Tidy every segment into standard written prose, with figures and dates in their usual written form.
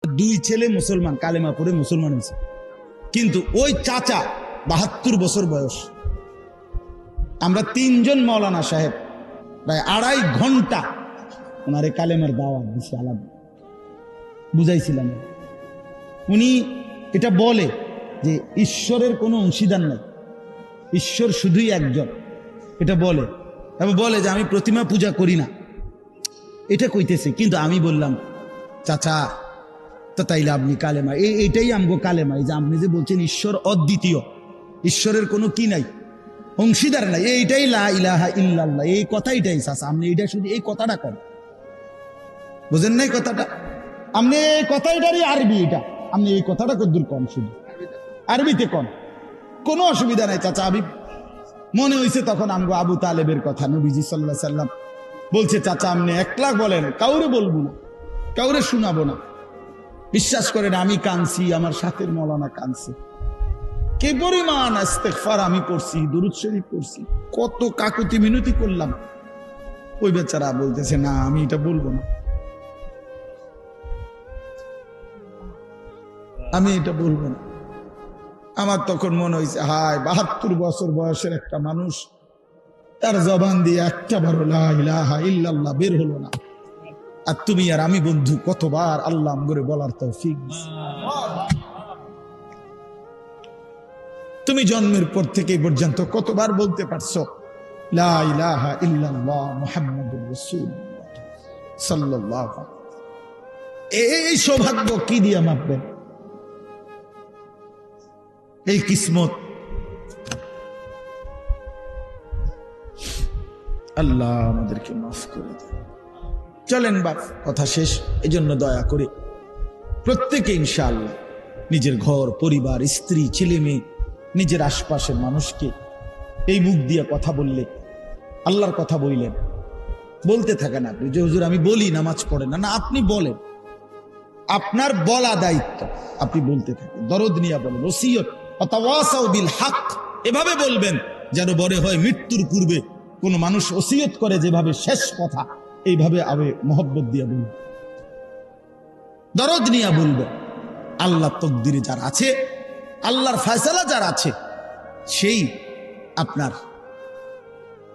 দুই ছেলে মুসলমান, কালেমা পড়ে মুসলমান হয়েছে, কিন্তু ওই চাচা 72 বছর বয়স। আমরা তিনজন মৌলানা সাহেব প্রায় 2.5 ঘন্টা ওনারে কালেমার দাওয়াত দিছি, আলাদা বুঝাইছিলাম। উনি এটা বলে যে ঈশ্বরের কোনো অংশীদার নাই, ঈশ্বর শুধুই একজন, এটা বলে এবং বলে যে আমি প্রতিমা পূজা করি না, এটা কইতেছে। কিন্তু আমি বললাম, চাচা তো তাইলে আপনি কালেমা, এইটাই আমগো কালেমা। এই যে আপনি যে বলছেন ঈশ্বর অদ্বিতীয়, ঈশ্বরের কোনো কি নাই, অংশীদার নাই, এইটাই লা ইলাহা ইল্লাল্লাহ, এই কথাইটাই চাচা। আপনি এইটা শুধু এই কথাটা কন, বুঝেন নাই কথাটা? আপনি এই কথাটারই আরবি, এটা আপনি এই কথাটা কদ্দুর কন, শুধু আরবিতে কন, কোনো অসুবিধা নাই চাচা। আমি মনে হয়েছে তখন আমগো আবু তালেবের কথা, নবীজি সাল্লাল্লাহু আলাইহি সাল্লাম বলছে, চাচা আপনি একলা বলেন, কাউরে বলবো না, কাউরে শোনাবো না। বিশ্বাস করেন আমি কাঁদছি, আমার সাথের মৌলানা কাঁদছে, কে পরিমাণ ইস্তেগফার আমি করছি, দুরূদ শরীফ করছি, কত কাকুতি মিনতি করলাম। ওই বেচারা বলতেছে না আমি এটা বলবো না, আমি এটা বলবো না। আমার তখন মনে হয়েছে, হায় 72 বছর বয়সের একটা মানুষ, তার জবান দিয়ে একটা বারো লা ইলাহা ইল্লাল্লাহ বের হলো না। আর তুমি আর আমি বন্ধু কতবার আল্লাহ করে বলার তৌফিক দিছে। তুমি জন্মের পর থেকে পর্যন্ত কতবার বলতে পারছো লা ইলাহা ইল্লাল্লাহ মুহাম্মাদুর রাসূলুল্লাহ সাল্লাল্লাহু। এই সৌভাগ্য কি দিয়ে মাপবেন? এই কিসমত আল্লাহ আমাদেরকে মাফ করে দেন। চলেন বাপ, কথা শেষ। এই জন্য দয়া করে প্রত্যেকে ইনশাআল্লাহ নিজের ঘর পরিবার, স্ত্রী, ছেলে মেয়ে, নিজের আশপাশের মানুষকে এই মুখ দিয়ে কথা বললে, আল্লাহর কথা বললেন, বলতে থাকেন আপনি যে হুজুর আমি বলি নামাজ পড়ে না, না আপনি বলেন, আপনার বলা দায়িত্ব, আপনি বলতে থাকেন, দরদ নিয়ে বলেন, ওসিয়ত ওয়াতাওয়াসাউ বিল হক, এভাবে বলবেন যেন বড় হয় মৃত্যুর পূর্বে কোন মানুষ ওসিয়ত করে যেভাবে শেষ কথা, এইভাবে আবে মহব্বত দিয়ে বলবেন, দরদ নিয়ে বলবেন। আল্লাহ তকদিরে যার আছে, আল্লাহর ফয়সালা যার আছে, সেই আপনার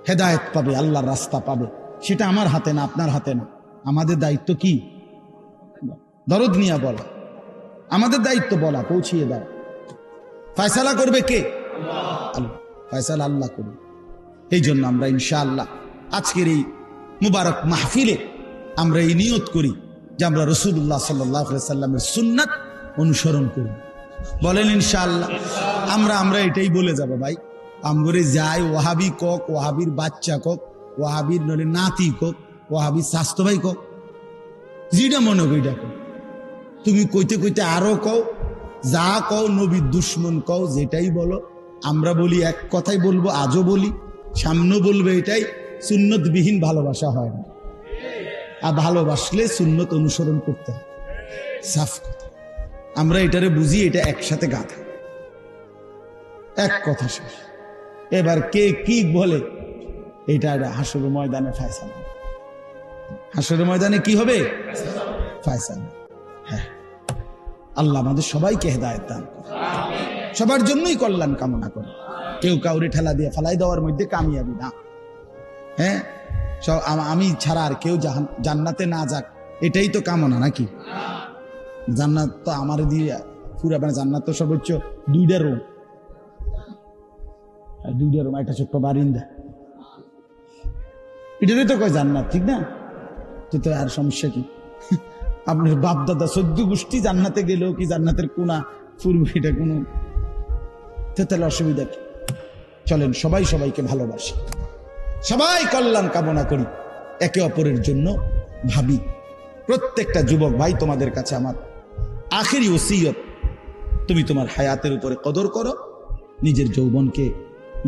হেদায়েত পাবে, আল্লাহর রাস্তা পাবে। সেটা আমার হাতে না, আপনার হাতে না। আমাদের দায়িত্ব কি? দরদ নিয়ে বলা, আমাদের দায়িত্ব বলা, পৌঁছিয়ে দাও। ফয়সালা করবে কে? আল্লাহ। ফয়সালা আল্লাহ করবে। এই জন্য আমরা ইনশাআল্লাহ আজকের এই মুবারক মাহফিলে আমরা এই নিয়ত করি যে আমরা রাসূলুল্লাহ সাল্লাল্লাহু আলাইহি সাল্লামের সুন্নাত অনুসরণ করি। বলেন ইনশাআল্লাহ। আমরা এটাই বলে যাব ভাই, আমগরে যাই ওয়াহাবি কক, ওয়াহাবির বাচ্চা কক, ওয়াহাবির নলে নাতি কক, ওয়াহাবির স্বাস্থ্য ভাই কক, যেটা মনে করি ডাকো, তুমি কইতে কইতে আরো কও, যা কও নবীর দুশ্মন কও, যেটাই বলো, আমরা বলি এক কথাই বলবো, আজও বলি, সামনে বলবে, এটাই সুন্নতবিহীন ভালোবাসা হয় না। আর ভালোবাসলে সুন্নত অনুসরণ করতে হয়, সাফ কথা। আমরা এটারে বুঝি, এটা একসাথে গাঁথা, এক কথা শেষ। এবার কে কি বলে এটা হাসরের ময়দানে ফয়সালা। হাসরের ময়দানে কি হবে? ফয়সালা। হ্যাঁ, আল্লাহ আমাদের সবাইকে হেদায়েত দান করে, সবার জন্যই কল্যাণ কামনা করে। কেউ কাউরে ঠেলা দিয়ে ফালাই দেওয়ার মধ্যে কামিয়াবি না। হ্যাঁ, আমি ছাড়া আর কেউ জান্নাতে না যাক, এটাই তো কামনা নাকি? জান্নাত তো আমার দিয়ে পুরা, মানে জান্নাত তো সর্বোচ্চ 2টা রুম, আর 2টা রুম, একটা ছোট্ট বারিন্দা, এটারই তো কয় জান্নাত, ঠিক না? তো আর সমস্যা কি? আপনার বাপ দাদা 14 গোষ্ঠী জান্নাতে গেলেও কি জান্নাতের কোনা পূর্ব, এটা কোনো, তাহলে অসুবিধা কি? চলেন সবাই সবাইকে ভালোবাসি, সবাই কল্যাণ কামনা করি, একে অপরের জন্য ভাবি। প্রত্যেকটা যুবক ভাই, তোমাদের কাছে আমার আখেরি ওসিয়ত, তুমি তোমার হায়াতের উপরে কদর করো, নিজের যৌবনকে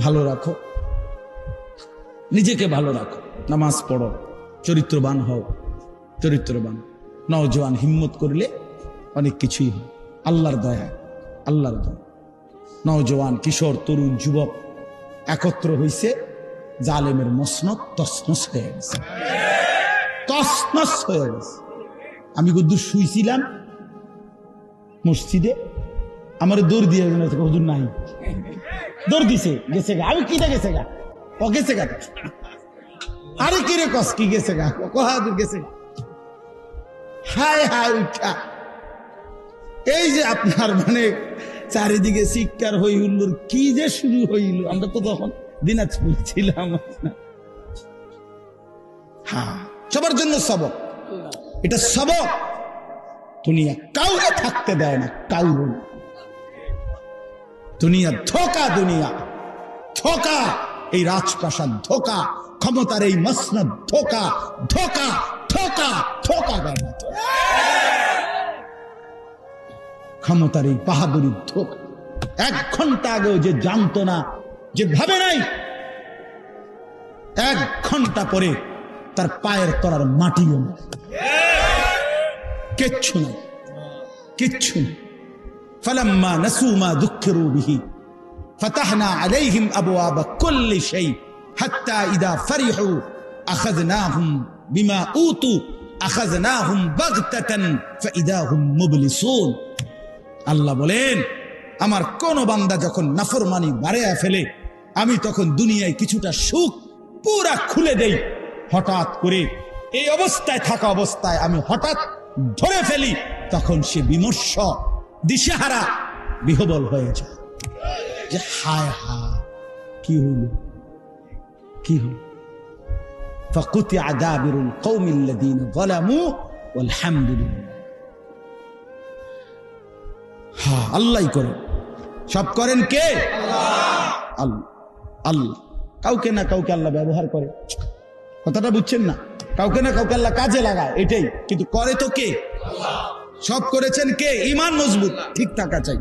ভালো রাখো, নিজেকে ভালো রাখো, নামাজ পড়ো, চরিত্রবান হও, চরিত্রবান নওজোয়ান হিম্মত করলে অনেক কিছুই হয়। আল্লাহর দয়া, আল্লাহর দয়া। নওজোয়ান, কিশোর, তরুণ, যুবক একত্র হইছে, জালেমের মসনদ তছনছ হয়ে গেছে, তছনছ হয়ে গেছে। আমি কদ্দুর শুইছিলাম, মসজিদে আমার দৌড় দিয়ে হুজুর নাই, দৌড় দিছে, গেছে গা। আমি কিটা গেছে গা? ও গেছে গা। আরে কি রে কস কি গেছে গা? হাজুর গেছে গা। হায় হায় উঠা, এই যে আপনার মানে চারিদিকে শিক্ষার হই হুল্লোর কি যে শুরু হইল। আমরা তো তখন দিনাজপুর ছিলাম। হ্যাঁ, সবার জন্য সবক, এটা সবক। দুনিয়া কাউকে থাকতে দেয় না, কাউর দুনিয়া ধোকা, দুনিয়া ধোকা। এই রাজপ্রাসাদ ধোকা, ক্ষমতার এই মসনদ ধোকা, ধোকা ধোকা ধোকা। ক্ষমতার এই বাহাদুরি ধোকা। 1 ঘন্টা আগেও যে জানতো না, যে ভাবে নাই, 1 ঘন্টা পরে তার পায়ের তলার মাটিও না, কিচ্ছু না, কিচ্ছু না। ফালাম্মা নাসু মা যুক্কিরু বিহি ফাতাহনা আলাইহিম আবওয়াবা কুল্লি শাই হাত্তা ইযা ফারিহু আখাযনাহুম বিমা উতু আখাযনাহুম বাগতাতান ফাইদা হুম মুবলিসুন। আল্লাহ বলেন, আমার কোন বান্দা যখন নাফরমানি বাড়ায়া ফেলে, আমি তখন দুনিয়ায় কিছুটা সুখ পুরা খুলে দেই। হঠাৎ করে এই অবস্থায় থাকা অবস্থায় আমি হঠাৎ ধরে ফেলি, তখন সে বিমর্ষ, দিশেহারা, বিহবল হয়ে যায়। যে হায় হায়, কি হইল, কি হইল? ফাকুতিয়া দাবিরুল কওমিল্লাযীনা যালামু ওয়ালহামদুলিল্লাহ। হ্যাঁ, আল্লাহই করেন, সব করেন কে? আল্লাহ। আল্লাহ কাউকে না কাউকে আল্লাহ ব্যবহার করে, কথাটা বুঝছেন না? কাউকে না কাউকে আল্লাহ কাজে লাগায়, এটাই। কিন্তু করে তো কে? সব করেছেন কে? ঈমান মজবুত ঠিক থাকা চাই,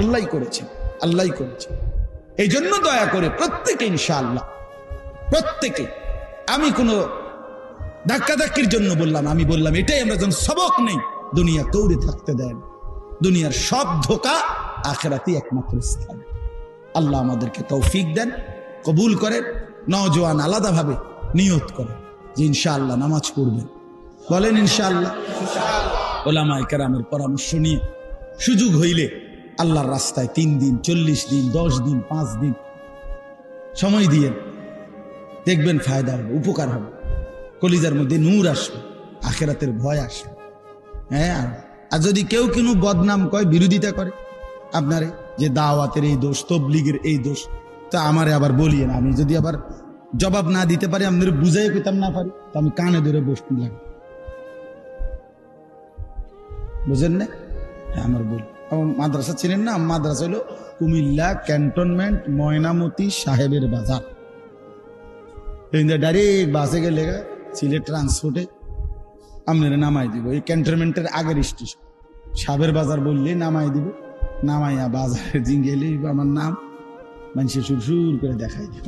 আল্লাহই করেছেন, আল্লাহই করেছেন। এই জন্য দয়া করে প্রত্যেকে, ইনশাআল্লাহ প্রত্যেকে, আমি কোনো ধাক্কাধাক্কির জন্য বললাম, আমি বললাম এটাই আমরা যেন সবক নেই। দুনিয়া কৌড়ে থাকতে দেন, দুনিয়ার সব ধোকা, আখিরাতই একমাত্র স্থান। আল্লাহ আমাদেরকে তৌফিক দেন, কবুল করেন। নওজোয়ান আলাদাভাবে নিয়ত করেন যে ইনশাআল্লাহ নামাজ পড়বেন, বলেন ইনশাআল্লাহ। ওলামায়ে কেরামের পরামর্শ নিয়ে সুযোগ হইলে আল্লাহর রাস্তায় 3 দিন, 40 দিন, 10 দিন, 5 দিন সময় দিয়ে দেখবেন, ফায়দা হবে, উপকার হবে, কলিজার মধ্যে নূর আসবে, আখিরাতের ভয় আসবে। হ্যাঁ, আর যদি কেউ কোনো বদনাম কয়, বিরোধিতা করে আপনারে, যে দাওয়াতের এই দোষ, তবলিগের এই দোষ, তা আমারে আবার বলিয়ে না। আমি যদি আবার জবাব না দিতে পারি, আপনার বুঝাই পেতাম না পারি, তো আমি কানে ধরে বসতে লাগে, বুঝেন না? আমার বল, আমার মাদ্রাসা ছিলেন না, মাদ্রাসা হলো কুমিল্লা ক্যান্টনমেন্ট ময়নামতি সাহেবের বাজার। ডাইরেক্ট বাসে গেলে সিলেট ট্রান্সপোর্টে আপনারা নামাই দিব, এই ক্যান্টনমেন্টের আগের স্টেশন সাহেবের বাজার বললে নামাই দিব। নামাইয়া বাজারে গেলে আমার নাম মানুষে সুর করে দেখাই দিব।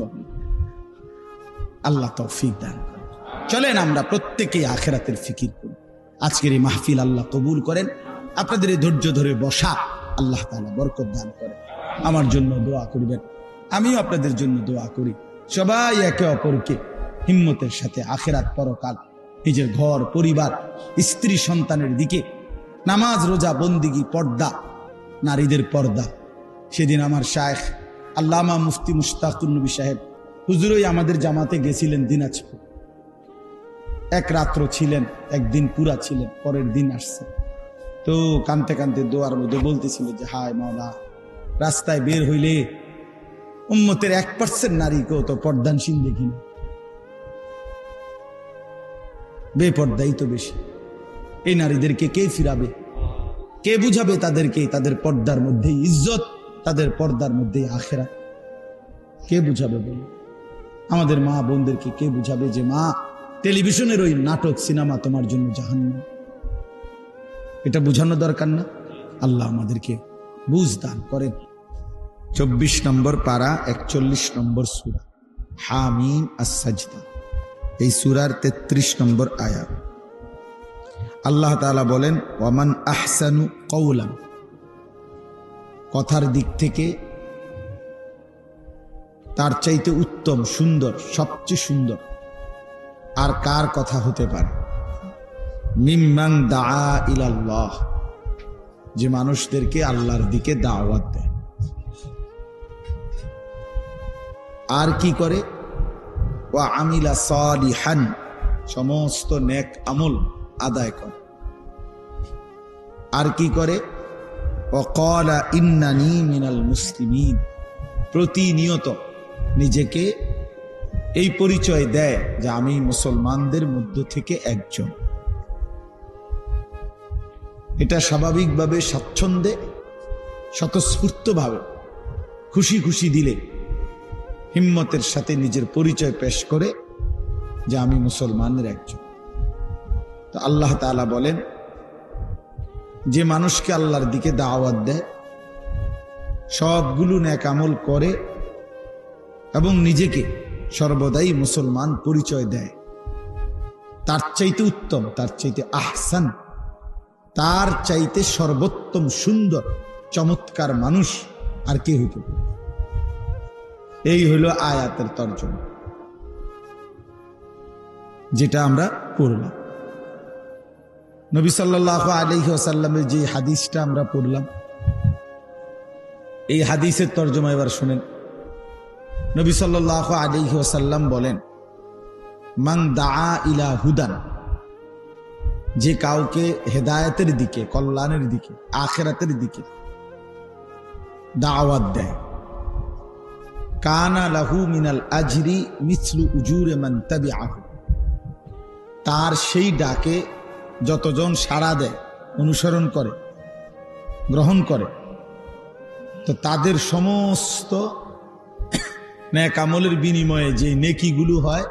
আল্লাহ তৌফিক দান করেন। চলেন আমরা প্রত্যেকেই আখিরাতের ফিকির করি। আজকের এই মাহফিল আল্লাহ কবুল করেন। আপনাদের এই ধৈর্য ধরে বসা আল্লাহ তাআলা বরকত দান করেন। আমার জন্য দোয়া করবেন, আমিও আপনাদের জন্য দোয়া করি। সবাই একে অপরকে হিম্মতের সাথে আখিরাত, পরকাল, নিজের ঘর পরিবার, স্ত্রী সন্তানের দিকে, নামাজ রোজা বন্দিগি, পর্দা, নারীদের পর্দা। সেদিন আমার শায়েখ আল্লামা মুফতি মুশতাকুর নবী সাহেব হুজুরই আমাদের জামাতে গেছিলেন দিনাজপুর। 1 রাত্র ছিলেন, 1 দিন পুরা ছিলেন, পরের দিন আসছে। তো কানতে কানতে দোয়ার মধ্যে বলতেছিল যে হায় মাওলা, রাস্তায় বের হইলে উম্মতের 1% নারীকেও তো পর্দানশীল দেখি না, বেপর্দাই তো বেশি। এই নারীদেরকে কে ফিরাবে, কে বুঝাবে তাদেরকে তাদের পর্দার মধ্যে ইজ্জত, তাদের পর্দার মধ্যে আখিরাত? কে বুঝাবে বলে? আমাদের মা বোনদেরকে কে বুঝাবে যে মা, টেলিভিশনের ওই নাটক সিনেমা তোমার জন্য জাহান্নাম? এটা বুঝানো দরকার না? আল্লাহ আমাদেরকে বুঝ দান করেন। 24 নম্বর পারা, 41 নম্বর সূরা হামিম আস-সাজদা, এই সূরার 33 নম্বর আয়াত। আল্লাহ তাআলা বলেন, ওয়ামান আহসানু কওলান, কথার দিক থেকে তার চাইতে উত্তম, সুন্দর, সবচেয়ে সুন্দর আর কার কথা হতে পারে? মিম্মান দাআ ইলাল্লাহ, যে মানুষদেরকে আল্লাহর দিকে দাওয়াত দেয়। আর কি করে? ওয়া আমিলা সালিহান, সমস্ত নেক আমল আদায় করে। আর কি করে? ওয়া ক্বালা ইন্নানি মিনাল মুসলিমিন, প্রতিনিয়ত নিজেকে এই পরিচয় দেয় যে আমি মুসলমানদের মধ্য থেকে একজন। এটা স্বাভাবিকভাবে, স্বাচ্ছন্দ্যে, স্বতঃস্ফূর্তভাবে, খুশি খুশি দিলে হিম্মতের সাথে নিজের পরিচয় পেশ করে যে আমি মুসলমানের একজন। তো আল্লাহ তাআলা বলেন, যে মানুষকে আল্লাহর দিকে দাওয়াত দেয়, সবগুলো নেক আমল করে এবং নিজেকে সর্বদাই মুসলমান পরিচয় দেয়, তার চাইতে উত্তম, তার চাইতে আহসান, তার চাইতে সর্বোত্তম সুন্দর চমৎকার মানুষ আর কে হইতে পারে? এই হলো আয়াতের তর্জমা, যেটা আমরা পড়লাম। নবী সাল্লাল্লাহু আলাইহি ওয়াসাল্লামের যে হাদিসটা আমরা পড়লাম, এই হাদিসের তর্জমা এবার শুনেন। নবী সাল্লাল্লাহু আলাইহি ওয়াসাল্লাম বলেন, মান দাআ ইলা হুদান, যে কাউকে হেদায়েতের দিকে, কল্যাণের দিকে, আখিরাতের দিকে দাওয়াত দেয়, কানা লাহু মিনাল আজরি মিসলু উজুরি মান তাবিআহু, তার সেই ডাকে যতজন সাড়া দেয়, অনুসরণ করে, গ্রহণ করে, তো তাদের সমস্ত নেক আমলের বিনিময়ে যে নেকিগুলো হয়,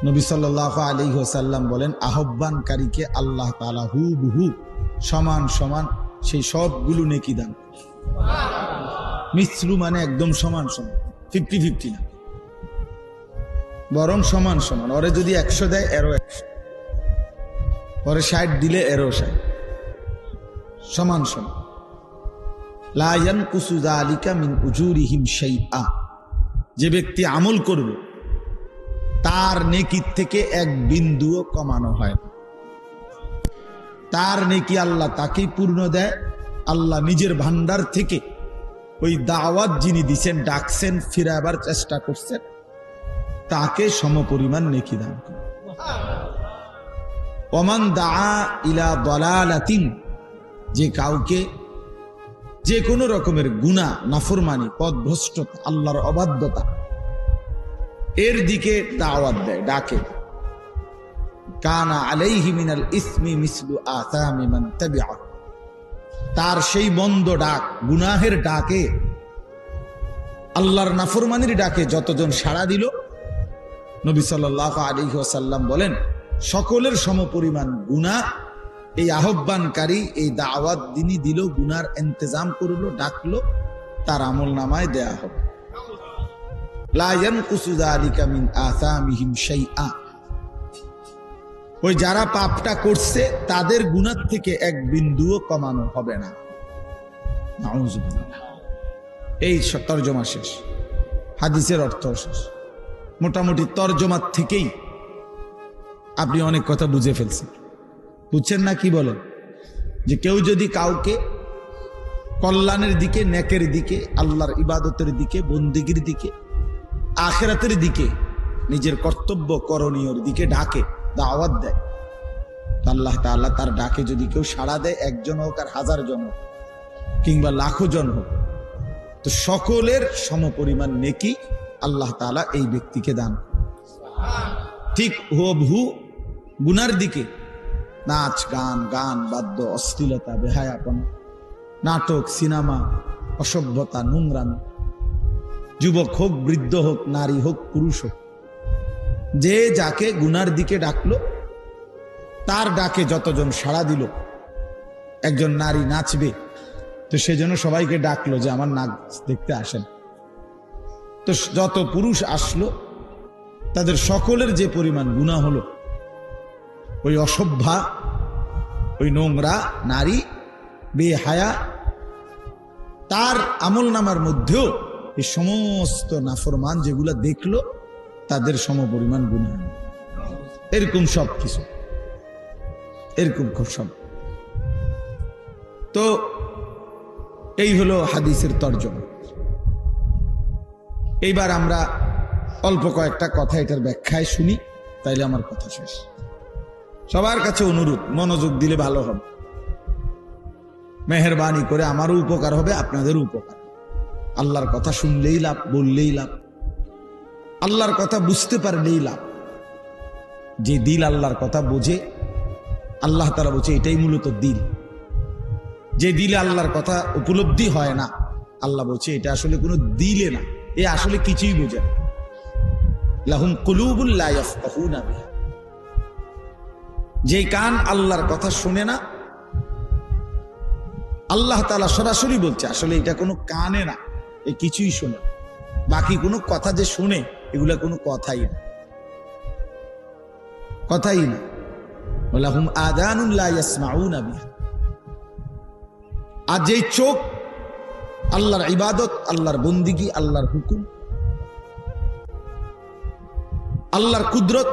নবী সাল্লাল্লাহু আলাইহি ওয়াসাল্লাম বলেন, আহ্বানকারীকে আল্লাহ তাআলা হুবহু সমান সমান সেই সবগুলো নেকি দান। মিসলু মানে একদম সমান সমান, 50-50 না, বরং সমান সমান। ওরে যদি 100 দেয়, এরও 100, ওরে 60 দিলে এরও 60, সমান সমান। লা ইয়ানকুসু যালিকা মিন উজুরিহিম শাইআ, যে ব্যক্তি আমল করবে তার নেকির থেকে এক বিন্দুও কমানো হয় না। তার নেকি আল্লাহ তাকেই পূর্ণ দেয়। আল্লাহ নিজের ভান্ডার থেকে ওই দাওয়াত যিনি দিছেন, ডাকছেন, ফিরাবার চেষ্টা করছেন, তাকে সমপরিমাণ নেকি দান করে। ওমান দাআ ইলা দালালাতিন, যে কাউকে যে কোনো রকমের গুনাহ, নাফরমানি, পথভ্রষ্টতা, আল্লাহর অবাধ্যতা, এর দিকে দাওয়াত দেয়, ডাকে, কানা আলাইহি মিনাল ইসমি মিসলু আসামি মান তাবিআহু, তার সেই বন্ধ ডাক, গুনাহের ডাকে, আল্লাহর নাফরমানির ডাকে যতজন সাড়া দিল, নবী সাল্লাল্লাহু আলাইহি ওয়াসাল্লাম বলেন, সকলের সমপরিমাণ গুনাহ এই আহ্বানকারী, এই দাওয়াত যিনি দিল, গুনার ইন্তজাম করলো, ডাকলো, তার আমল নামায় দেয়া হবে। লা ইয়ানকুসু যালিকা মিন আসামিহিম শাইআ, ওই যারা পাপটা করছে তাদের গুনাহ থেকে এক বিন্দুও কমানো হবে না। নাউযুবিল্লাহ। এই তরজমা শেষ, হাদিসের অর্থ শেষ। মোটামুটি তরজমা থেকেই আপনি অনেক কথা বুঝে ফেলছেন। বুঝছেন না? কি বলেন? যে কেউ যদি কাউকে কল্যাণের দিকে, নেকের দিকে, আল্লাহর ইবাদতের দিকে, বন্দেগীর দিকে, আখিরাতের দিকে, নিজের কর্তব্য করণীয়র দিকে ডাকে, দাওয়াত দেয়, আল্লাহ তাআলা তার ডাকে যদি কেউ সাড়া দেয়, একজন হোক আর 1000 জন হোক কিংবা লাখো জন হোক, তো সকলের সমপরিমাণ নেকি আল্লাহ তাআলা এই ব্যক্তিকে দান। ঠিক হুবহু গুনার দিকে, নাচ গান, গান বাদ্য, অশ্লীলতা, বেহায়াপন, নাটক, সিনেমা, অসভ্যতা, নোংরামি, যুবক হোক, বৃদ্ধ হোক, নারী হোক, পুরুষ হোক, যে যাকে গুনার দিকে ডাকলো, তার ডাকে যতজন সাড়া দিল, একজন নারী নাচবে, তো সেজন্য সবাইকে ডাকলো যে আমার নাচ দেখতে আসেন। তো যত পুরুষ আসলো, তাদের সকলের যে পরিমাণ গুনাহ হলো, ওই অসভ্যা, ওই নোংরা নারী, বেহায়া, তার আমল নামার মধ্যেও এই সমস্ত নাফরমান যেগুলা দেখলো, তাদের সমপরিমাণ গুনাহ। এরকম সব কিছু, এরকম খুব সব। তো এই হলো হাদিসের তর্জমা। এইবার আমরা অল্প কয়েকটা কথা এটার ব্যাখ্যায় শুনি, তাইলে আমার কথা শেষ। সবার কাছে অনুরোধ, মনোযোগ দিলে ভালো হবে, মেহেরবানি করে আমারও উপকার হবে, আপনাদেরও উপকার। আল্লাহর কথা শুনলেই লাভ, বললেই লাভ, আল্লাহর কথা বুঝতে পারলেই লাভ। যে দিল আল্লাহর কথা বোঝে, আল্লাহ তাআলা বলছে এটাই মূলত দিল। যে দিলে আল্লাহর কথা উপলব্ধি হয় না, আল্লাহ বলছে এটা আসলে কোনো দিলে না, এ আসলে কিছুই বোঝে না। লাহুম কুলুবুন লা ইয়াফকাহুনা বিহা, যে কান আল্লাহর কথা শুনে না, আল্লাহ তাআলা সরাসরি বলছে আসলে এটা কোনো কানে না, এ কিছুই শোনে। বাকি কোনো কথা যে শুনে, এগুলা কোনো কথাই না, কথাই না। লাহুম আযানুন লা ইয়াসমাউনা বিহা। আর যেই চোখ আল্লাহর ইবাদত, আল্লাহর বন্দিগি, আল্লাহর হুকুম, আল্লাহর কুদরত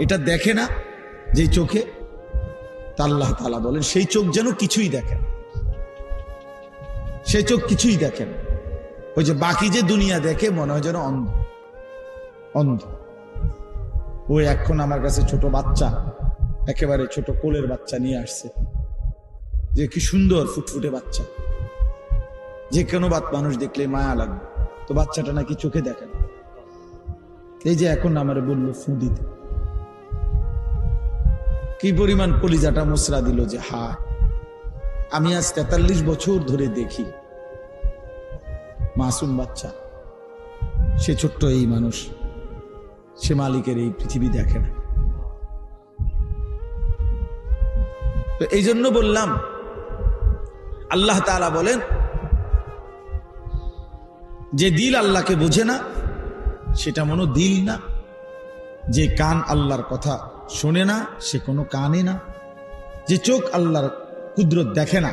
এটা দেখে না, যেই চোখে, তা আল্লাহ তাআলা বলেন সেই চোখ যেন কিছুই দেখে না, সেই চোখ কিছুই দেখে না। ওই যে বাকি যে দুনিয়া দেখে মনে হয় যেন অন্ধ অন্ধ। ওই এখন আমার কাছে ছোট বাচ্চা, একেবারে ছোট কোলের বাচ্চা নিয়ে আসছে, যে কি সুন্দর ফুটফুটে বাচ্চা, যে কোনো মানুষ দেখলে মায়া লাগবে, তো বাচ্চাটা নাকি চোখে দেখে না। এই যে এখন আমার বললো ফু দিতে, কি পরিমাণ কলিজাটা মুসরা দিল যে হা, আমি আজ 43 বছর ধরে দেখি মাসুম বাচ্চা, সে ছোট্ট এই মানুষ, সে মালিকের এই পৃথিবী দেখে না। তো এই জন্য বললাম, আল্লাহ তাআলা বলেন যে দিল আল্লাহকে বোঝে না, সেটা মনো দিল না। যে কান আল্লাহর কথা শোনে না, সে কোনো কানে না। যে চোখ আল্লাহর কুদরত দেখে না,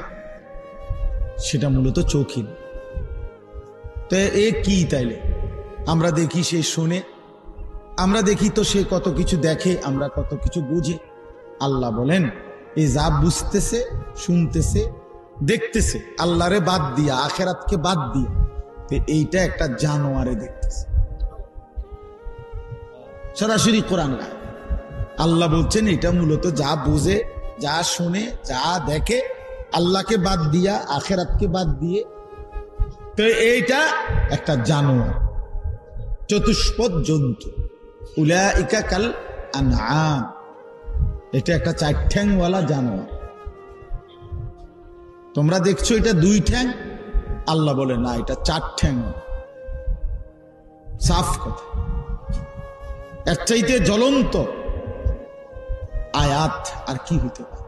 সেটা মূলত চোখই না। তো এ কি তাইলে? আমরা দেখি সে শোনে, আমরা দেখি তো সে কত কিছু দেখে, আমরা কত কিছু বুঝি। আল্লাহ বলেন এই যা বুঝতেছে, শুনতেছে, দেখতেছে, আল্লাহরে বাদ দিয়া, আখেরাতকে বাদ দিয়া, এইটা একটা জানোয়ারে দেখতেছে। সরাসরি কোরআন না, আল্লাহ বলছেন এটা মূলত যা বুঝে, যা শুনে, যা দেখে, আল্লাহকে বাদ দিয়া, আখেরাতকে বাদ দিয়ে, তো এইটা একটা জানোয়ার, চতুষ্পদ জন্তু। উলাইকা কাল আনআম, এটা একটা 4 ঠ্যাংওয়ালা জানোয়ার। তোমরা দেখছো এটা 2 ঠ্যাং, আল্লাহ বলে না, এটা 4 ঠ্যাং। সাফ কথা। এর চাইতে জ্বলন্ত আয়াত আর কি হইতে পারে?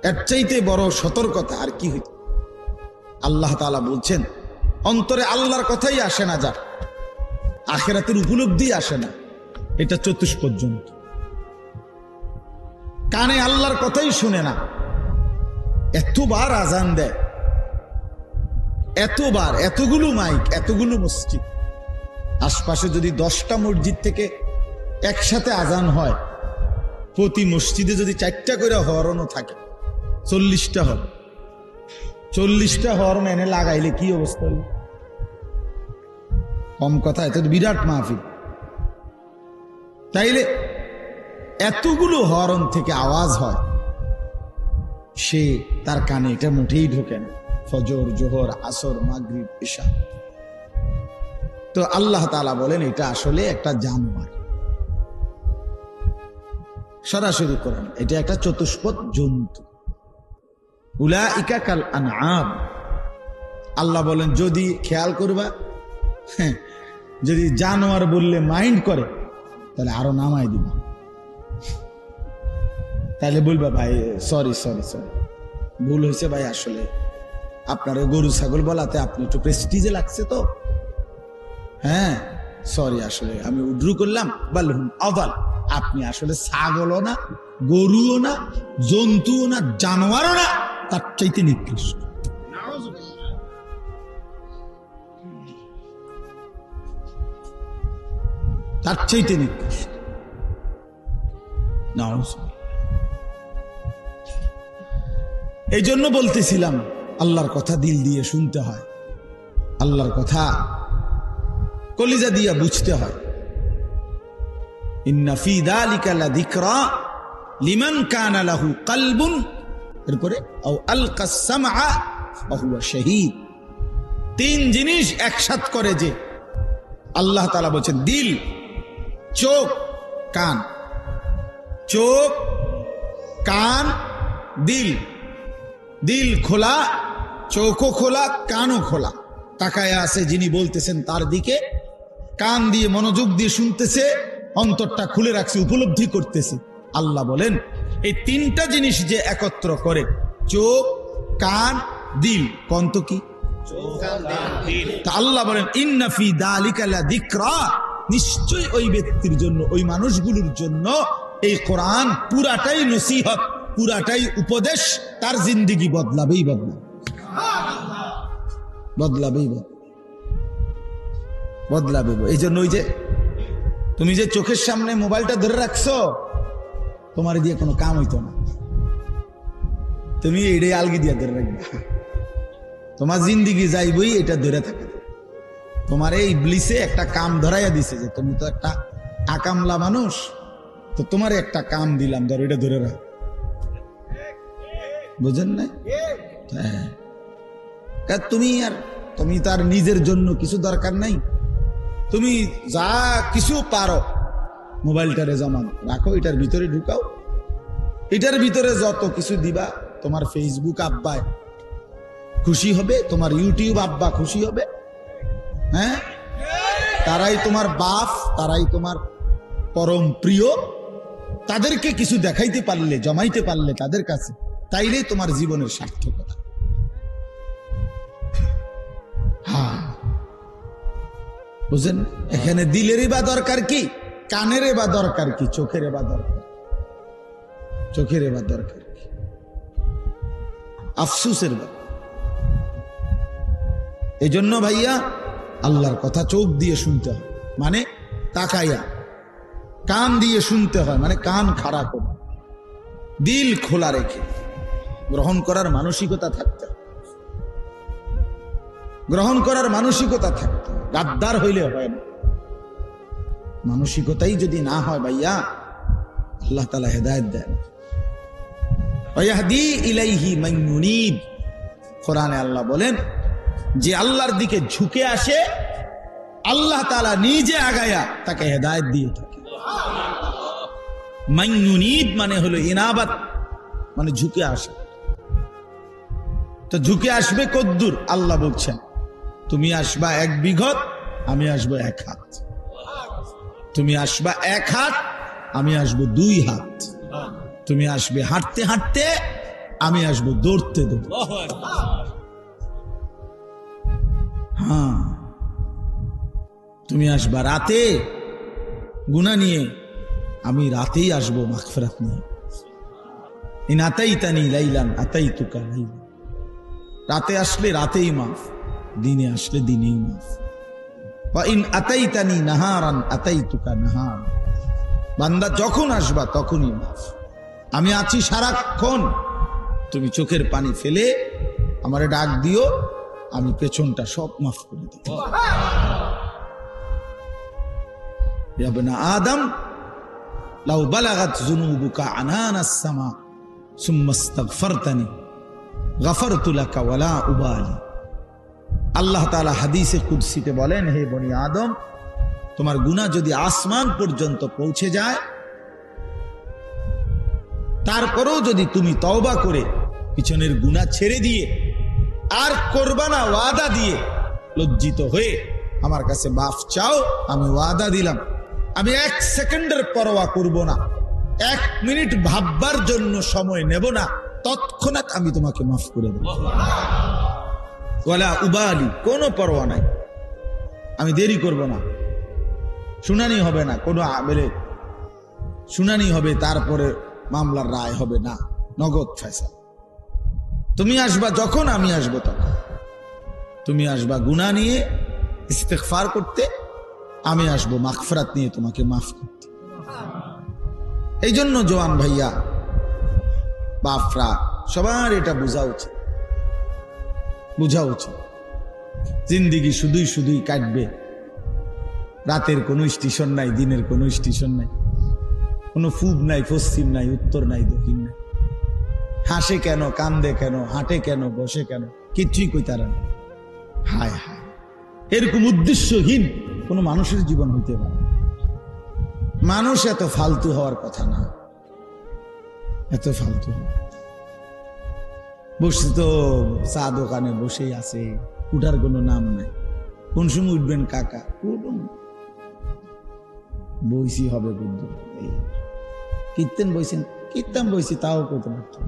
এর চাইতে বড় সতর্কতা আর কি হইতে? আল্লাহ তাআলা বলছেন অন্তরে আল্লাহর কথাই আসে না, যার আখিরাতের উপলব্ধি আসে না, এটা চতুষ্পদ জন্তু। কানে আল্লাহর কথাই শুনে না, এতবার আজান দেয়, এতবার, এতগুলো মাইক, এতগুলো মসজিদ, আশপাশে যদি 10টা মসজিদ থেকে একসাথে আজান হয়, প্রতি মসজিদে যদি 4টা করে হরণও থাকে, 40টা হবে। 40টা হরণ এনে লাগাইলে কি অবস্থা হইল? কম কথা, এটা তো বিরাট মাহফিল। তাইলে এতগুলো হরণ থেকে আওয়াজ হয়, সে তার কানে এটা মুঠেই ঢোকে না। ফজর, জোহর, আসর, মাগরিব, ইশা। তো আল্লাহ তাআলা বলেন এটা আসলে একটা জানোয়ার। সরাসরি কোরআন, এটা একটা চতুষ্পদ জন্তু। উলাইকা কাল আনআম। আল্লাহ বলেন যদি খেয়াল করবা, যদি জানোয়ার বললে মাইন্ড করে, তাহলে আরো নামাই দিবা। তাহলে বলবা ভাই সরি সরি সরি, ভুল হয়েছে ভাই, আসলে আপনার গরু ছাগল বলাতে আপনি একটু প্রেস্টিজে লাগছে তো, হ্যাঁ সরি, আসলে আমি উড্রু করলাম। বালহুম আদাল, আপনি আসলে ছাগলও না, গরুও না, জন্তুও না, জানোয়ারও না, তার চাইতে নিকৃষ্ট। তার চাইতে নিকৃষ্ট। এই জন্য বলতেছিলাম আল্লাহর কথা দিল দিয়ে শুনতে হয়, আল্লাহর কথা কলিজা দিয়া বুঝতে হয়। ইন্না ফি যালিকা লাযিকরা লিমান কানা লাহু কলবুন, এরপরে আও আলকাস সামআ ওয়া হুয়া শাহীদ। তিন জিনিস একসাথ করে যে আল্লাহ তাআলা বলেছেন দিল, চোখ, কান। চোখ, কান, দিল। দিল খোলা, চোখও খোলা, কানও খোলা, তাকায় আছে যিনি বলতেছেন তার দিকে। কান দিয়ে মনোযোগ দিয়ে শুনতেছে, অন্তরটা খুলে রাখছে, উপলব্ধি করতেছে। আল্লাহ বলেন এই তিনটা জিনিস যে একত্র করে, চোখ, কান, দিল, কন্ত কি? তা আল্লাহ বলেন ইন্না ফি যালিকা লাযিকরা, নিশ্চয় ওই ব্যক্তির জন্য, ওই মানুষগুলোর জন্য এই কোরআন পুরাটাই নসিহত, পুরাটাই উপদেশ। তার জিন্দেগি বদলাবেই বদলাবে। এই জন্য ওই যে তুমি যে চোখের সামনে মোবাইলটা ধরে রাখছো, তোমার দিয়ে কোনো কাম হইতো না, তুমি এটাই আলগি দিয়ে ধরে রাখবে। তোমার জিন্দিগি যাইবই এটা ধরে থাকে। তোমার এই ইবলিসে একটা কাম ধরাইয়া দিছে যে তুমি তো একটা আকামলা মানুষ, তো তোমার একটা কাম দিলাম, ধর এটা ধরে রাখ। বুঝেন না? হ্যাঁ, তুমি তার নিজের জন্য কিছু দরকার নাই, তুমি যা কিছু পারো মোবাইলটারে জমা রাখো, এটার ভিতরে ঢুকাও। এটার ভিতরে যত কিছু দিবা, তোমার ফেসবুক আব্বায় খুশি হবে, তোমার ইউটিউব আব্বা খুশি হবে। হ্যাঁ, তারাই তোমার বাপ, তারাই তোমার পরম প্রিয়। তাদেরকে কিছু দেখাইতে পারলে, জমাইতে পারলে তাদের কাছে, তাইলেই তোমার জীবনের সার্থকতা। হ্যাঁ, বুঝেন? এখানে দিলেরই বা দরকার কি, কানের বা দরকার কি, চোখের বা দরকার, চোখের বা দরকার কি, আফসুসের বা। এই জন্য ভাইয়া আল্লাহর কথা চোখ দিয়ে শুনতে হয়, মানে তাকাইয়া। কান দিয়ে শুনতে হয়, মানে কান খাড়া করে, দিল খোলা রেখে গ্রহণ করার মানসিকতা থাকতে হয়। গ্রহণ করার মানসিকতা থাকতে হয়, গাদ্দার হইলে হয় না। মানসিকতাই যদি না হয় ভাইয়া, আল্লাহ তাআলা হেদায়েত দেন। ওয়াহদি ইলাইহি মান ইউনিব, কোরআনে আল্লাহ বলেন যে আল্লাহর দিকে ঝুঁকে আসে, আল্লাহ তাআলা নিজে আগায়া তাকে হেদায়েত দিয়ে থাকে। মান ইউনিব মানে হলো ইনাবাত, মানে ঝুঁকে আসে। তো ঝুঁকে আসবে কদ্দুর? আল্লাহ বলছেন তুমি আসবা 1 বিঘত, আমি আসবো 1 হাত। তুমি আসবা 1 হাত, আমি আসবো 2 হাত। তুমি আসবে হাঁটতে হাঁটতে, আমি আসবো দৌড়তে দৌড়তে। হ্যাঁ, তুমি আসবা রাতে গুনাহ নিয়ে, আমি রাতেই আসবো মাগফিরাত নিয়ে। ইন আতাইতানি লাইলান আতাইতুকা লাইলান, রাতে আসলে রাতেই মাফ, দিনে আসলে দিনেই মাফ। ওয়া ইন আতাইতানি নাহারান আতাইতুকা নাহার, বান্দা যখন আসবা তখনই মাফ। আমি আছি সারাক্ষণ, তুমি চোখের পানি ফেলে আমারে ডাক দিও, আমি পেছনটা সব মাফ করে দেব। ইয়া বনি আদম লাউ বালাগাত যুনুবুকা আনানাস সামা সুম্মা ইস্তাগফারতানি গাফারতু লাকা ওয়ালা উবালি। আল্লাহ তাআলা হাদিসে কুদসিতে বলেন, হে বনি আদম, তোমার গুনাহ যদি আসমান পর্যন্ত পৌঁছে যায়, তারপরেও যদি তুমি তওবা করে পিছনের গুনাহ ছেড়ে দিয়ে আর করবা না ওয়াদা দিয়ে, লজ্জিত হয়ে আমার কাছে মাফ চাও, আমি ওয়াদা দিলাম আমি 1 সেকেন্ডের পরোয়া করব না, 1 মিনিট ভাববার জন্য সময় নেব না, তৎক্ষণাৎ আমি তোমাকে মাফ করে দেব। ওয়ালা উবালি, কোনো পরোয়া নাই, আমি দেরি করব না। শুনানি হবে না, কোনো আমেলে শুনানি হবে, তারপরে মামলার রায় হবে না, নগদ ফয়সালা। তুমি আসবা যখন, আমি আসবো তখন। তুমি আসবা গুনাহ নিয়ে ইস্তেগফার করতে, আমি আসবো মাগফিরাত নিয়ে তোমাকে মাফ করতে। এই জন্য জওয়ান ভাইয়া, বাপরা, সবার এটা বোঝা উচিত, বোঝা উচিত। জিন্দিগি শুধুই শুধুই কাটবে, রাতের কোনো স্টেশন নাই, দিনের কোনো স্টেশন নাই, কোনো পূব নাই, পশ্চিম নাই, উত্তর নাই, দক্ষিণ নাই। হাসে কেন, কান্দে কেন, হাঁটে কেন, বসে কেন, কিচ্ছুই কইতারা না। হায় হায়, এরকম উদ্দেশ্যহীন কোনো মানুষের জীবন হইতে পারে না। মানুষ এত ফালতু হওয়ার কথা না, এত ফালতু। বসে তো চা দোকানে বসেই আছে, উঠার কোনো নাম নাই। কোন সময় উঠবেন কাকা, বইসি হবে বুদ্ধ, কীর্তন বইছেন, কীর্তন বইছি তাও করতে পারতাম।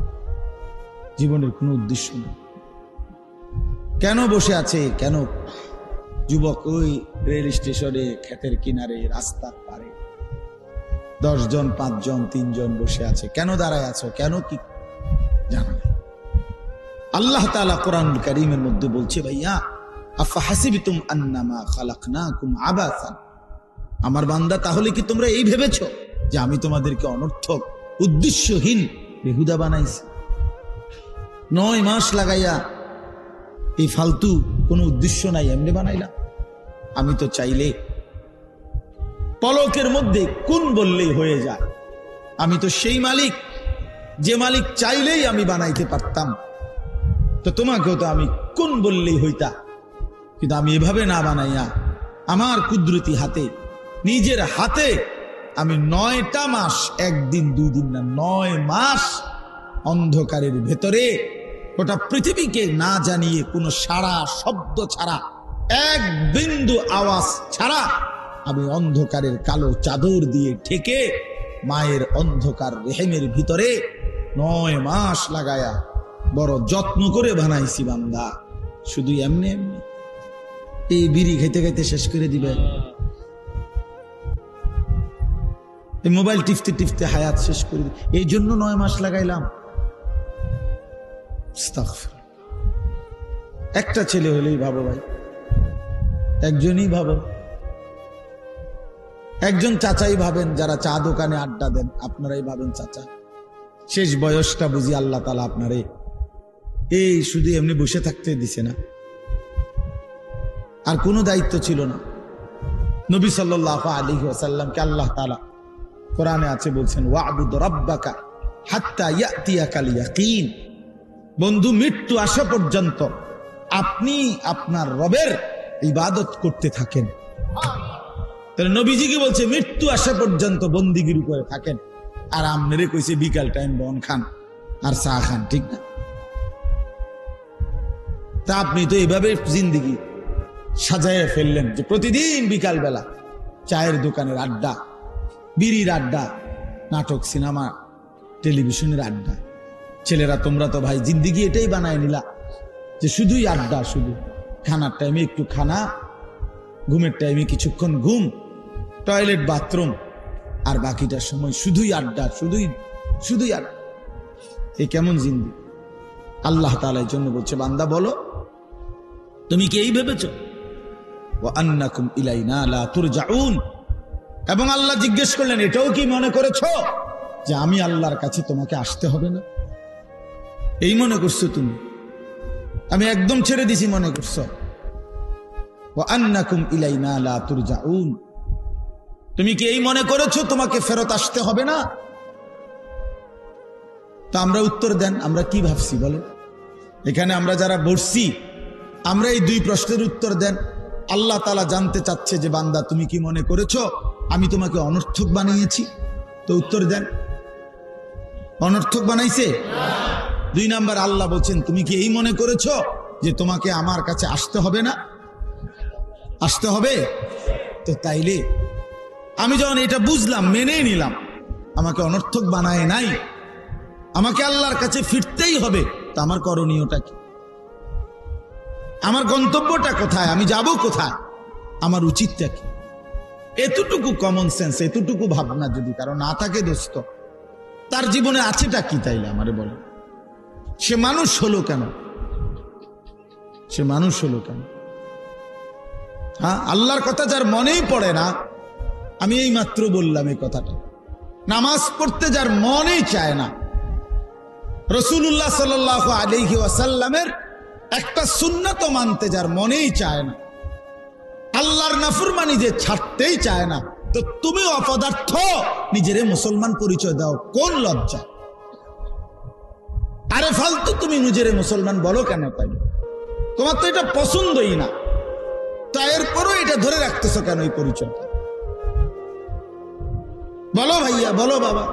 জীবনের কোনো উদ্দেশ্য নেই। কেন বসে আছে? কেন যুবক ওই রেল স্টেশনে, ক্ষেতের কিনারে, রাস্তার পারে 10 জন, 5 জন, 3 জন বসে আছে? কেন দাঁড়ায় আছো? কেন কি জানা নেই। আল্লাহ তাআলা কোরআনুল কারীমের মধ্যে বলছে, ভাইয়া আফা হাসিবতুম আন্নামা খালাকনাকুম আবাসান, আমার বান্দা তাহলে কি তোমরা এই ভেবেছো যে আমি তোমাদেরকে অনর্থক, উদ্দেশ্যহীন, বেহুদা বানাইছি? 9 মাস লাগাইয়া এই ফালতু কোনো উদ্দেশ্য নাই এমনি বানাইলাম? আমি তো চাইলে পলকের মধ্যে কোন বললেই হয়ে যায়। আমি তো সেই মালিক, যে মালিক চাইলেই আমি বানাইতে পারতাম। তো তোমাকেও তো আমি কোন বললেই হইতা, কিন্তু আমি এভাবে না বানাইয়া আমার কুদরতি হাতে, নিজের হাতে আমি 9টা মাস, 1 দিন 2 দিন না, 9 মাস অন্ধকারের ভেতরে গোটা পৃথিবীকে না জানিয়ে, কোনো সারা শব্দ ছাড়া, 1 বিন্দু আওয়াজ ছাড়া আমি অন্ধকারের কালো চাদর দিয়ে ঢেকে মায়ের অন্ধকার রেহেমের ভিতরে 9 মাস লাগায়া বড় যত্ন করে বানাইছি বান্দা। শুধু এমনি এমনি এই বিড়ি খাইতে খাইতে শেষ করে দিবে, এই মোবাইল টিপতে টিপতে হায়াত শেষ করে দিবে, এই জন্য 9 মাস লাগাইলাম? একটা ছেলে হলেই ভাবো ভাই, একজনই ভাবো। একজন চাচাই ভাবেন, যারা চা দোকানে আড্ডা দেন, আপনারাই ভাবেন চাচা। শেষ বয়সটা বুঝি আল্লাহ তাআলা আপনারে এই শুধু এমনি বসে থাকতে দিছে না, আর কোনো দায়িত্ব ছিল না। নবী সাল্লাল্লাহু আলাইহি ওয়াসাল্লামকে আল্লাহ তাআলা কোরআনে আছে বলছেন, ওয়া'বুদ রাব্বাকা হাত্তা ইয়াতিয়াকাল ইয়াকিন। বন্ধু, মৃত্যু আসা পর্যন্ত আপনি আপনার রবের ইবাদত করতে থাকেন। তাহলে নবীজি কি বলছে? মৃত্যু আসা পর্যন্ত বন্দিগিরি করে থাকেন। আর আমনেরে কইছে বিকাল টাইম বন খান আর চা খান, ঠিক না? তা আপনি তো এইভাবে জিন্দিগি সাজায় ফেললেন যে প্রতিদিন বিকাল বেলা চায়ের দোকানের আড্ডা, বিড়ির আড্ডা, নাটক, সিনেমা, টেলিভিশনের আড্ডা। ছেলেরা তোমরা তো ভাই জিন্দিগি এটাই বানায় নিলা যে শুধুই আড্ডা, শুধু খানার টাইমে একটু খানা, ঘুমের টাইমে কিছুক্ষণ ঘুম, টয়লেট, বাথরুম, আর বাকিটা সময় শুধুই আড্ডা, শুধুই শুধুই আড্ডা। এই কেমন জিন্দিগি? আল্লাহ তাআলা এর জন্য বলছে, বান্দা বলো তুমি কি এই ভেবেছ? ওয়া আন্নাকুম ইলাইনা লা তুরজাউন। এবং আল্লাহ জিজ্ঞেস করলেন, এটাও কি মনে করেছো যে আমি আল্লাহর কাছে তোমাকে আসতে হবে না? এই মনে করছো তুমি আমি একদম ছেড়ে দিছি মনে করছো? ওয়া আন্নাকুম ইলাইনা লা তুরজাউন। তুমি কি এই মনে করেছো তোমাকে ফেরত আসতে হবে না? তো আমরা উত্তর দেন, আমরা কি ভাবছি বলেন? এখানে আমরা যারা বসছি, আমরা এই 2 প্রশ্নের উত্তর দেন। আল্লাহ তাআলা জানতে চাচ্ছে যে বান্দা তুমি কি মনে করেছো আমি তোমাকে অনর্থক বানিয়েছি? তো উত্তর দেন, অনর্থক বানাইছে? 2 নাম্বার আল্লাহ বলছেন, তুমি কি এই মনে করেছো যে তোমাকে আমার কাছে আসতে হবে না? আসতে হবে। তো তাইলে আমি যখন এটা বুঝলাম, মেনে নিলাম, আমাকে অনর্থক বানায় নাই, আমাকে আল্লাহর কাছে ফিরতেই হবে, তো আমার করণীয়টা কি? আমার গন্তব্যটা কোথায়? আমি যাব কোথায়? আমার উচিতটা কি? এতটুকু কমন সেন্স, এতটুকু ভাবনা যদি কারো না থাকে দোস্ত, তার জীবনে আছেটা কি? তাইলে আমারে বলে, সে মানুষ হলো কেন? সে মানুষ হলো কেন? হ্যাঁ, আল্লাহর কথা যার মনেই পড়ে না, আমি এই মাত্র বললাম এই কথাটা, নামাজ পড়তে যার মনেই চায় না, রাসূলুল্লাহ সাল্লাল্লাহু আলাইহি ওয়াসাল্লামের একটা সুন্নাত মানতে যার মনেই চায় না, আল্লাহর নাফরমানি যে ছাড়তেই চায় না, তো তুমি অপদার্থ নিজেরে মুসলমান পরিচয় দাও, কোন লজ্জা? আরে ফালতু তুমি নিজেরে মুসলমান বলো কেন? তাই তোমার তো এটা পছন্দই না, তা এরপরও এটা ধরে রাখতেছো কেন এই পরিচয়টা? বলো ভাইয়া, বলো বাবা।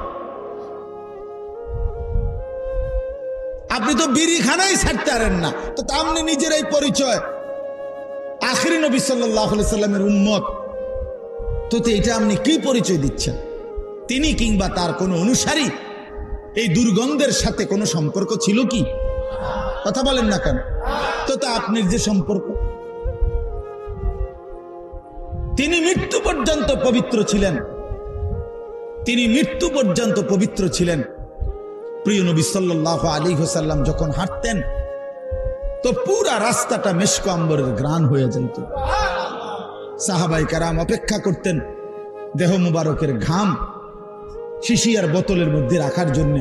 আপনি তো বিড়িখানাই ছাড়তে পারেন না, তো আপনি নিজের এই পরিচয় আখিরি নবী সাল্লাল্লাহু আলাইহি সাল্লামের উম্মত, তো এটা আপনি কি পরিচয় দিচ্ছেন? তিনি কিংবা তার কোনো অনুসারী এই দুর্গন্ধের সাথে কোনো সম্পর্ক ছিল কি? কথা বলেন না কেন? তো আপনার যে সম্পর্ক, তিনি মৃত্যু পর্যন্ত পবিত্র ছিলেন, তিনি মৃত্যু পর্যন্ত পবিত্র ছিলেন। প্রিয় নবী সাল্লাল্লাহু আলাইহি ওয়াসাল্লাম যখন হাঁটতেন তো পুরা রাস্তাটা মেশক আম্বরের ঘ্রাণ হয়ে যেত। সাহাবায়ে কেরাম অপেক্ষা করতেন দেহ মুবারকের ঘাম শিশিয়ার বোতলের মধ্যে রাখার জন্য,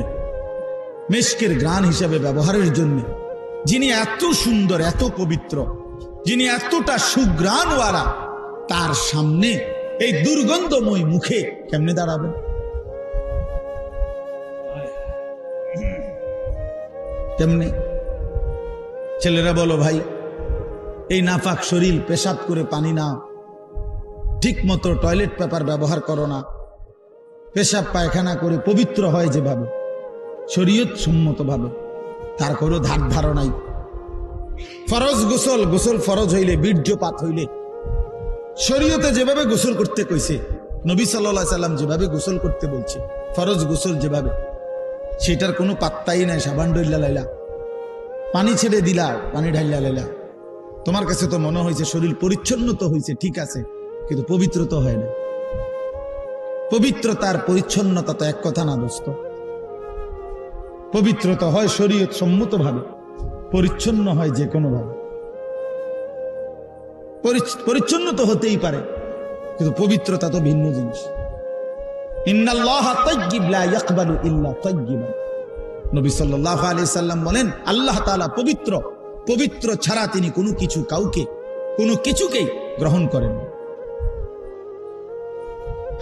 মেশকের ঘ্রাণ হিসেবে ব্যবহারের জন্য। যিনি এত সুন্দর, এত পবিত্র, যিনি এতটা সুঘ্রাণওয়ালা, তার সামনে এই দুর্গন্ধময় মুখে কেমনে দাঁড়াবেন? কেমনে? ছেলেরা বলো ভাই, এই নাপাক শরীর পেশাব করে পানি না, ঠিক মতো টয়লেট পেপার ব্যবহার করো না, পেশাব পায়খানা করে পবিত্র হয় যেভাবে শরীয়ত সম্মত ভাবে, তার কোনো ধার ধারণাই। ফরজ গোসল, গোসল ফরজ হইলে, বীর্যপাত হইলে শরীয়তে যেভাবে গোসল করতে কইছে, নবী সাল্লাল্লাহু আলাইহি সাল্লাম যেভাবে গোসল করতে বলছে, ফরজ গোসল যেভাবে, সেটার কোনো পাত্তাই নাই। সাবান ডইলা লাইলা, পানি ছেড়ে দিলা, পানি ঢাইলা লাইলা, তোমার কাছে তো মনে হয়েছে শরীর পরিচ্ছন্ন তো হয়েছে, ঠিক আছে, কিন্তু পবিত্র তো হয় না। পবিত্রতার পরিচ্ছন্নতা তো এক কথা না দোস্ত। পবিত্রতা হয় শরীয়ত সম্মত ভাবে, পরিচ্ছন্ন হয় যে কোনো ভাবে। পরিচ্ছন্ন তো হতেই পারে, কিন্তু পবিত্রতা তো ভিন্ন জিনিস। ইন্নাল্লাহা তাইয়্যিব লা ইয়াকবালু ইল্লা তাইয়্যিবান। নবী সাল্লাল্লাহু আলাইহি সাল্লাম বলেন, আল্লাহ তাআলা পবিত্র, পবিত্র ছাড়া তিনি কোনো কিছু, কাউকে, কোনো কিছুকেই গ্রহণ করেন না।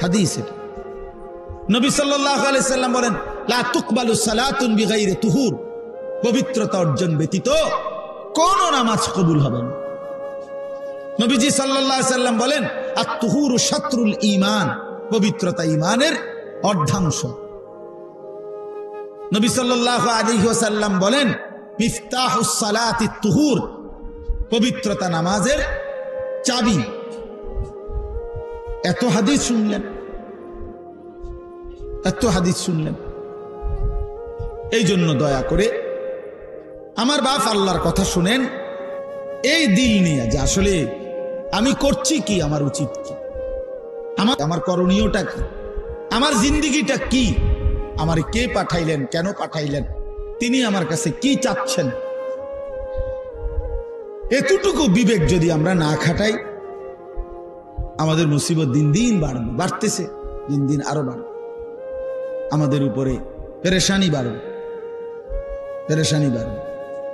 হাদিস এটা। নবী সাল্লাল্লাহু আলাইহি সাল্লাম বলেন, লা তুকবালু সালাতুন বিগাইরি তুহুর। পবিত্রতা অর্জন ব্যতীত কোন নামাজ কবুল হবে না। নবীজি সাল্লাল্লাহু আলাইহি সাল্লাম বলেন, আত-তুহুরু শাতরুল ঈমান। পবিত্রতা ঈমানের অর্ধাংশ। নবী সাল্লাল্লাহু আলাইহি ওয়াসাল্লাম বলেন, মিফতাহুস সালাতিত তুহুর। পবিত্রতা নামাজের চাবি। এত হাদিস শুনলেন, এত হাদিস শুনলেন। এই জন্য দয়া করে আমার বাপ আল্লাহর কথা শুনেন, এই দিল নিয়ে যে আসলে আমি করছি কি, আমার উচিত কি, আমার করণীয়টা কি, আমার জিন্দিগিটা কি, আমার কে পাঠাইলেন, কেন পাঠাইলেন, তিনি আমার কাছে কি চাচ্ছেন, এতটুকু বিবেক যদি আমরা না খাটাই, আমাদের মুসিবত দিন দিন বাড়বে, বাড়তেছে, দিন দিন আরো বাড়বে। আমাদের উপরে পেরেশানি বাড়বে, পেরেশানি বাড়বে।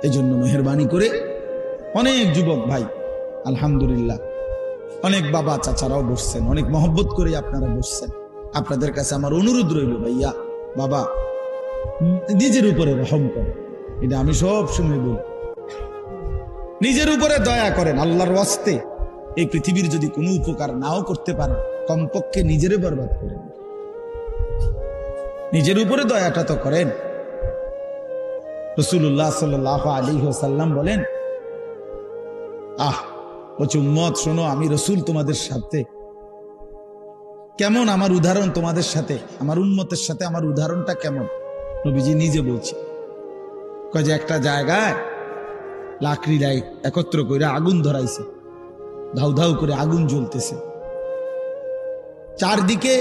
এই জন্য মেহরবানি করে অনেক যুবক ভাই, আলহামদুলিল্লাহ, অনেক বাবা চাচারাও বসছেন, অনেক মহব্বত করে আপনারা বসছেন। আপনাদের কাছে আমার অনুরোধ রইল, ভাইয়া, বাবা, নিজের উপরে রহম করেন। এটা আমি সব সময় বলি, নিজের উপরে দয়া করেন। আল্লাহর ওয়াস্তে এই পৃথিবীর যদি কোনো উপকার নাও করতে পারেন, কমপক্ষে নিজেরে বরবাদ করেন, নিজের উপরে দয়াটা তো করেন। রাসূলুল্লাহ সাল্লাল্লাহু আলাইহি ওয়াসাল্লাম বলেন, উম্মত শোনো, আমি রসুল তোমাদের সাথে কেমন, আমার উদাহরণ তোমাদের সাথে, আমার উম্মতের সাথে আমার উদাহরণটা কেমন, নবীজি নিজে বলছে। কয় যে একটা জায়গায় লাকড়ি একত্র করে আগুন ধরাইছে, ধাউ ধাউ করে আগুন জ্বলতেছে, চারদিকে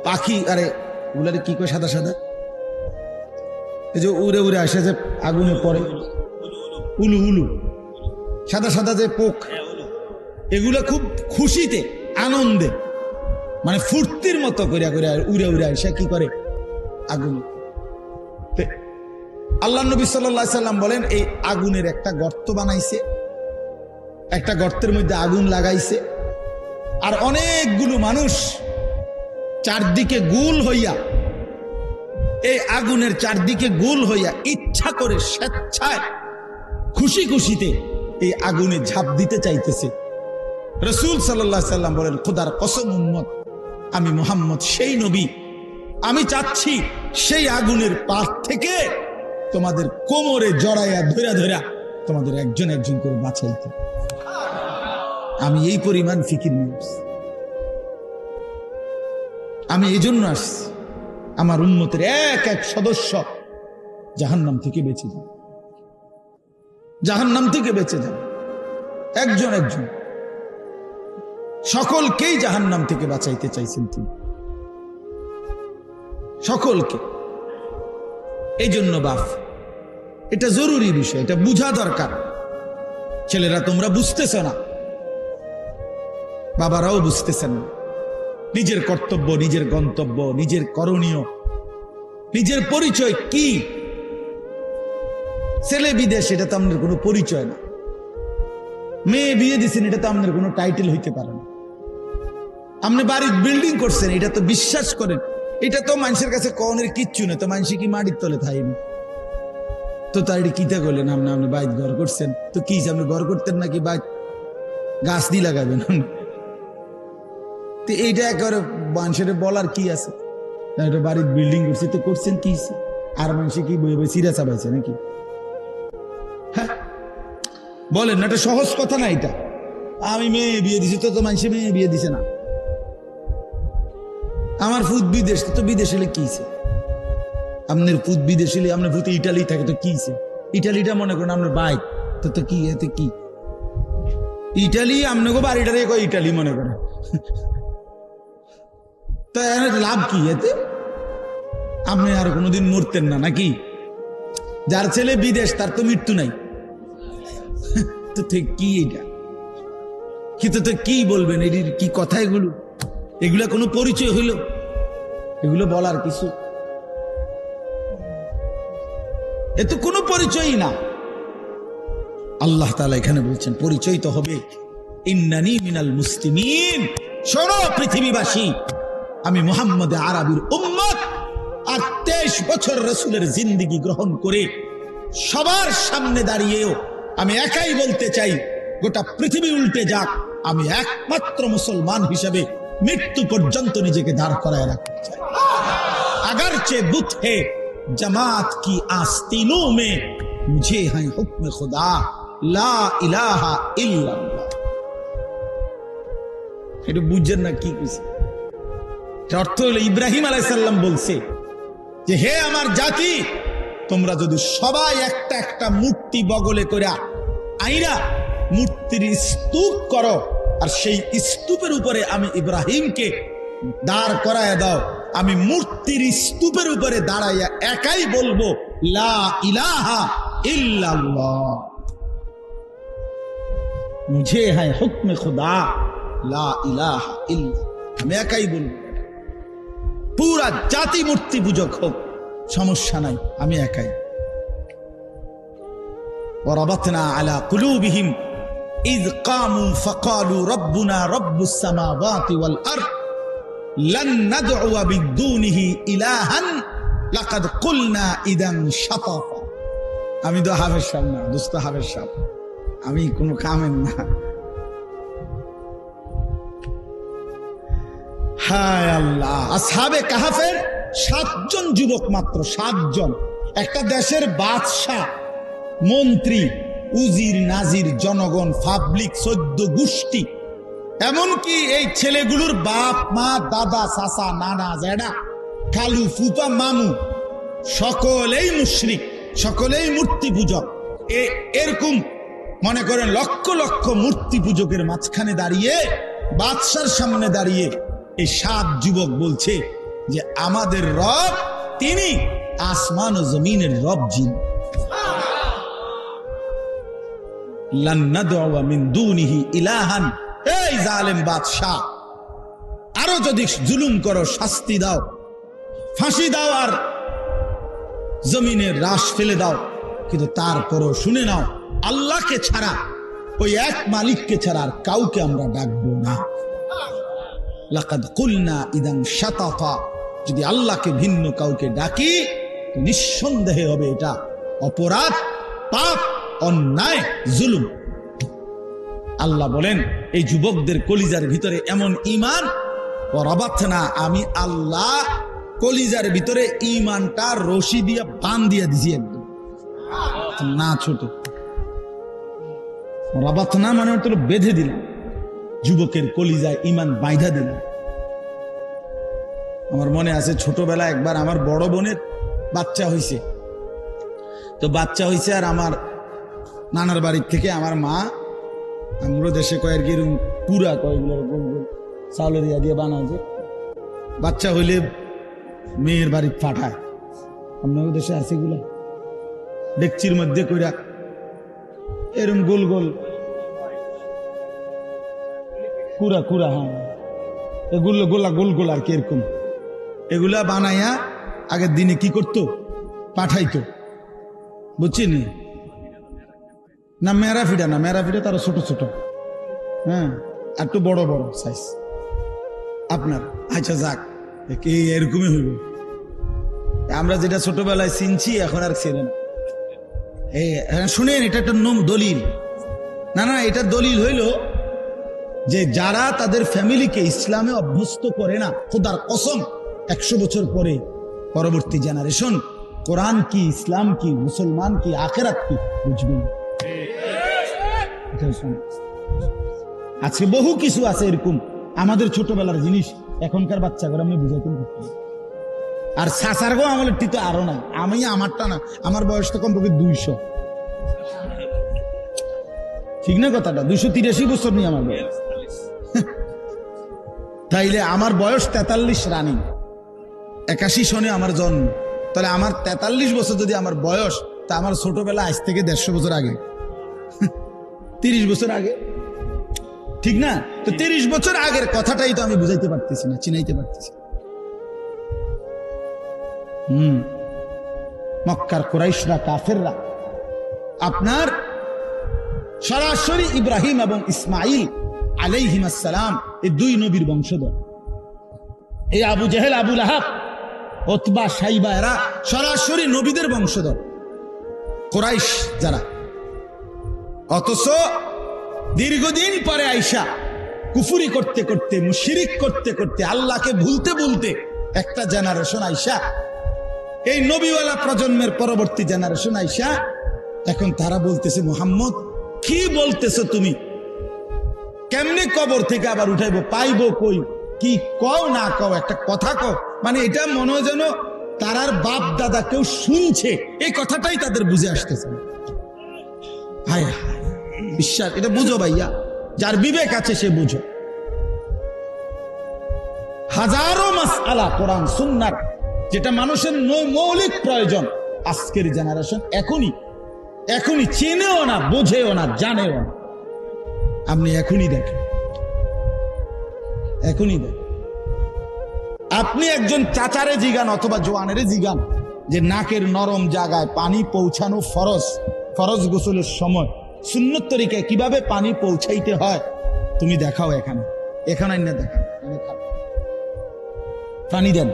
পাখি, আরে ওগুলারে কি কয়, সাদা সাদা, এই যে উড়ে উড়ে আসে যে আগুনে পড়ে, উলু উলু, সাদা সাদা যে পোক, এগুলো খুব খুশিতে, আনন্দে, মানে ফুর্তির মতো করে উড়ে উড়ে আসে কি করে, আগুন। আল্লাহ নবী সাল্লাল্লাহু আলাইহি সাল্লাম বলেন, এই আগুনের একটা গর্ত বানাইছে, একটা গর্তের মধ্যে আগুন লাগাইছে, আর অনেকগুলো মানুষ চারদিকে গোল হইয়া, এই আগুনের চারদিকে গোল হইয়া ইচ্ছা করে স্বেচ্ছায় খুশি খুশিতে এই আগুনে ঝাঁপ দিতে চাইতেছে। রাসূল সাল্লাল্লাহু আলাইহি সাল্লাম বলেন, খোদার কসম উম্মত, আমি মুহাম্মদ সেই নবী, আমি চাচ্ছি সেই আগুনের পাশ থেকে তোমাদের কোমরে জড়াইয়া ধরা ধরা তোমাদের একজন একজন করে বাঁচাইতে। আমি এই পরিমাণ ফিকির নিয়ে আসছি। আমি এই জন্য আসছি, আমার উম্মতের এক এক সদস্য জাহান্নাম থেকে বেঁচে যাবে, জাহান্নাম থেকে বেঁচে যাবে, একজন একজন সকলকেই জাহান্নাম থেকে বাঁচাইতে চাইছেন তিনি, সকলকে। এই জন্য বাপ, এটা জরুরি বিষয়, এটা বুঝা দরকার। ছেলেরা তোমরা বুঝতেছ না, বাবারাও বুঝতেছেন না। নিজের কর্তব্য, নিজের গন্তব্য, নিজের করণীয়, নিজের পরিচয় কি। ছেলে বিদেশ, এটা তো আমাদের কোনো পরিচয় না। মেয়ে বিয়ে দিচ্ছেন, এটা তো আমাদের কোনো টাইটেল হইতে পারে না। আপনি বাড়ির বিল্ডিং করছেন, এটা তো বিশ্বাস করেন, এটা তো মানুষের কাছে কনের কিচ্ছু না। তো মানুষ কি মাটির তলে থাইনি তো তার কিতা করলেন? আপনি বাইক ঘর করছেন, তো কি আপনি ঘর করতেন নাকি বাইক গাছ দিয়ে লাগাবেন? তো এইটা একেবারে মানুষের বলার কি আছে? এটা বাড়ির বিল্ডিং করছে, তো করছেন কি? আর মানুষে কি বই বই সিরা চাবাইছে নাকি? হ্যাঁ বলেন না, এটা সহজ কথা না। এটা আমি মেয়ে বিয়ে দিছি, তো মানুষে মেয়ে বিয়ে দিছে না। আমার ফুট বিদেশ, তো বিদেশ এলে কি? আপনার ফুট বিদেশ এলে আপনার ফুট ইটালি থাকে, তো কি? ইটালিটা মনে করেন আপনার বাইক, তো কি এতে কি? ইটালি আপনাকে বাড়িটারে ইটালি মনে করেন, তো লাভ কি এতে? আপনি আর কোনোদিন মরতেন না নাকি? যার ছেলে বিদেশ তার তো মৃত্যু নাই। তো কি এটা কিন্তু তো কি বলবেন? এটির কি কথা? এগুলা কোনো পরিচয় হইল? এগুলো বলার কিছু, এ তো কোনো পরিচয়ই না। আল্লাহ তাআলা এখানে বলছেন পরিচয় তো হবে, ইন্নানি মিনাল মুসলিমিন। শোনো পৃথিবীবাসী, আমি মুহাম্মদ আরবির উম্মত, আর 23 বছর রাসূলের জিন্দেগি গ্রহণ করে সবার সামনে দাঁড়িয়েও আমি একাই বলতে চাই, গোটা পৃথিবী উল্টে যাক, আমি একমাত্র মুসলমান হিসেবে মৃত্যু পর্যন্ত নিজেকে দাঁড় করায় রাখতে চাই। अगरचे बुत है जमात की आस्तीनों में, मुझे है हुक्म खुदा ला इलाहा इल्लल्लाह। এটা বুঝছেন না কি কইছে? অর্থ হলো ইব্রাহিম আলাইহিস সালাম বলছে যে, হে আমার জাতি, তোমরা যদি সবাই একটা একটা মূর্তি বগলে কইরা আইরা মূর্তির স্তূপ করো, আর সেই স্তূপের উপরে আমি ইব্রাহিমকে দাঁড় করায় দাও, আমি মূর্তির স্তূপের উপরে দাঁড়াইয়া একাই বলবো লা ইলাহা ইল্লাল্লাহ, মুঝে হ্যায় হুকমে খুদা লা ইলাহা ইল্লাল্লাহ। আমি একাই বলবো, পুরা জাতি মূর্তি পূজক হোক, সমস্যা নাই, আমি একাই। ওয়ারাবাতনা আলা কুলুবিহিম ইয কামু ফাকালু রব্বুনা রব্বুস সামাওয়াতি ওয়াল আরদ লান নাদউ বিদুনিহি ইলাহান লাকাদ কুলনা ইদান শাতাতা। আমি তো হাফেজ সাহেব না, দোস্ত হাফেজ সাহেব, আমি কোনো কামের না। হায় আল্লাহ! আসহাবে কাহাফের 7 জন যুবক, মাত্র 7 জন। একটা দেশের বাদশাহ, মন্ত্রী, উজির, নাজির, জনগণ, পাবলিক, 14 গোষ্ঠী, এমনকি এই ছেলেগুলোর বাপ মা, দাদা, চাচা, নানা, জেঠা, খালু, ফুপা, মামু, সকলেই মুশরিক, সকলেই মূর্তি পূজক। এরকম মনে করেন লক্ষ লক্ষ মূর্তি পূজকের মাঝখানে দাঁড়িয়ে, বাদশার সামনে দাঁড়িয়ে এই 7 যুবক বলছে যে আমাদের রব তিনি আসমান ও জমিনের রব, যিনি লান নাদউ মিন দুনিহি ইলাহান। এই জালেম বাদশাহ, আরো যদি জুলুম করো শাস্তি দাও, ফাঁসি দাও, আর জমিনের রাশ ফেলে দাও, কিন্তু তারপরও শুনে নাও, আল্লাহকে ছাড়া, ওই এক মালিককে ছাড়া আর কাউকে আমরা ডাকবো না। লাকাদ কুলনা ইদান শাতাতা, যদি আল্লাহকে ভিন্ন কাউকে ডাকি তো নিঃসন্দেহে হবে এটা অপরাধ, পাপ, অন্যায়, জুলুম। আল্লাহ বলেন এই যুবকদের কলিজার ভিতরে এমন ঈমান, ওয়ারাবাতনা, আমি আল্লাহ কলিজার ভিতরে ঈমানটা রশি দিয়ে বাঁধিয়ে দিয়েছি একদম, না ছোট। ওয়ারাবাতনা মানে তো বেঁধে দিলাম, যুবকের কলিজায় ঈমান বাঁধা দিলাম। আমার মনে আছে ছোটবেলা একবার আমার বড় বোনের বাচ্চা হইছে, তো বাচ্চা হইছে আর আমার নানার বাড়ির থেকে আমার মা, আমরা দেশে কয়েক গিরুম পুরা কয়েকগুলোর গোল গোল চাউলের ইয়া দিয়ে বানাইছে, বাচ্চা হইলে মেয়ের বাড়ি পাঠায়। আপনার দেশে আছে এগুলো, ডেকচির মধ্যে কইরা এরম গোল গোল কুড়া কুড়া, হ্যাঁ এগুলো গোলা গোল গোল আর কি, এরকম এগুলা বানাইয়া আগের দিনে কি করতো, পাঠাইতো, বুঝছেন না? মেরা ফিডা না, মেরা ফিডা তারা ছোট ছোট, হ্যাঁ একটু বড় বড় সাইজ আপনার। আচ্ছা যাক, এরকমই হইব। আমরা যেটা ছোটবেলায় চিনছি এখন আর চেনে না। শুনেন, এটা একটা দলিল না, না এটা দলিল হইল যে যারা তাদের ফ্যামিলিকে ইসলামে অভ্যস্ত করে না, খোদার কসম 100 বছর পরে পরবর্তী জেনারেশন কোরআন কি, ইসলাম কি, মুসলমান কি, আখেরাত কি বুঝবে না। আজকে বহু কিছু আছে এরকম আমাদের ছোটবেলার জিনিস এখনকার বাচ্চা করে আমি বুঝাইতে পারছি। আর সাসার গো আমলের টি তো আরো নাই, আমি আমারটা না, আমার বয়স তো কমপক্ষে 200, ঠিক না কথাটা? 283 বছর নিয়ে আমার বয়স। তাইলে আমার বয়স 43 রানিং, 81 সনে আমার জন্ম, তাহলে আমার 43 বছর যদি আমার বয়স, তা আমার ছোটবেলা আজ থেকে 150 বছর আগে, 30 বছর আগে, ঠিক না? তো 30 বছর আগের কথাটাই তো আমি বুঝাইতে পারতেছি না, চিনাইতে পারতেছি। মক্কার কুরাইশরা, কাফেররা আপনার সরাসরি ইব্রাহিম এবং ইসমাইল আলাইহিস সালাম এই দুই নবীর বংশধর। এই আবু জেহেল, আবু লাহাব, উতবা, শাইবা এরা সরাসরি নবীদের বংশধর, কুরাইশ যারা। অথচ দীর্ঘদিন পরে আইসা কুফুরি করতে করতে, মুশরিক করতে করতে, আল্লাহকে ভুলতে ভুলতে একটা জেনারেশন আইসা, এই নবীওয়ালা প্রজন্মের পরবর্তী জেনারেশন আইসা এখন তারা বলতেছে, মুহাম্মদ কি বলতেছো তুমি, কেমনে কবর থেকে আবার উঠাইবো, পাইবো কই, কি কও না কও, একটা কথা কও। মানে এটা মনে হয় যেন তারার বাপ দাদা কেউ শুনছে, এই কথাটাই তাদের বুঝে আসতেছে। হায় হায়, বিশ্বাস, এটা বুঝো ভাইয়া, যার বিবেক আছে সে বুঝো। হাজারো মাসআলা কোরআন সুন্নাত, যেটা মানুষের মৌলিক প্রয়োজন, আজকের জেনারেশন এখনই চেনেও না, বোঝেও না, জানেও না। আপনি এখনই দেখেন, আপনি একজন চাচারে জিগান অথবা জোয়ানের জিগান যে নাকের নরম জায়গায় পানি পৌঁছানো ফরজ গোসলের সময় সুন্নত তরিকায় কিভাবে পানি পৌঁছাইতে হয়, তুমি দেখাও। এখানে না দেখান, পানি দেন।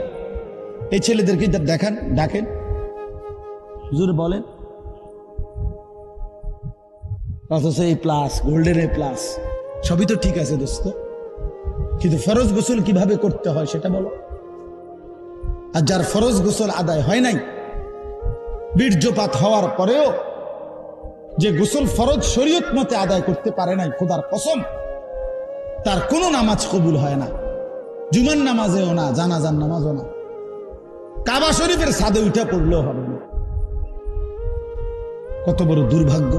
এই ছেলেদেরকে দেখান, ডাকেন, হুজুর বলেন। অথচ এই প্লাস, গোল্ডেন এ প্লাস, সবই তো ঠিক আছে দোস্ত, কিন্তু ফরজ গোসল কিভাবে করতে হয় সেটা বলো। আর যার ফরজ গোসল আদায় হয় নাই, বীর্যপাত হওয়ার পরেও যে গোসল ফরজ শরীয়ত মতে আদায় করতে পারে নাই, খোদার কসম তার কোনো নামাজ কবুল হয় না। জুমার নামাজেও না, জানাজার নামাজও না, কাবা শরীফের ছাদে উঠে পড়লেও হবে না। কত বড় দুর্ভাগ্য,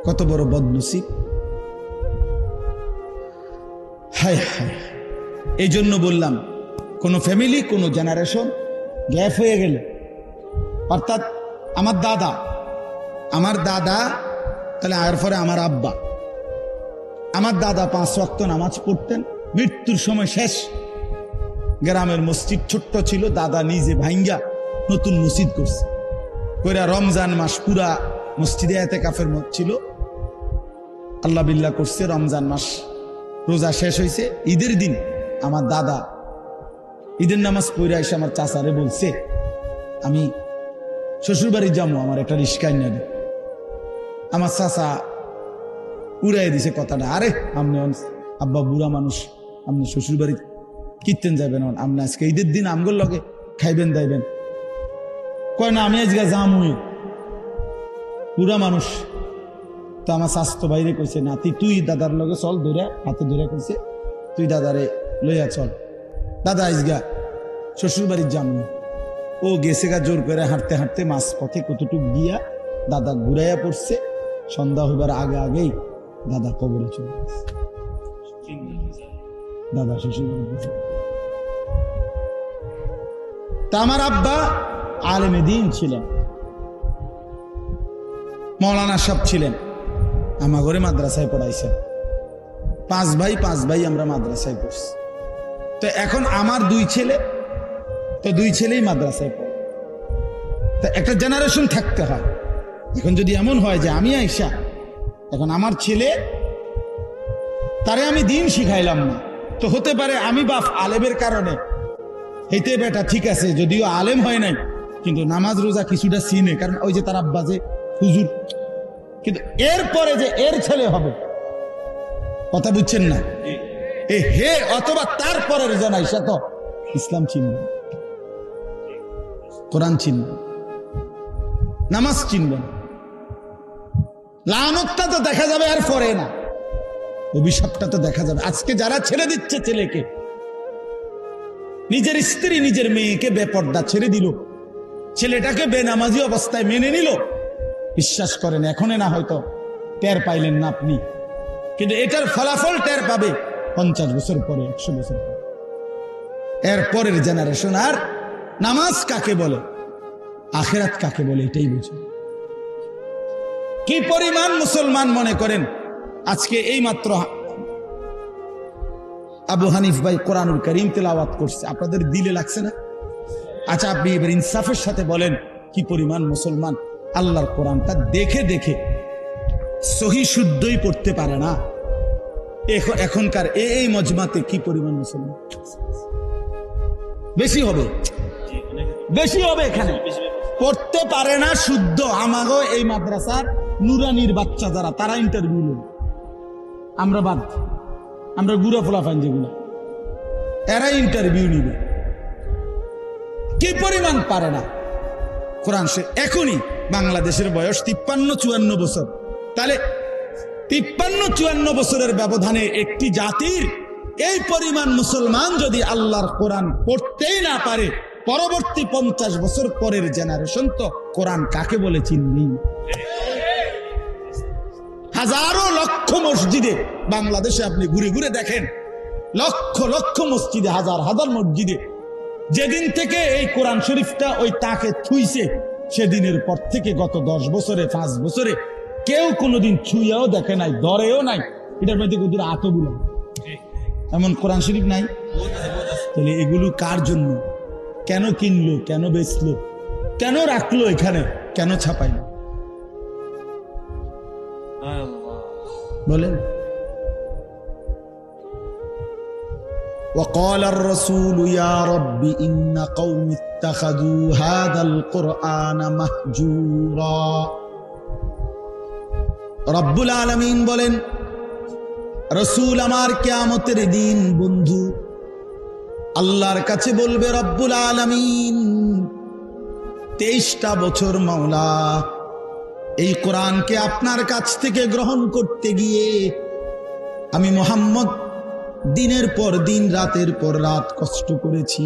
কত বড় বদনসিব। হায় হায়, এই জন্য বললাম, কোন ফ্যামিলি, কোন জেনারেশন গ্যাপ হয়ে গেলে, অর্থাৎ আমার দাদা, তাহলে আয়ের পরে আমার আব্বা, আমার দাদা 5 ওয়াক্ত নামাজ পড়তেন, মৃত্যুর সময় শেষ গ্রামের মসজিদ ছোট্ট ছিল, দাদা নিজে ভাঙ্গা নতুন মসজিদ করছে, কইরা রমজান মাস পুরা মসজিদে এতেকাফের মত ছিল, আল্লাহ বিল্লাহ করছে। রমজান মাস রোজা শেষ হয়েছে, ঈদের দিন আমার দাদা ঈদের নামাজ পড়ে এসে আমার চাচারে বলছে, আমি শ্বশুর বাড়ি যাবো, আমার একটা রিস্কা এনে দে। আমার চাচা উড়াই দিছে কথাটা, আরে আপনি আব্বা বুড়া মানুষ, আপনি শ্বশুর বাড়ি কীর্তেন যাবেন, আপনি আজকে ঈদের দিন আমগোর লগে খাইবেন দাইবেন। কয় না, আমি আজকে যামুই, বুড়া মানুষ। তো আমার স্বাস্থ্য বাইরে কইছে, না তুই দাদার লগে চল, ধরে হাতে ধরে কইছে, তুই দাদারে লইয়া চল, দাদা আজগা শ্বশুর বাড়ির যামুই। ও গেছে গা জোর করে হাঁটতে হাঁটতে মাছ পথে কতটুক গিয়া দাদা ঘুরাইয়া পড়ছে। সন্ধ্যা হইবার আগে আগেই দাদা কবরে চলে গেছে। দাদা শ্বশুর বাড়ি গেছে। তা আমার আব্বা আলেমে দ্বীন ছিলেন, মৌলানা সাহেব ছিলেন, আমার ঘরে মাদ্রাসায় পড়াইছেন। 5 ভাই আমরা মাদ্রাসায় পড়ছি। তো এখন আমার 2 ছেলে, তো 2 ছেলেই মাদ্রাসায় পড়ে। তো একটা জেনারেশন থাকতে হয়। এখন যদি এমন হয় যে আমি আইসা এখন আমার ছেলে, তারে আমি দিন শিখাইলাম না, তো হতে পারে আমি বাপ আলেমের কারণে হেতে বেটা ঠিক আছে, যদিও আলেম হয় নাই, কিন্তু নামাজ রোজা কিছুটা চিনে, কারণ ওই যে তার আব্বা যে হুজুর। কিন্তু এরপরে যে এর ছেলে হবে, কথা বুঝছেন না, এ হে অথবা তারপরের জনাইসা তো ইসলাম চিনবে, কোরআন চিনবে, নামাজ চিনবে। লানতটা তো দেখা যাবে আর পরে না, অভিশাপটা তো দেখা যাবে। আজকে যারা ছেড়ে দিচ্ছে ছেলেকে, নিজের স্ত্রী নিজের মেয়েকে বেপর্দা ছেড়ে দিল, ছেলেটাকে বেনামাজি অবস্থায় মেনে নিল, বিশ্বাস করেন এখনে না হয়তো টের পাইলেন না আপনি, কিন্তু এটার ফলাফল টের পাবে 50 বছর পরে, 100 বছর পরে। এর পরের জেনারেশন আর নামাজ কাকে বলে, আখিরাত কাকে বলে এটাই বুঝে। কি পরিমাণ মুসলমান মনে করেন আজকে এই মাত্র আবু হানিফ ভাই কোরআনুল কারীম তেলাওয়াত করছে, আপনাদের দিলে লাগছে না? আচ্ছা আপনি এবার ইনসাফের সাথে বলেন, কি পরিমাণ মুসলমান আল্লাহর কোরআনটা দেখে দেখে সহি শুদ্ধই পড়তে পারে না? এখনকার এই মজমাতে কি পরিমাণ মুসলমান? বেশি হবে, বেশি হবে। এখানে পড়তে পারে না শুদ্ধ। আমাগো এই মাদ্রাসার নুরানির বাচ্চা যারা, তারা ইন্টারভিউ নেবে, আমরা বাদ, আমরা গুড়া ফোলাফান যেগুলো, এরা ইন্টারভিউ নিবে। কি পরিমাণ পারে না কোরআন। এখনই বাংলাদেশের বয়স 53-54 বছর, তাহলে 53-54 বছরের ব্যবধানে একটি জাতির এই পরিমাণ মুসলমান যদি আল্লাহর কোরআন পড়তেই না পারে, পরবর্তী 50 বছর পরের জেনারেশন তো কোরআন কাকে বলে চিনবি। হাজারো লক্ষ মসজিদে বাংলাদেশে আপনি ঘুরে ঘুরে দেখেন, লক্ষ লক্ষ মসজিদে, হাজার হাজার মসজিদে যেদিন থেকে এই কোরআন শরীফটা ওই তাকে ছুঁইছে, সেদিনের পর থেকে গত 10 বছরে 5 বছরে কেউ কোনোদিন ছুঁয়াও দেখে নাই, ধরেও নাই। এটার মধ্যে কুদুর আতগুলো এমন কোরআন শরীফ নাই। তাহলে এগুলো কার জন্য? কেন কিনলো, কেন বেচলো, কেন রাখলো এখানে, কেন ছাপাইলো বলেন? وقال الرسول يا رب إن قوم اتخذوا هذا القرآن مهجورا। রব্বুল আলামিন বলেন, রসুল আমার কিয়ামতের দিন বন্ধু আল্লাহর কাছে বলবে, রব্বুল আলামিন 23টা বছর মাওলা এই কোরআনকে আপনার কাছ থেকে গ্রহণ করতে গিয়ে আমি মুহাম্মদ দিনের পর দিন, রাতের পর রাত কষ্ট করেছি,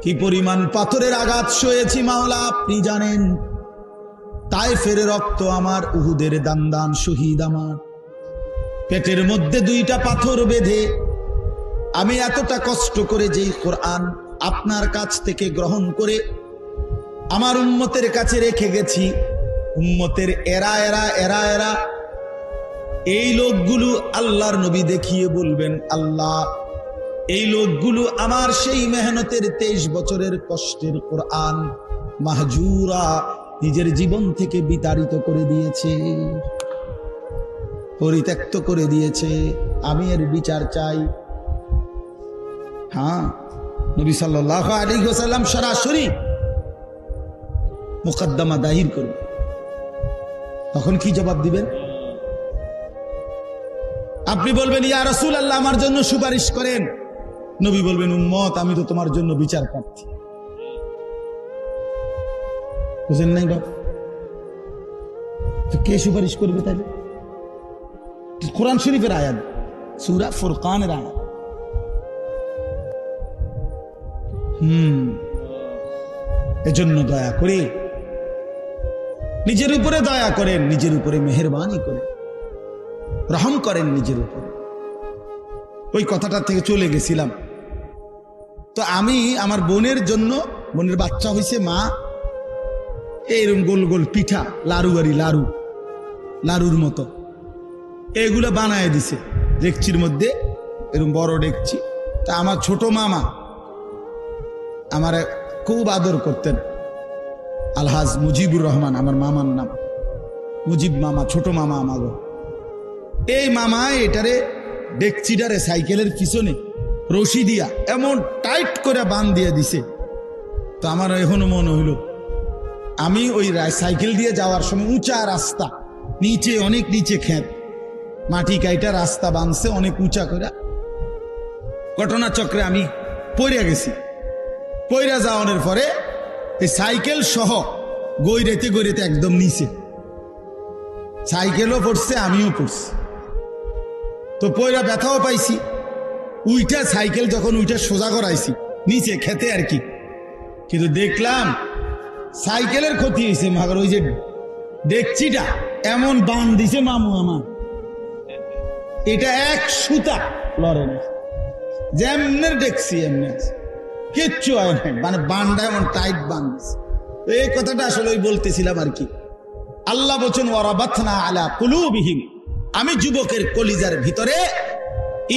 কি পরিমাণ পাথরের আঘাত সয়েছি মাওলা আপনি জানেন। তায়েফের রক্ত আমার, উহুদের দান শহীদ আমার, পেটের মধ্যে 2টা পাথর বেঁধে আমি এতটা কষ্ট করে যেই কোরআন আপনার কাছ থেকে গ্রহণ করে আমার উম্মতের কাছে রেখে গেছি, উম্মতের এরা এরা এরা এরা এই লোকগুলো আল্লাহর নবী দেখিয়ে বলবেন, আল্লাহ এই লোকগুলো আমার সেই মেহনতের 23 বছরের কষ্টের কোরআন মাহজুরা নিজের জীবন থেকে বিতাড়িত করে দিয়েছে, পরিত্যক্ত করে দিয়েছে। আমি এর বিচার চাই। হ্যাঁ, নবী সাল্লাল্লাহু আলাইহি ওয়াসাল্লাম সরাসরি মুকদ্দমা দাহির করবে। তখন কি জবাব দিবেন? আপনি বলবেন, ইয়া রাসূলুল্লাহ, আমার জন্য সুপারিশ করেন। নবী বলবেন, উম্মত, আমি তো তোমার জন্য বিচার প্রার্থী। বুঝেন নাই বাপ? তো কে সুপারিশ করবে তাহলে? কোরআন শরীফের আয়াত, সূরা ফুরকানের আয়াত। এজন্য দয়া করে নিজের উপরে দয়া করেন, নিজের উপরে মেহেরবানি করেন, রহম করেন নিজের উপরে। ওই কথাটা থেকে চলে গেছিলাম। তো আমি আমার বোনের জন্য, বোনের বাচ্চা হয়েছে, মা এইরকম গোল গোল পিঠা, লাড়ু বাড়ি লাড়ু, লাড়ুর মতো এগুলো বানায় দিছে ডেকচির মধ্যে, এরকম বড় ডেকচি। তা আমার ছোট মামা আমার খুব আদর করতেন, আলহাজ মুজিবুর রহমান আমার মামার নাম, মুজিব মামা, ছোট মামা আমাগো। এই মামা এটারে ডেকচিটারে সাইকেলের পিছনে রশি দিয়া এমন টাইট করে বান দিয়ে দিছে। তো আমার এখনো মনে হইল, আমি ওই সাইকেল দিয়ে যাওয়ার সময় উঁচা রাস্তা, নিচে অনেক নিচে ক্ষেত, মাটি কাইটা রাস্তা বানছে অনেক উঁচা করে। ঘটনাচক্রে আমি পড়ে গেছি। পইরা যাওয়ানোর পরে এই সাইকেল সহ গইরেতে গইরেতে একদম নিচে, সাইকেলও পড়ছে, আমিও পড়ছি। তো পইরা ব্যথাও পাইছি। উইটা সাইকেল যখন উইটা সোজা করাইছি নিচে খেতে আর কি, কিন্তু দেখলাম সাইকেলের ক্ষতি হয়েছে, মাগর ওই যে ডেকচিটা এমন বান দিছে মামু আমার, এটা এক সুতা লড়ে না, যেমনের ডেকছি এমনি আছে, কিচ্ছু হয় না, মানে বানটা এমন টাইট বান দিছে। এই কথাটা আসলে ওই বলতেছিলাম আর কি। আল্লাহ বলছেন, ওয়ারাবাতনা আলা কুলুবিহিম, আমি যুবকের কলিজার ভিতরে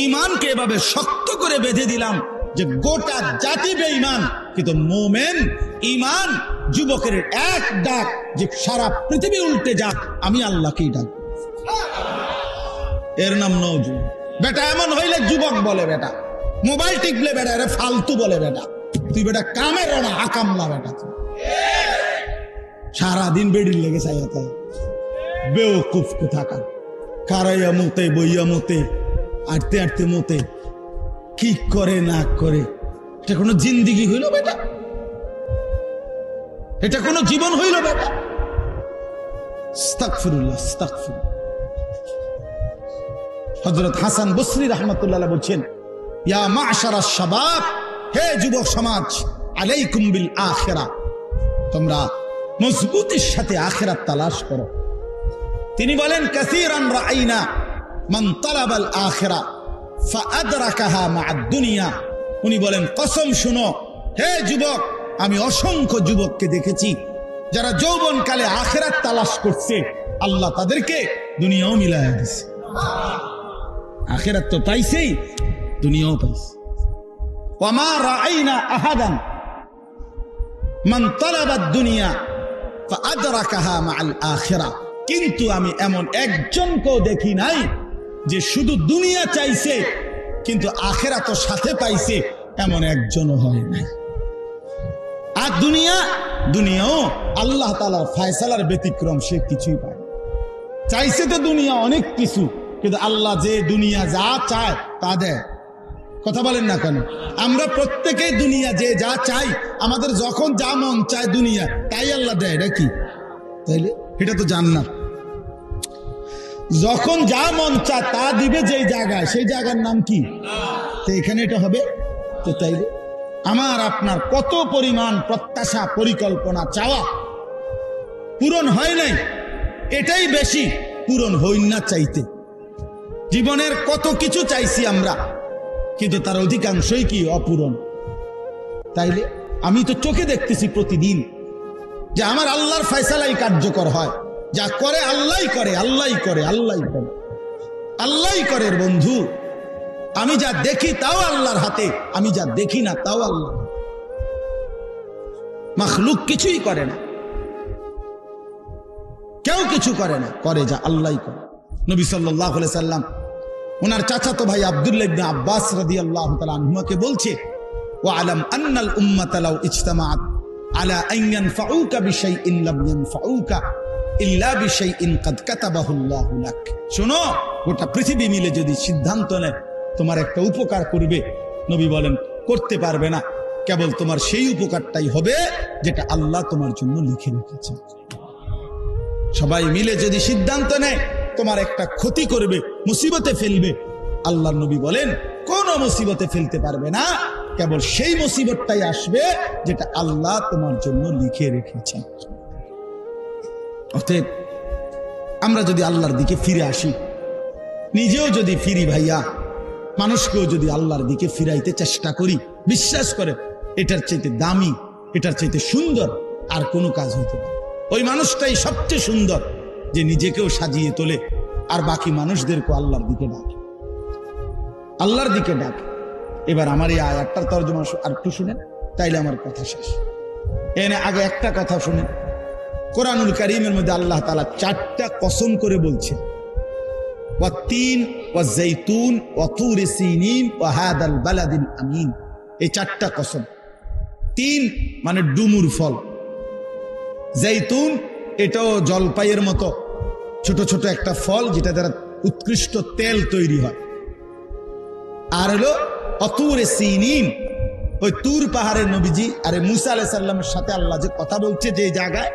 ঈমানকে এভাবে শক্ত করে বেঁধে দিলাম যে গোটা জাতি বেঈমান, কিন্তু মুমিন ঈমান যুবকের এক ডাক যে সারা পৃথিবী উল্টে যাক, আমি আল্লাহকেই ডাক। এর নাম নওজুয়ান। বেটা এমন হইলে যুবক বলে বেটা, মোবাইল টিপলে বেটা এর ফালতু বলে বেটা, তুই বেটা কামের না আকামলা বেটা, সারাদিন বেড়ির লেগে চাই বেওকুফ কোথাকার, কারাইয়া মতে বইয়া মতে, আটতে আটতে মতে, কি করে না করে। এটা কোনো জিন্দিগি হইল বেটা? এটা কোনো জীবন হইল বেটা? আস্তাগফিরুল্লাহ, আস্তাগফিরুল্লাহ। হযরত হাসান বসরি রাহমাতুল্লাহ বলছেন, ইয়া মা'শারাশ শাবাব, হে যুবক সমাজ, আলাইকুম বিল আখিরাহ, তোমরা মজবুতির সাথে আখিরাত তালাশ করো। তিনি বলেন, কাসীরান রাআইনা মান তালাবাল আখিরাহ ফাআদরাকাহা মা'আদ দুনিয়া। উনি বলেন, কসম শুনো হে যুবক, আমি অসংখ্য যুবককে দেখেছি যারা যৌবনকালে আখিরাত তালাশ করছে, আল্লাহ তাদেরকে দুনিয়াও মিলায়া দিয়েছে। আখিরাত তো পাইছেই, দুনিয়াও পাইছে। ওয়া মা রাআইনা আহাদান মান তালাবাদ দুনিয়া ফাআদরাকাহা মা'আল আখিরাহ, কিন্তু আমি এমন একজনকেও দেখি নাই যে শুধু দুনিয়া চাইছে কিন্তু আখিরাত সাথে পাইছে, এমন একজনও হয় নাই। আর দুনিয়াও আল্লাহ তাআলার ফয়সালার ব্যতিক্রম, সে কিছুই পায়। চাইছে তো দুনিয়া অনেক কিছু, কিন্তু আল্লাহ যে দুনিয়া যা চায় তা দেয়। কথা বলেন না কেন? আমরা প্রত্যেকেই দুনিয়া যে যা চাই, আমাদের যখন যা মন চায় দুনিয়া তাই আল্লাহ দেয়, এটা কি? তাইলে এটা তো জান্নাত। যখন যা মন চায় তা দিবে যেই জায়গায়, সেই জায়গার নাম কি? তো এখানে এটা হবে। তো তাইলে আমার আপনার কত পরিমাণ প্রত্যাশা, পরিকল্পনা, চাওয়া পূরণ হয় নাই, এটাই বেশি পূরণ হই না চাইতে। জীবনের কত কিছু চাইছি আমরা, কিন্তু তার অধিকাংশই কি? অপূরণ। তাইলে আমি তো চোখে দেখতেছি প্রতিদিন যে আমার আল্লাহর ফয়সালাই কার্যকর হয়, যা করে আল্লাহই করে, আল্লাহই করে, আল্লাহই করে, আল্লাহই করে। বন্ধু, আমি যা দেখি তাও আল্লাহর হাতে, আমি যা দেখি না তাও আল্লাহ। মাখলুক কিছুই করে না, কেউ কিছু করে না, করে যা আল্লাহই করে। নবী সাল্লাল্লাহু আলাইহি সাল্লাম ওনার চাচাতো ভাই আব্দুল্লাহ ইবনে আব্বাস রাদিয়াল্লাহু তাআলা আনহুমাকে বলছে, ওয়া আলাম আন্নাল উম্মাতা লাউ ইজতামাআত আলা আন ইয়ানফাউকা বিশাইইন লাম ইয়ানফাউকা ইল্লা বিশাইইন কাদ কাতাবাহু আল্লাহু লাক। শোনো, গোটা পৃথিবী মিলে যদি সিদ্ধান্ত নেয় তোমার একটা উপকার করবে, নবী বলেন করতে পারবে না, কেবল তোমার সেই উপকারটাই হবে যেটা আল্লাহ তোমার জন্য লিখে রেখেছেন। সবাই মিলে যদি সিদ্ধান্ত নেয় তোমার একটা ক্ষতি করবে, মুসিবতে ফেলবে, আল্লাহর নবী বলেন কোন মুসিবতে ফেলতে পারবে না, কেবল সেই মুসিবতটাই আসবে যেটা আল্লাহ তোমার জন্য লিখে রেখেছেন। অতএব আমরা যদি আল্লাহর দিকে ফিরে আসি, নিজেও যদি ফিরি ভাইয়া, মানুষকেও যদি আল্লাহর দিকে ফিরাইতে চেষ্টা করি, বিশ্বাস করে এটার চাইতে দামি, এটার চাইতে সুন্দর আর কোনো কাজ হইতে পারে। ওই মানুষটাই সবচেয়ে সুন্দর যে নিজেকেও সাজিয়ে তোলে আর বাকি মানুষদেরকে আল্লাহর দিকে ডাকে, আল্লাহর দিকে ডাকে। এবার আমার এই আয়াতটার তরজমা আর একটু শুনেন, তাইলে আমার কথা শেষ। এনে আগে একটা কথা শুনেন, কোরআনুল কারীমের মধ্যে আল্লাহ তাআলা 4টা কসম করে বলছে, ওয়াত্তিন ওয়াজ্জাইতুন ওয়াতুরি সিনিন ওয়া হাদাল বালাদিল আমিন। এই 4টা কসম। তিন মানে ডুমুর ফল, জাইতুন এটাও জলপাইয়ের মতো ছোট ছোট একটা ফল যেটা দ্বারা উৎকৃষ্ট তেল তৈরি হয়। আর হলো অতুরে সিনিন, ওই তুর পাহাড়ের নবীজি আরে মুসা আলাইহিস সালামের সাথে আল্লাহ যে কথা বলছে যে জায়গায়,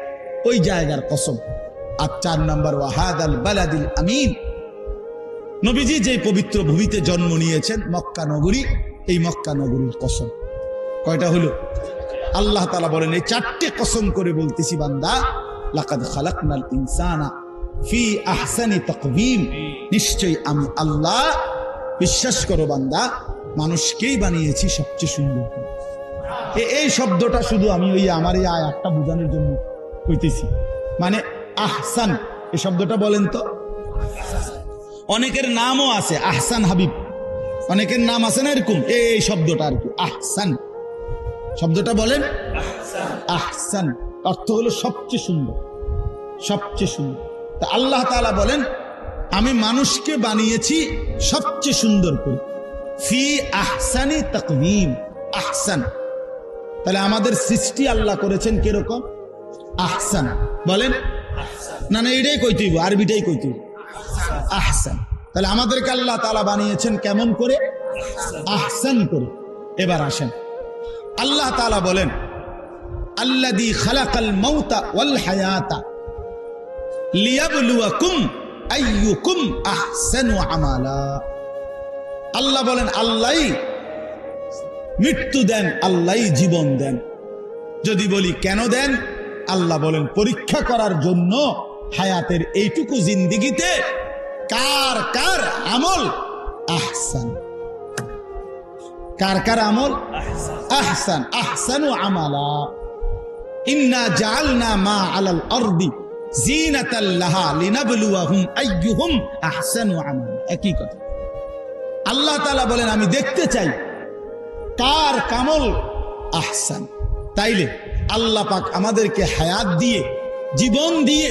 ওই জায়গার কসম। আর 4 নম্বর ওয়াহাদাল বালাদিল আমিন, নবীজি যে পবিত্র ভূমিতে জন্ম নিয়েছেন মক্কা নগরী, এই মক্কা নগরীর কসম। কয়টা হলো? আল্লাহ তাআলা বলেন এই 4টে কসম করে বলতেছি বান্দা, লাকাদ খালাকনাল ইনসানা ফি আহসানি তাকওয়িম, নিশ্চয়ই আমি আল্লাহ, বিশ্বাস করো বান্দা, মানুষকেই বানিয়েছি সবচেয়ে সুন্দর। এই শব্দটা শুধু আমি ওই আমার এই আয়াতটা বোঝানোর জন্য কইতেছি। মানে আহসান এই শব্দটা বলেন তো, অনেকের নামও আছে আহসান হাবিব, অনেকের নাম আছে না এরকম, এই শব্দটা আর কি আহসান শব্দটা বলেন। আহসান অর্থ হলো সবচেয়ে সুন্দর, সবচেয়ে সুন্দর। তা আল্লাহ তাআলা বলেন আমি মানুষকে বানিয়েছি সবচেয়ে সুন্দর করে, ফি আহসানি তাকওয়িম। আহসান, তাহলে আমাদের সৃষ্টি আল্লাহ করেছেন কিরকম? আহসান। বলেন না, না এটাই কইতে হইব, আরবিটাই কইতে হইব, আহসান। তাহলে আমাদেরকে আল্লাহ তাআলা বানিয়েছেন কেমন করে? আহসান করে। এবার আসেন, আল্লাহ তাআলা বলেন আল্লাযী খালাকাল মাউতা ওয়াল হায়াতা লিয়াবলুয়াকুম আইয়ুকুম আহসানু আমালা। আল্লাহ বলেন আল্লাহই মৃত্যু দেন, আল্লাহই জীবন দেন। যদি বলি কেন দেন, আল্লাহ বলেন পরীক্ষা করার জন্য হায়াতের এইটুকু জিন্দেগিতে কার কার আমল আহসান, কার কার আমল আহসান। আহসানু আমালা, ইন্না জাআলনা মা আলাল আরদি জিনাতাল লাহা লিনাবলুয়াহুম আইয়ুহুম আহসানু আমালা। একই কথা। আল্লাহ তাআলা বলেন আমি দেখতে চাই কার কামল আহসান। তাইলে আল্লাহ পাক আমাদেরকে হায়াত দিয়ে, জীবন দিয়ে,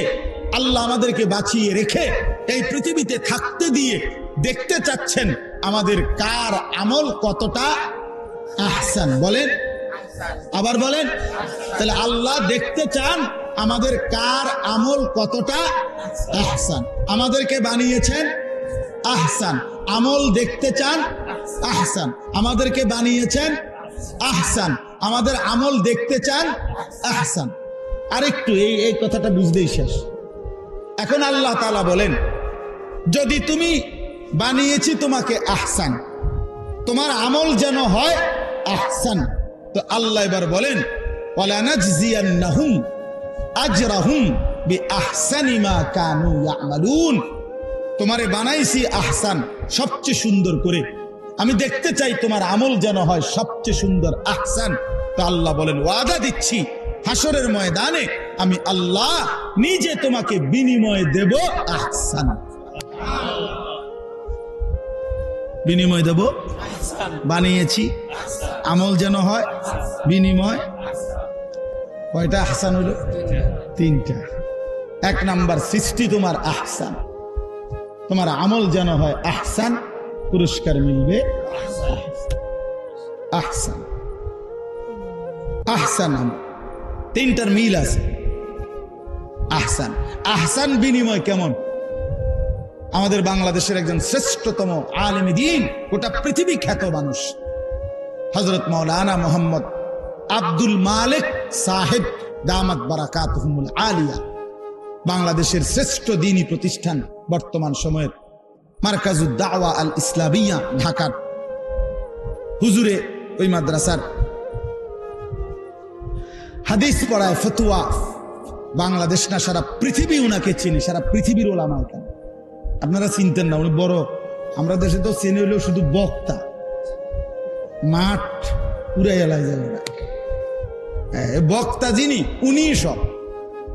আল্লাহ আমাদেরকে বাঁচিয়ে রেখে এই পৃথিবীতে থাকতে দিয়ে দেখতে চাচ্ছেন আমাদের কার আমল কতটা আহসান। বলেন, আবার বলেন। তাহলে আল্লাহ দেখতে চান আমাদের কার আমল কতটা আহসান। আমাদেরকে বানিয়েছেন আহসান, আমল দেখতে চান আহসান। আমাদেরকে বানিয়েছেন আহসান, আমাদের আমল দেখতে চান আহসান। আরেকটু এই কথাটা বুঝতেই শেষ। এখন আল্লাহ তাআলা বলেন যদি তুমি বানিয়েছি তোমাকে আহসান, তোমার আমল যেন হয় আহসান। তো আল্লাহ এবার বলেন ওয়ালানাজজিয়ান্নাহুম আজরাহুম বিআহসানি মা কানু ইয়ামালুন। তোমারে বানাইছি আহসান, সবচেয়ে সুন্দর করে। আমি দেখতে চাই তোমার আমল যেন হয় সবচেয়ে সুন্দর আহসান। তো আল্লাহ বলেন ওয়াদা দিচ্ছি হাসরের ময়দানে আমি আল্লাহ নিজে তোমাকে বিনিময় দেব আহসান। বিনিময় দেব, বানিয়েছি আমল যেন হয় বিনিময়। কয়টা আহসান হইল? তিনটা। এক নাম্বার সৃষ্টি তোমার আহসান, তোমার আমল যেন হয় আহসান, পুরস্কার মিলবে আহসান। আহসান আমল, তিনটার মিল আছে। আহসান, আহসান বিনিময় কেমন? আমাদের বাংলাদেশের একজন শ্রেষ্ঠতম আলেম দ্বীন, গোটা পৃথিবী খ্যাত মানুষ হযরত মাওলানা মোহাম্মদ আব্দুল মালিক সাহেব দামাত বারাকাতুহুমুল আলিয়া, বাংলাদেশের শ্রেষ্ঠ দ্বীনী প্রতিষ্ঠান বর্তমান সময়ের মারকাজুদ দাওয়া আল ইসলামিয়া ঢাকার হুজুরে ওই মাদ্রাসার হাদিস পড়ায়, ফতোয়া, বাংলাদেশ না সারা পৃথিবী উনাকে চিনে, সারা পৃথিবীর ওলামায়ে কেরাম। আপনারা চিনতেন না, উনি বড়, আমরা দেশে তো চিনে হইলেও শুধু বক্তা, মাঠ পুরাই এলায় যাবে না। বক্তা যিনি, উনি সব,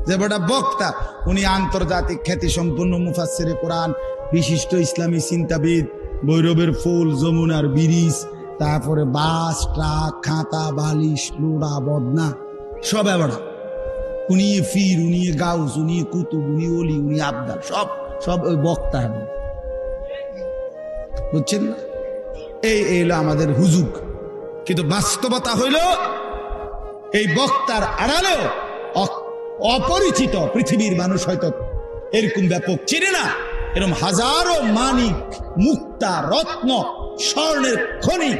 যে বড় বক্তা উনি আন্তর্জাতিক খ্যাতি সম্পন্ন মুফাসসিরে কোরআন, বিশিষ্ট ইসলামী চিন্তাবিদ, ভৈরবের ফুল, যমুনার ব্রিজ, তারপরে বাস, ট্রাক, খাতা, বালিশ, লোড়া, বদনা সব এবার উনি ফির, উনি গাউস, উনি কুতুব, উনি ওলি, উনি আবদাল, সব সব ওই বক্তা হবে, বুঝছেন না? এই হলো আমাদের হুজুগ। কিন্তু বাস্তবতা হইল এই বক্তার আড়ালেও অপরিচিত পৃথিবীর মানুষ হয়তো এরকম ব্যাপক চিনে না, এরকম হাজারো মানিক, মুক্তা, রত্ন, স্বর্ণের খনি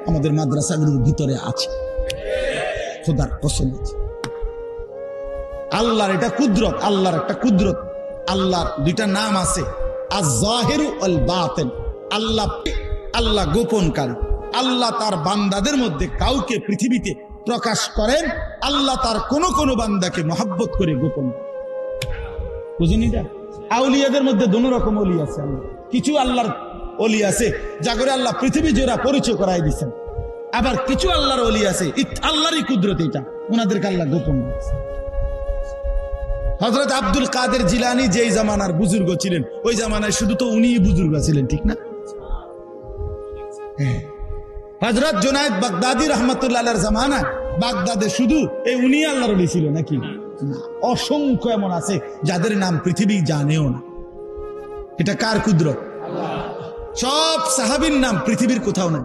আমাদের মাদ্রাসাগুলোর ভিতরে আছে। খোদার কসম আছে, আল্লাহর এটা কুদরত, আল্লাহর একটা কুদরত। আল্লাহর দুইটা নাম আছে, আয-যাহিরু ওয়াল বাতিন। আল্লাহ গোপনকারী। আল্লাহ তার বান্দাদের মধ্যে কাউকে পৃথিবীতে প্রকাশ করেন, আল্লাহ তার কোন কোন বান্দাকে মহব্বত করে গোপন। বুঝুন, আউলিয়াদের মধ্যে দোনো রকম ওলি আছে। কিছু আল্লাহর ওলি আছে যা করে আল্লাহ পৃথিবী জোড়া পরিচয় করাই দিচ্ছেন, আবার কিছু আল্লাহর ওলি আছে আল্লাহরই কুদরত, এটা ওনাদেরকে আল্লাহ গোপন দিয়েছে। হযরত আব্দুল কাদের জিলানী যেই জামানার বুজুর্গ ছিলেন, ওই জামানায় শুধু তো উনিই বুজুর্গ ছিলেন, ঠিক না? হযরত জুনায়েদ বাগদাদি রহমাতুল্লাহর জামানায় বাগদাদে শুধু এই উনি আল্লাহর ওলি ছিল নাকি? অসংখ্য এমন আছে যাদের নাম পৃথিবী জানেও না। এটা কার কুদরত? সব সাহাবীর নাম পৃথিবীর কোথাও নাই।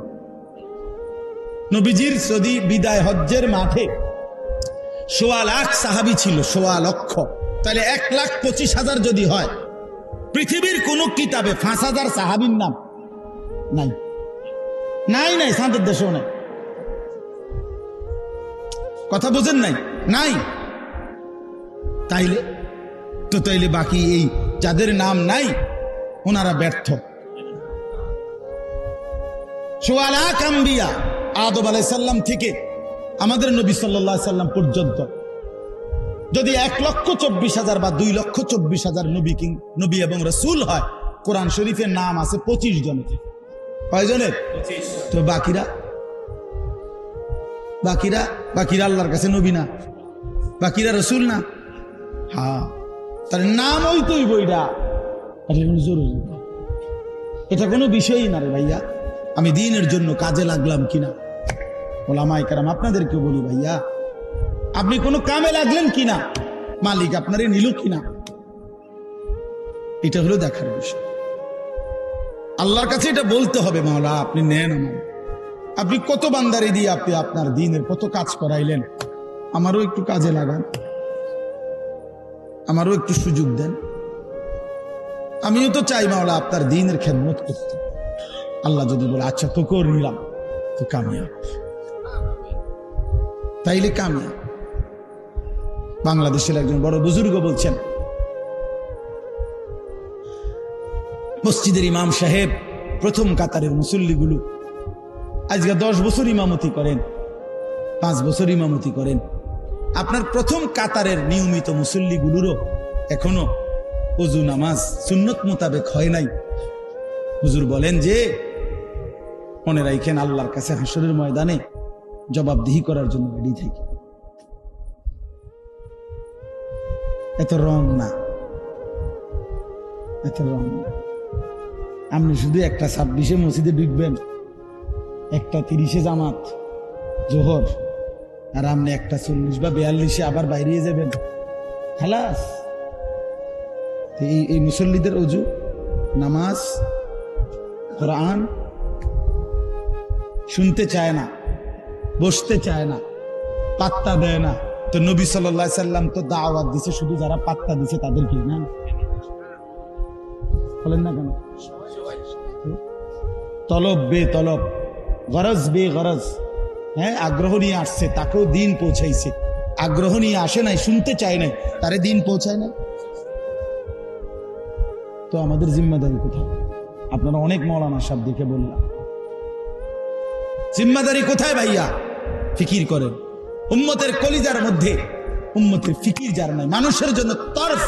নবীজির যদি বিদায় হজ্জের মাঠে ১৬ লাখ সাহাবী ছিল, ১৬ লক্ষ, তাহলে ১,২৫,০০০ যদি হয়, পৃথিবীর কোন কিতাবে ৫,০০০ সাহাবীর নাম নাই। নাই নাই, সাঁদের দেশেও নাই। কথা বোঝেন নাই? নাই। তাইলে বাকি এই যাদের নাম নাই ওনারা ব্যর্থ। ১৬ লাখ আম্বিয়া, আদম আলাইহিস সালাম থেকে আমাদের নবী সাল্লাল্লাহু আলাইহি সাল্লাম পর্যন্ত যদি ১,২৪,০০০ বা ২,২৪,০০০ নবী এবং রাসূল হয়, কোরআন শরীফের নাম আছে ২৫ জনের। কয়জনের? 25। তো বাকিরা আল্লাহর কাছে নবী না, বাকিরা রাসূল না। হ্যাঁ, তার নাম ওই তো বইটা, এটা কোনো বিষয়ই না রে ভাইয়া। আমি দ্বীনের জন্য কাজে লাগলাম কিনা, ওলামায়ে কেরাম আপনাদেরকে বলি, ভাইয়া আপনি কোনো কামে লাগলেন কিনা, মালিক আপনারে নিল কিনা, এটা হলো দেখার বিষয়। আল্লাহর কাছে এটা বলতে হবে, মাওলা আপনি নেন আমার, আপনি কত বান্দারে দিয়ে আপনি আপনার দ্বীনের কত কাজ করাইলেন, আমারও একটু কাজে লাগান, আমারও একটু সুযোগ দেন। আমিও তো চাই মাওলা আপনার দ্বীনের খেদমত করতে। আল্লাহ যদি বলে আচ্ছা তো করে নিলাম, তো কামিয়াব, তাইলে কামিয়াব। বাংলাদেশের একজন বড় বুজুর্গ বলছেন, মসজিদের ইমাম সাহেব প্রথম কাতারের মুসল্লিগুলো আজকে ১০ বছর ইমামতি করেন, 5 বছর ইমামতি করেন, আপনার প্রথম কাতারের নিয়মিত মুসল্লিগুলোরও এখনো ওযু নামাজ সুন্নত মোতাবেক হয় নাই। হুজুর বলেন যে মনে রাখেন, আল্লাহর কাছে হাসরের ময়দানে জবাবদিহি করার জন্য রেডি থাকি। এত রং না, এত রং না। আপনি শুধু একটা 26-এ মসজিদে ঢুকবেন, একটা 30-এ জামাত জোহর, আর আপনি একটা 40 বা 42-এ আবার বাইরে যাবেন, খালাস। এই মুসল্লিদের অজু, নামাজ, কোরআন শুনতে চায় না, বসতে চায় না, পাত্তা দেয় না। তো নবী সাল্লাল্লাহু আলাইহি সাল্লাম তো দাওয়াত দিছে শুধু যারা পাত্তা দিছে তাদেরকে, না বলেন না কেন? তলব বে তলব, গরজ বে গরজ, হ্যাঁ, আগ্রহ নিয়ে আসছে তাকেও দিন পৌঁছাইছে, আগ্রহ নিয়ে আসে নাই, শুনতে চায় নাই, তারে দিন পৌঁছায় না। তো আমাদের জিম্মাদারি কোথায়? আপনারা অনেক মৌলানা সাহেব দেখে বললাম, জিম্মাদারি কোথায় ভাইয়া? ফিকির করেন। উম্মতের কলিজার মধ্যে উম্মতের ফিকির যার নাই, মানুষের জন্য তরফ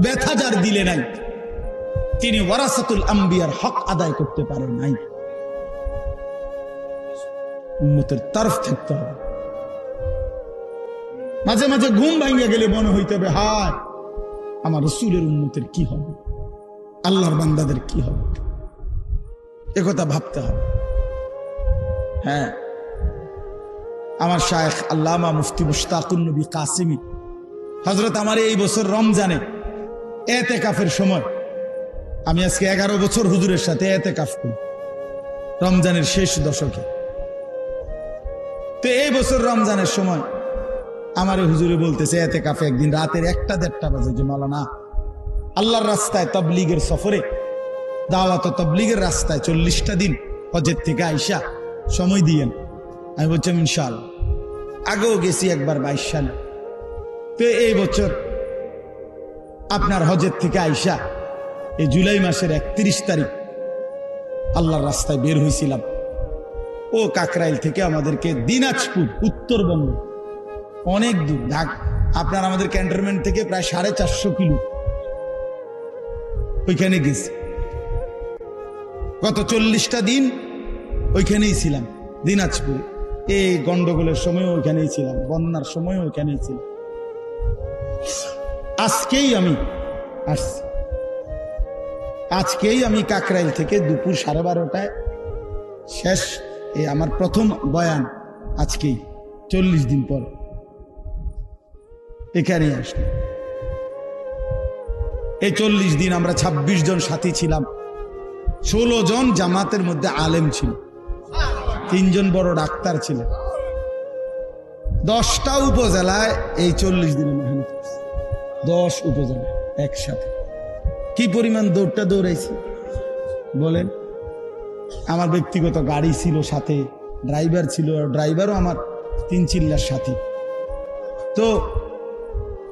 ব্যথা যার দিলে নাই, তিনি ওয়ারাসাতুল আম্বিয়ার হক আদায় করতে পারেন নাই। উম্মতের তরফ থাকতে হবে। মাঝে মাঝে ঘুম ভাঙিয়া গেলে মনে হইতে হবে, হায় আমার রাসূলের উম্মতের কি হবে, আল্লাহর বান্দাদের কি হবে, একথা ভাবতে হবে। হ্যাঁ, আমার শায়েখ আল্লামা মুফতি মুশতাকুন নবী কাসিমি হযরত আমার এই বছর রমজানে ইতিকাফের সময়, আমি আজকে 11 বছর হুজুরের সাথে ইতিকাফ করি রমজানের শেষ দশকে। তো এই বছর রমজানের সময় আমার হুজুরে বলতেছে ইতিকাফে একদিন রাতের 1টা-1:30 বাজে যে মাওলানা আল্লাহর রাস্তায় তাবলীগের সফরে, দাওয়াত ও তাবলীগের রাস্তায় 40টা দিন হজের থেকে আইসা সময় দিয়েন। আমি বলছি ইনশাআল্লাহ। আগেও গেছি একবার 22 সালে। তো এই বছর আপনার হজের থেকে আইসা এই জুলাই মাসের 31 তারিখ আল্লাহর রাস্তায় বের হয়েছিলাম। ও কাকরাইল থেকে আমাদেরকে দিনাজপুর, উত্তরবঙ্গ, অনেক দূর, আপনার আমাদের ক্যান্টনমেন্ট থেকে প্রায় 450 কিলো ওইখানে গেছি। গত 40টা দিন ওইখানেই ছিলাম দিনাজপুরে। এই গন্ডগোলের সময় ওইখানেই ছিলাম, বন্যার সময় ওইখানেই ছিলাম। আজকেই আমি আসছি, আজকেই আমি কাকরাইল থেকে দুপুর 12:30টায় শেষ, এই আমার প্রথম বয়ান আজকেই 40 দিন পর এখানেই আসলাম। এই 40 দিন আমরা 26 জন সাথী ছিলাম, 16 জন জামাতের মধ্যে আলেম ছিল, 3 জন বড় ডাক্তার ছিলেন। 10টা উপজেলায় এই 40 দিনে মেহনত করছে, 10 উপজেলা একসাথে। কি পরিমাণ দৌড়াইছি বলেন। আমার ব্যক্তিগত গাড়ি ছিল, সাথে ড্রাইভার ছিল, ড্রাইভারও আমার 3 চিল্লার সাথী। তো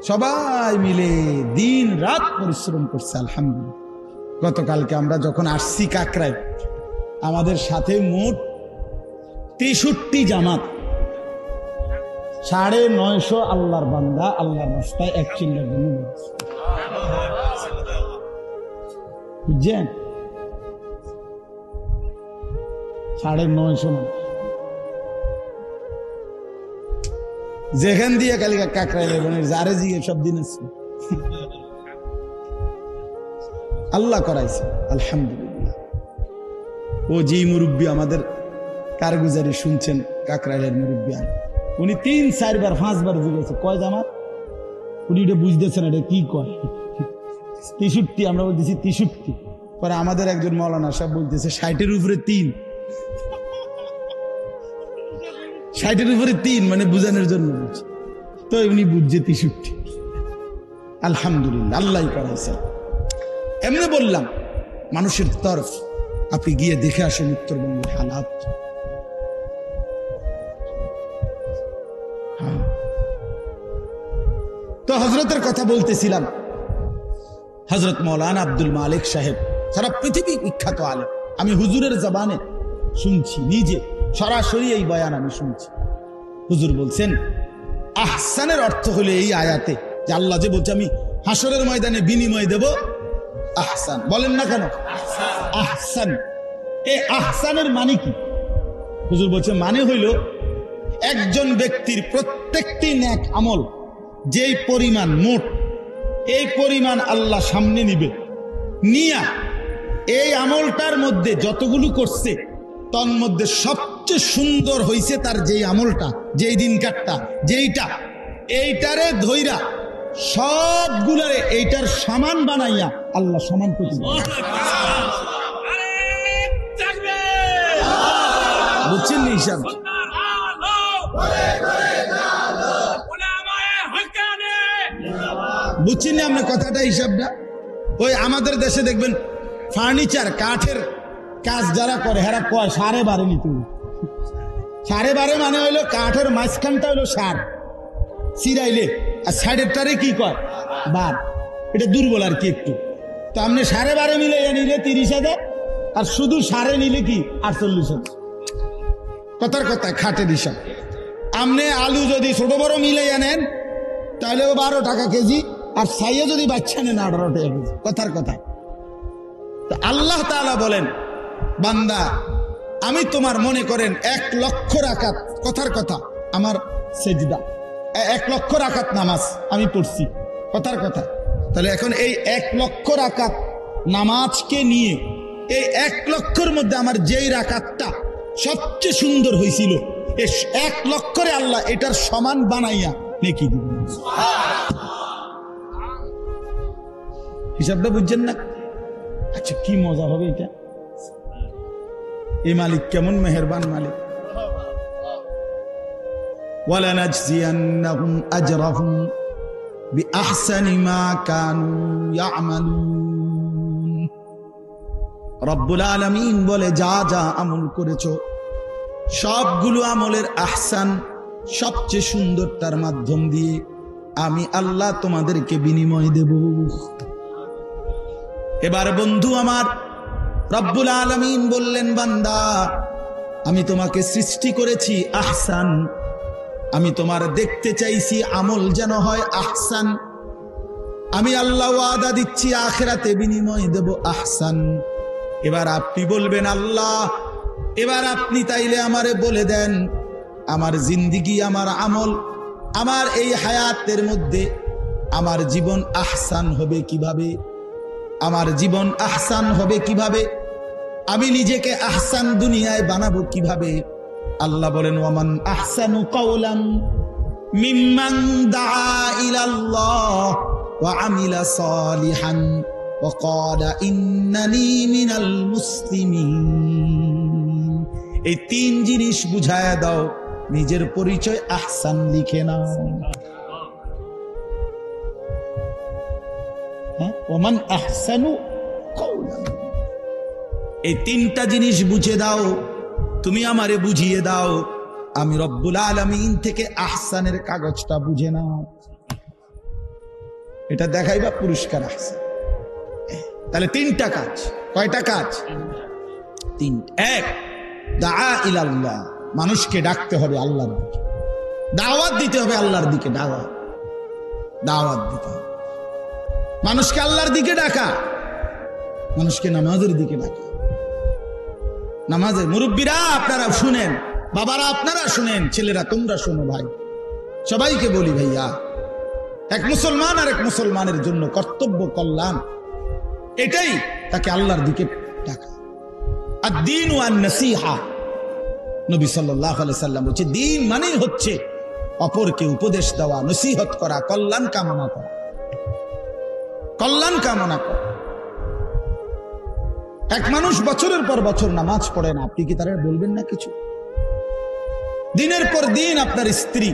সবাই মিলে দিন রাত পরিশ্রম করছে আলহামদুলিল্লাহ। গতকালকে আমরা যখন আসছি কাকরাইল, আমাদের সাথে মোট 63 জামাত, 950 আল্লাহর বান্দা আল্লাহর রাস্তায় এক চিল্লার জন্য বুঝছেন, 950 মানুষ। যেখান দিয়ে কালিকা কাকরাইলের যারে জিগে সব দিন আছে, আল্লাহ করাইছে আলহামদুলিল্লাহ। ও যেই মুরব্বী আমাদের কারগুজারি শুনছেন, কাকরাইলের মুরব্বী, উনি 3, 4 বার 5 বার জিগেছে কয় জামাত, উনি এটা বুঝতেছেন এটা কি কয়। 63, আমরা বলতেছি 63। পরে আমাদের একজন মৌলানা সাহেব বলতেছে 60-এর উপরে 3, 60-এর উপরে 3 মানে বুঝানোর জন্য বলছে। তো উনি বুঝছে 63। আলহামদুলিল্লাহ, আল্লাহ করাইছে। এমনি বললাম মানুষের তরফ, আপনি গিয়ে দেখে আসেন উত্তরবঙ্গের হালাত। তো হযরতের কথা বলতেছিলাম, হযরত মাওলানা আব্দুল মালিক সাহেব সারা পৃথিবী বিখ্যাত আলেম। আমি হুজুরের জবানে শুনছি, নিজে সরাসরি এই বয়ান আমি শুনছি। হুজুর বলছেন আহসানের অর্থ হলো এই আয়াতে যে আল্লাহ যে বলছে আমি হাসরের ময়দানে বিনিময় দেব আহসান। বলেন না কেন আহসান? এই আহসানের মানে কি? হুজুর বলছে মানে হইল একজন ব্যক্তির প্রত্যেকটি নেক আমল যেই পরিমাণ মোট, এই পরিমাণ আল্লাহ সামনে নিবে, নিয়া এই আমলটার মধ্যে যতগুলো করছে তন মধ্যে সবচেয়ে সুন্দর হইছে তার যেই আমলটা, যেই দিনকারটা, যেইটা, এইটারে ধইরা সবগুলারে এইটার সমান বানাইয়া আল্লাহ সমান প্রতিদান। বুঝছেন নি হিসাব? বুঝছেন না আপনার কথাটা, হিসাবটা? ওই আমাদের দেশে দেখবেন ফার্নিচার কাঠের কাজ যারা করে হেরা কয় 12.5 নিতে। 12.5 মানে হইলো কাঠের মাঝখানটা হইলো 7 চিরাইলে, আর সাইডেরটারে কি কয় 12। এটা দুর্বল আর কি একটু। তো আপনি 12.5 মিলে নিলে 30,000, আর শুধু 7 নিলে কি 48,000। কথার কথা খাটের হিসাব। আপনি আলু যদি ছোট বড় মিলে নেন তাহলে 12 টাকা কেজি, আর সাইয়ে যদি বাচ্চা নেন 18 টাকা কেজি। কথার কথা। তো আল্লাহ তাআলা বলেন, বান্দা আমি তোমার মনে করেন 1 লক্ষ রাকাত, কথার কথা, আমার সেজদা 1 লক্ষ রাকাত নামাজ আমি পড়ছি, কথার কথা। তাহলে এখন এই 1 লক্ষ রাকাত নামাজকে নিয়ে এই 1 লক্ষর মধ্যে আমার যেই রাকাতটা সবচেয়ে সুন্দর হয়েছিল, এই 1 লক্ষরে আল্লাহ এটার সমান বানাইয়া নেকি দিবেন। হিসাবটা বুঝছেন না? আচ্ছা কি মজা হবে এটা! এই মালিক কেমন মেহেরবান মালিক। ওয়ালানাজজিয়ান্নাহুম আজরাহুম বিআহসানি মা কানু ইয়ামালুন। রব্বুল আলামিন বলে, যা যা আমল করেছো সবগুলো আমলের আহসান, সবচেয়ে সুন্দরতার মাধ্যম দিয়ে আমি আল্লাহ তোমাদেরকে বিনিময় দেব। এবার বন্ধু আমার, রব্বুল আলামিন বললেন, বান্দা আমি তোমাকে সৃষ্টি করেছি আহসান, আমি তোমার দেখতে চাইছি আমল যেন হয় আহসান। আমি আল্লাহ ওয়াদা দিচ্ছি আখিরাতে বিনিময় দেব আহসান। এবার আপনি বলবেন, আল্লাহ এবার আপনি তাইলে আমারে বলে দেন আমার জিন্দিগি, আমার আমল, আমার এই হায়াতের মধ্যে আমার জীবন আহসান হবে কিভাবে, আমার জীবন আহসান হবে কিভাবে, আমি নিজেকে আহসান দুনিয়ায় বানাবো কিভাবে? আল্লাহ বলেন, ওয়ামান আহসানু কাওলাম মিম্মান দাআ ইলাল্লাহ ওয়া আমিলা সালিহান ওয়া ক্বালা ইন্নানি মিনাল মুসলিমিন। এই 3 জিনিস বুঝায়া দাও, নিজের পরিচয় আহসান লিখে নাও। ওমান আহসানু কাওলান, এই 3টা জিনিস বুঝে দাও, তুমি আমারে বুঝিয়ে দাও, আমি রব্বুল আলামিন থেকে আহসানের কাগজটা বুঝে নাও, এটা দেখাইবা পুরস্কার আহসান। তাহলে 3টা কাজ। কয়টা কাজ? 3। 1, দাআ ইলাল্লাহ, মানুষকে ডাকতে হবে আল্লাহর দিকে, দাওয়াত দিতে হবে আল্লাহর দিকে, দাওয়াত দিতে হবে মানুষকে আল্লাহর দিকে ডাকা, মানুষকে নামাজের দিকে ডাকা। নামাজের মুরব্বীরা আপনারা শুনেন, বাবারা আপনারা শুনেন, ছেলেরা তোমরা শোনো, ভাই সবাইকে বলি, ভাইয়া এক মুসলমান আর এক মুসলমানের জন্য কর্তব্য কল্যাণ এটাই, তাকে আল্লাহর দিকে ডাকা। আদ-দীন ওয়ান নাসিহা, নবী সাল্লাল্লাহু আলাইহি সাল্লাম বলছে, দ্বীন মানেই হচ্ছে অপরকে উপদেশ দেওয়া, নসিহত করা, কল্যাণ কামনা করা, কল্যাণ কামনা করা। এক মানুষ বছরের পর বছর নামাজ পড়ে না, আপনি কি তারা বলবেন না কিছু? দিনের পর দিন আপনার স্ত্রী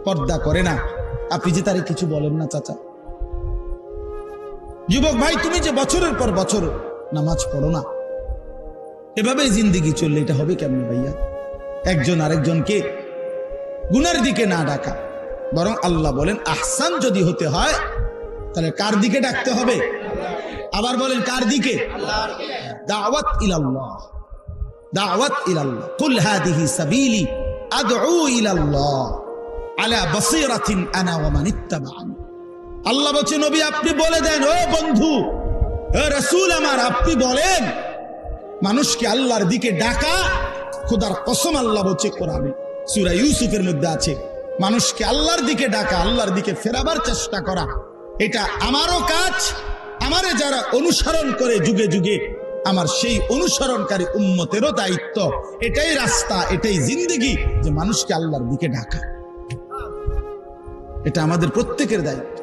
পর্দা করে না, আপনি যে তারে কিছু বলেন না? চাচা, যুবক ভাই, তুমি যে বছরের পর বছর নামাজ পড়ো না, এভাবে জিন্দেগি চললে এটা হবে কেমন ভাইয়া? একজন আরেকজনকে গুনার দিকে না ডাকা, বরং আল্লাহ বলেন আহসান যদি হতে হয় তাহলে কার দিকে ডাকতে হবে? আবার বলেন কার দিকে? দাওয়াত ইলাল্লাহ, দাওয়াত ইলাল্লাহ। কুল হাদিহি সাবিলি আদউ ইলাল্লাহ আলা বাসীরাতিন আনা ওয়া মান ইত্তাবা'আনি। আল্লাহ বলেন, নবী আপনি বলে দেন, ও বন্ধু, ও রাসূল আমার, আপনি বলেন মানুষকে আল্লাহর দিকে ডাকা। খোদার কসম আল্লাহ বলছে কোরআনে, সূরা ইউসুফের মধ্যে আছে, মানুষকে আল্লাহর দিকে ডাকা, আল্লাহর দিকে ফেরাবার চেষ্টা করা, এটা আমারও কাজ। আমারে যারা অনুসরণ করে যুগে যুগে, আমার সেই অনুসরণকারী উম্মতেরও দায়িত্ব, এটাই রাস্তা, এটাই জিন্দেগি, যে মানুষকে আল্লাহর দিকে ডাকা। এটা আমাদের প্রত্যেকের দায়িত্ব,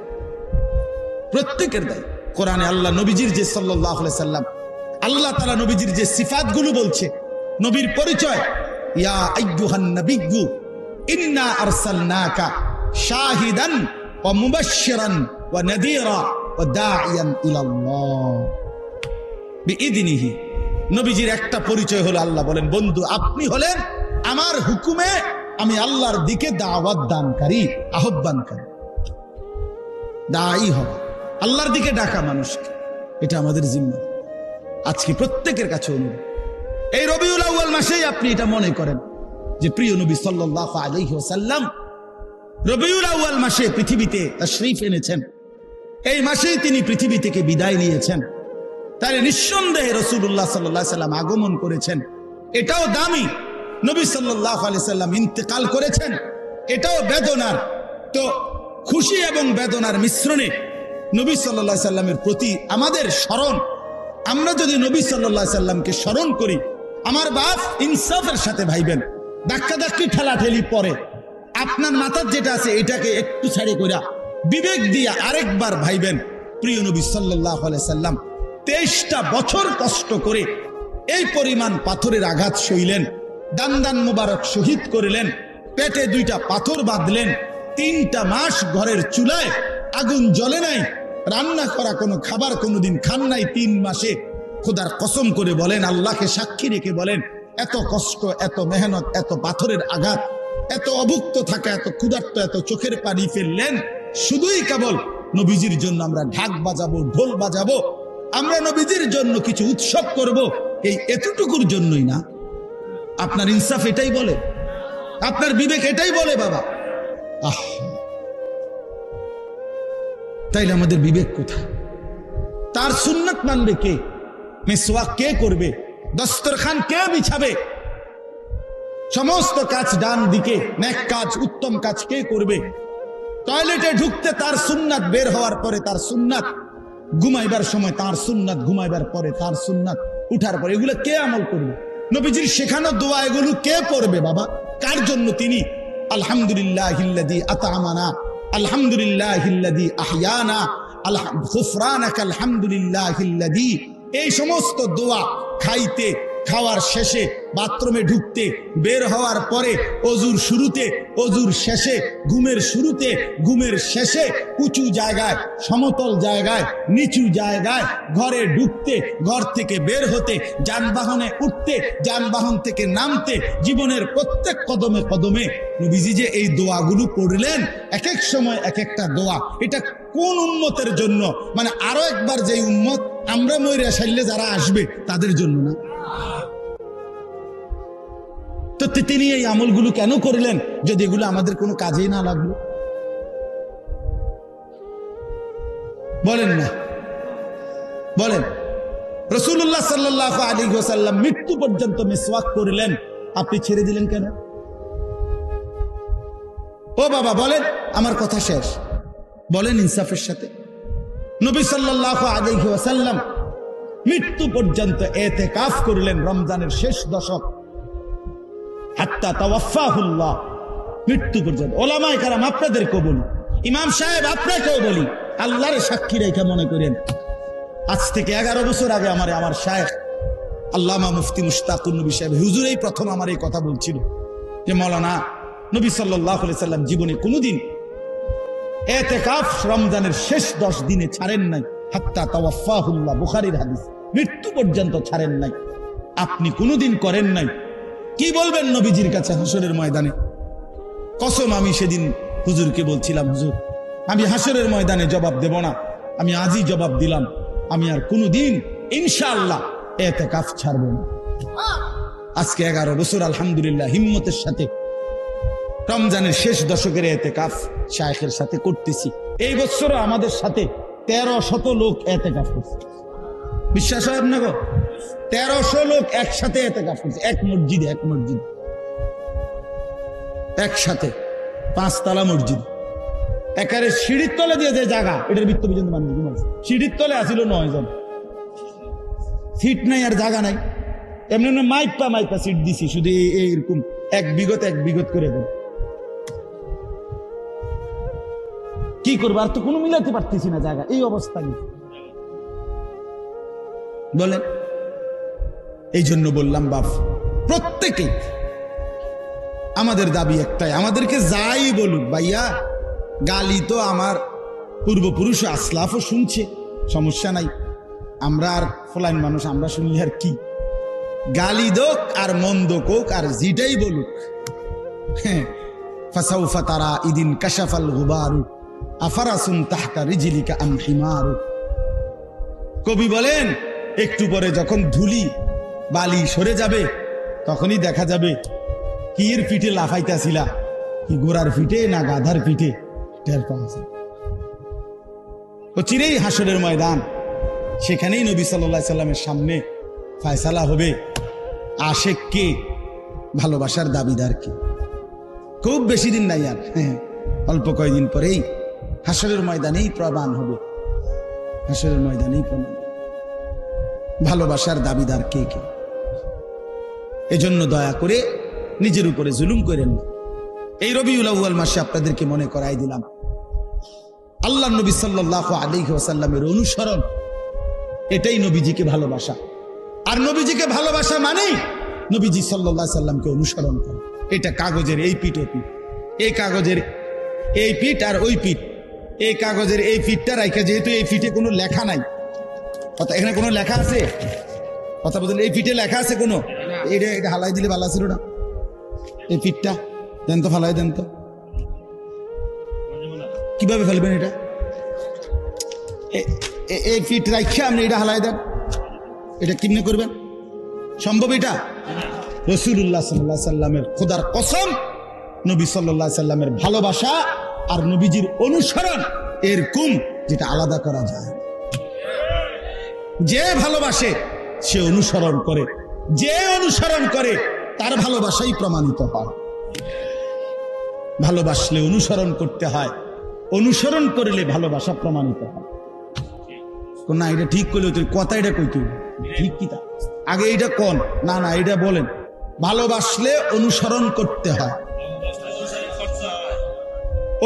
প্রত্যেকের দায়িত্ব। কোরআনে আল্লাহ নবীজির যে সাল্লাল্লাহু আলাইহি সাল্লাম, আল্লাহ তাআলা নবীজির যে সিফাতগুলো বলছে, নবীর পরিচয়, ইয়া আইয়ুহান নাবিয়্যু ইন্না আরসালনাকা শাহিদান ওয়া মুবাশশিরান ওয়া নাযীরা ওয়া দাঈয়ান ইলাল্লাহ বিইذনিহি। নবীজির একটা পরিচয় হলো, আল্লাহ বলেন, বন্ধু আপনি হলেন আমার হুকুমে আমি আল্লাহর দিকে দাওয়াত দানকারী, আহ্বানকারী। দায়ী হওয়া, আল্লাহর দিকে ডাকা মানুষকে, এটা আমাদের জিম্মা। আজকে প্রত্যেকের কাছে অনুরোধ, এই রবিউল আউয়াল মাসেই আপনি এটা মনে করেন যে প্রিয় নবী সাল্লাল্লাহু আলাইহি ওয়াসাল্লাম রবিউল আউয়াল মাসে পৃথিবীতে তাশরীফ এনেছেন, এই মাসেই তিনি পৃথিবী থেকে বিদায় নিয়েছেন। তাই নিঃসন্দেহে রাসূলুল্লাহ সাল্লাল্লাহু আলাইহি ওয়াসাল্লাম আগমন করেছেন, এটাও দামি। নবী সাল্লাল্লাহু আলাইহি ওয়াসাল্লাম ইন্তেকাল করেছেন, এটাও বেদনার। তো খুশি এবং বেদনার মিশ্রণে নবী সাল্লাল্লাহু আলাইহি ওয়াসাল্লামের প্রতি আমাদের স্মরণ, আমরা যদি নবী সাল্লাল্লাহু আলাইহি ওয়াসাল্লামকে স্মরণ করি, আমার বাপ ইনসাফের সাথে ভাইবেন, ধাক্কাধাক্কি ঠেলাঠেলি পরে আপনার মাথার যেটা আছে এটাকে একটু ছাড়ি কইরা বিবেক দিয়া আরেকবার ভাইবেন, প্রিয় নবী সাল্লাল্লাহু আলাইহি ওয়াসাল্লাম 23টা বছর কষ্ট করে এই পরিমাণ পাথরের আঘাত সইলেন, দান মুবারক শহীদ করিলেন, পেটে 2টা পাথর বাঁধলেন, 3টা মাস ঘরের চুলায় আগুন জ্বলে নাই, রান্না করা কোনো খাবার কোনোদিন খান নাই 3 মাসে। খোদার কসম করে বলেন, আল্লাহকে সাক্ষী রেখে বলেন, এত কষ্ট, এত মেহনত, এত পাথরের আঘাত, এত অভুক্ত থাকা, এত ক্ষুধার্ত, এত চোখের পানি ফেললেন শুধুই কেবল নবীজির জন্য আমরা ঢাক বাজাবো, ঢোল বাজাবো, আমরা নবীজির জন্য কিছু উৎসব করব, এই এতটুকুর জন্যই না? আপনার ইনসাফ এটাই বলে, আপনার বিবেক এটাই বলে বাবা? তাইলে আমাদের বিবেক কোথায়? তার সুন্নাত মানবে কে? মিসওয়াক কে করবে? দস্তরখান কে বিছাবে? সমস্ত কাজ ডান দিকে, নেক কাজ, উত্তম কাজ কে করবে? টয়লেটে ঢুকতে তার সুন্নাত, বের হওয়ার পরে তার সুন্নাত, ঘুমাইবার সময় তার সুন্নাত, ঘুমাইবার পরে তার সুন্নাত, উঠার পরে, এগুলো কে আমল করবে? নবীজির শেখানো দোয়া এগুলো কে পড়বে বাবা? কার জন্য তিনি আলহামদুলিল্লাহিল্লাযী আত'আমানা, আলহামদুলিল্লাহিল্লাযী আহইয়ানা, গুফরানাকা আলহামদুলিল্লাহিল্লাযী, এই সমস্ত দোয়া খাইতে, খাওয়ার শেষে, বাথরুমে ঢুকতে, বের হওয়ার পরে, অজুর শুরুতে, অজুর শেষে, ঘুমের শুরুতে, ঘুমের শেষে, উঁচু জায়গায়, সমতল জায়গায়, নিচু জায়গায়, ঘরে ঢুকতে, ঘর থেকে বের হতে, যানবাহনে উঠতে, যানবাহন থেকে নামতে, জীবনের প্রত্যেক কদমে কদমে নবীজি যে এই দোয়াগুলো পড়লেন, এক এক সময় এক একটা দোয়া, এটা কোন উম্মতের জন্য? মানে আরো একবার যে উম্মত আমরা মইরা সাইলে যারা আসবে তাদের জন্য না? তো তিনি এই আমলগুলো কেন করলেন যদি এগুলো আমাদের কোনো কাজেই না লাগলো? বলেন না, বলেন। রাসূলুল্লাহ সাল্লাল্লাহু আলাইহি ওয়াসাল্লাম মৃত্যু পর্যন্ত মিসওয়াক করলেন, আপনি ছেড়ে দিলেন কেন? ও বাবা বলেন, আমার কথা শেষ, বলেন ইনসাফের সাথে। নবী সাল্লাল্লাহু আলাইহি ওয়াসাল্লাম মৃত্যু পর্যন্ত ইতিকাফ করলেন, রমজানের শেষ দশক, হাত্তা তাওয়াফাহুল্লাহ, মৃত্যু পর্যন্ত। ওলামায়ে কেরাম আপনাদেরকেও বলি, ইমাম সাহেব আপনাকেও বলি, আল্লাহর সাক্ষী রেখে মনে করেন, আজ থেকে 11 বছর আগে আমার শায়েখ আল্লামা মুফতি মুশতাকুর নবী সাহেব হুজুর এই প্রথম আমার এই কথা বলছিল যে মাওলানা, নবী সাল্লাল্লাহু আলাইহি ওয়াসাল্লাম জীবনে কোনোদিন ইতিকাফ রমজানের শেষ 10 দিনে ছাড়েন নাই, হাত্তা তাওয়াফাহুল্লাহ, বুখারীর হাদিস, মৃত্যু পর্যন্ত ছাড়েন নাই। আপনি কোনোদিন করেন নাই, কি বলবেন নবীজির কাছে হাসরের ময়দানে? কসম, আমি সেদিন হুজুরকে বলছিলাম, হুজুর আমি হাসরের ময়দানে জবাব দেব না, আমি আজই জবাব দিলাম, আমি আর কোনোদিন ইনশাআল্লাহ ইতিকাফ ছাড়ব না। আজকে 11 বছর আলহামদুলিল্লাহ হিম্মতের সাথে রমজানের শেষ দশকের ইতিকাফ শায়েখের সাথে করতেছি। এই বছরও আমাদের সাথে 1300 লোক ইতিকাফ করছে। বিশ্বাস হয় না গো? 1300 লোক একসাথে ইতিকাফ করছে, এক মসজিদে, এক মসজিদ একসাথে, 5 তলা মসজিদ, একারে সিঁড়ির তলে দিয়ে যে জায়গা, এটার ভিতর পর্যন্ত মানুষ ঘুমাইছে। সিঁড়ির তলে আসিল 9 জন, সিট নাই আর জায়গা নাই, এমনি মাইপা সিট দিছি, শুধু এরকম এক বিগত করে দেব। কি করবো, আর তো কোনো মিলাতে পারতেছি না জায়গা, এই অবস্থা বলেন। এই জন্য বললাম বাপ, প্রত্যেকে আমাদের দাবি একটাই, আমাদেরকে যাই বলুক ভাইয়া, গালি তো আমার পূর্বপুরুষ আসলাফও শুনছে, সমস্যা নাই, আমরা আর ফলাইন মানুষ, আমরা শুনলি আর কি, গালি দোক আর মন্দ কোক আর যেটাই বলুক, হ্যাঁ, ফাসাউফা তারা ইদিন কাশাফাল গুবারু আফারাসুন তাহতা রিজলিকা আম হিমারু। কবি বলেন, একটু পরে যখন ধুলি বালি সরে যাবে, তখনই দেখা যাবে কির পিঠে লাফাইতাছিলা, কি ঘোড়ার পিঠে না গাধার পিঠে, টের পাওয়া যায়। ও চিরেই হাসরের ময়দান, সেখানেই নবী সাল্লাল্লাহু আলাইহি সাল্লামের সামনে ফয়সালা হবে, আশেক কে, ভালোবাসার দাবিদার কে। খুব বেশি দিন নাই আর, অল্প কয়েকদিন পরেই হাসরের ময়দানেই প্রমাণ হবে, হাসরের ময়দানেই প্রমাণ, ভালোবাসার দাবিদার কে কে। এজন্য দয়া করে নিজের উপরে জুলুম করেন না। এই রবিউল আউয়াল মাসে আপনাদেরকে মনে করাই দিলাম, আল্লাহ নবী সাল্লাল্লাহু আলাইহি ওয়াসাল্লামের অনুসরণ, এটাই নবীজিকে ভালোবাসা। আর নবীজিকে ভালোবাসা মানেই নবীজি সাল্লাল্লাহু আলাইহি সাল্লামকে অনুসরণ করা। এটা কাগজের এই পিঠ ও পিঠ, এই কাগজের এই পিঠ আর ওই পিঠ, এই কাগজের এই পিঠটা রাখা, যেহেতু এই পিঠে কোনো লেখা নাই, এখানে কোনো লেখা আছে, কথা বলতে এই পিঠে লেখা আছে কোনো, এটা হালাই দিলে ভালো ছিল না, এই পিঠটা দেন তো, ফালাই দেন তো, কিভাবে ফেলবেন এটা, এই পিঠ রাখা আপনি এটা হালাই দেন, এটা কেমনে করবেন, সম্ভব? এটা রাসূলুল্লাহ সাল্লাল্লাহু আলাইহি সাল্লামের খোদার কসম, নবী সাল্লাল্লাহু আলাইহি সাল্লামের ভালোবাসা আর নবীজির অনুসরণ এরকম, যেটা আলাদা করা যায়। যে ভালোবাসে সে অনুসরণ করে, যে অনুসরণ করে তার ভালোবাসাই প্রমাণিত হয়। ভালোবাসলে অনুসরণ করতে হয়, অনুসরণ করলে ভালোবাসা প্রমাণিত হয়। না এটা ঠিক করলে তুই কথা, এটা কই তুই ঠিক কি তা আগে এটা কোন, না না এটা বলেন, ভালোবাসলে অনুসরণ করতে হয়,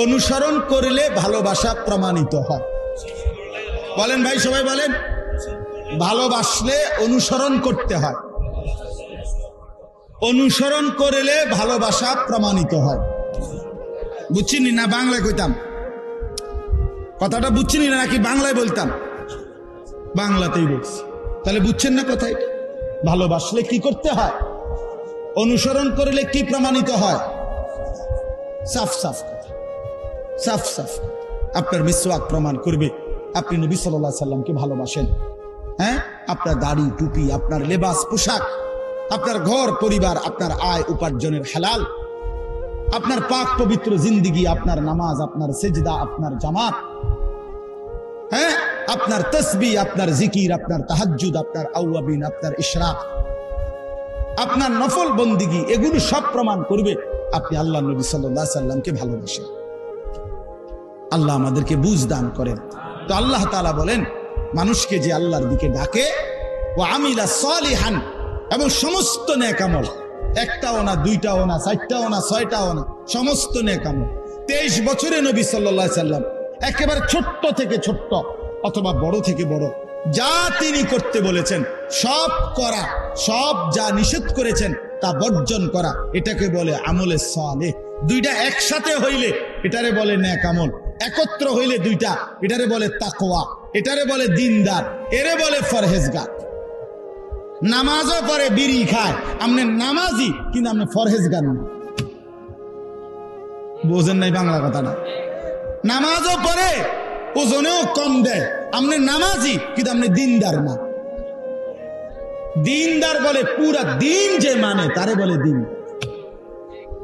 অনুসরণ করলে ভালোবাসা প্রমাণিত হয়। বলেন ভাই, সবাই বলেন, ভালোবাসলে অনুসরণ করতে হয়, অনুসরণ করলে ভালোবাসা প্রমাণিত হয়। বুঝছিনি না বাংলায় কইতাম কথাটা, বুঝছিনি না নাকি বাংলায় বলতাম? বাংলাতেই বলছি, তাহলে বুঝছেন না কথা? এটা ভালোবাসলে কি করতে হয়, অনুসরণ করলে কি প্রমাণিত হয়? সাফ সাফ কথা, সাফ সাফ। আপনার মিসওয়াক প্রমাণ করবে আপনি নবী সাল্লাল্লাহু আলাইহি সাল্লামকে ভালোবাসেন। হ্যাঁ, আপনার দাড়ি টুপি, আপনার লেবাস পোশাক, আপনার ঘর পরিবার, আপনার আয় উপার্জনের হালাল, আপনার পাক পবিত্র জিন্দিগি, আপনার নামাজ, আপনার সেজদা, আপনার জামাত, হ্যাঁ, আপনার তসবিহ, আপনার জিকির, আপনার তাহাজ্জুদ, আপনার আওয়াবিন, আপনার ইশরাক, আপনার নফল বন্দিগি, এগুলো সব প্রমাণ করবে আপনি আল্লাহ নবী সাল্লাল্লাহু আলাইহি সাল্লামকে ভালোবাসেন। আল্লাহ আমাদেরকে বুঝ দান করেন। তো আল্লাহ তাআলা বলেন, মানুষকে যে আল্লাহর দিকে ডাকে, ও আমিলা সালিহান, এবং সমস্ত নেক আমল, একটাও না, দুইটাও না, চারটাও না, ছয়টাও না, সমস্ত নেক আমল। 23 বছরে নবী সাল্লাল্লাহু আলাইহি সাল্লাম একেবারে ছোট্ট থেকে ছোট্ট অথবা বড় থেকে বড় যা তিনি করতে বলেছেন সব করা, সব যা নিষেধ করেছেন তা বর্জন করা, এটাকে বলে আমলে সালেহ। দুইটা একসাথে হইলে এটারে বলে নেক আমল, একত্র হইলে দুইটা এটারে বলে তাকওয়া, এটারে বলে দিনদার, এরে বলে ফরহেজগার। নামাজও পরে বিড়ি খায়, আপনি নামাজি কিন্তু আপনি ফরহেজগার না। বোঝেন নাই বাংলা কথাটা? নামাজও পরে, ওজনেও কম দেয়, আপনি নামাজি কিন্তু আপনি দিনদার না। দিনদার বলে পুরা দিন যে মানে তারে বলে দিন,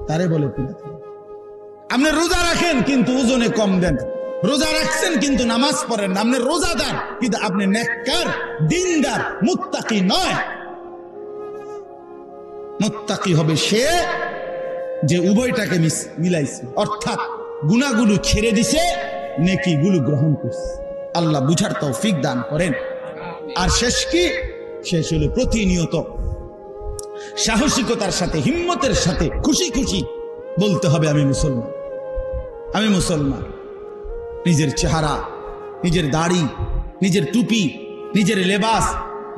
তারে বলে পুরা। আপনি রোজা রাখেন কিন্তু ওজনে কম দেন, রোজা রাখছেন কিন্তু নামাজ পড়েন না, আপনি রোজাদার কিন্তু আপনি নেককার, দিনদার, মুত্তাকি নয়। মুত্তাকি হবে সে যে উভয়টাকে মিলাইছে, অর্থাৎ গুনাহগুলো ছেড়ে দিছে, নেকিগুলো গ্রহণ করছে। আল্লাহ বুঝার তৌফিক দান করেন। আর শেষ কি, শেষ হলো প্রতিনিয়ত সাহসিকতার সাথে, হিম্মতের সাথে, খুশি খুশি বলতে হবে আমি মুসলমান, আমি মুসলমান। নিজের চেহারা, নিজের দাড়ি, নিজের টুপি, নিজের লেবাস,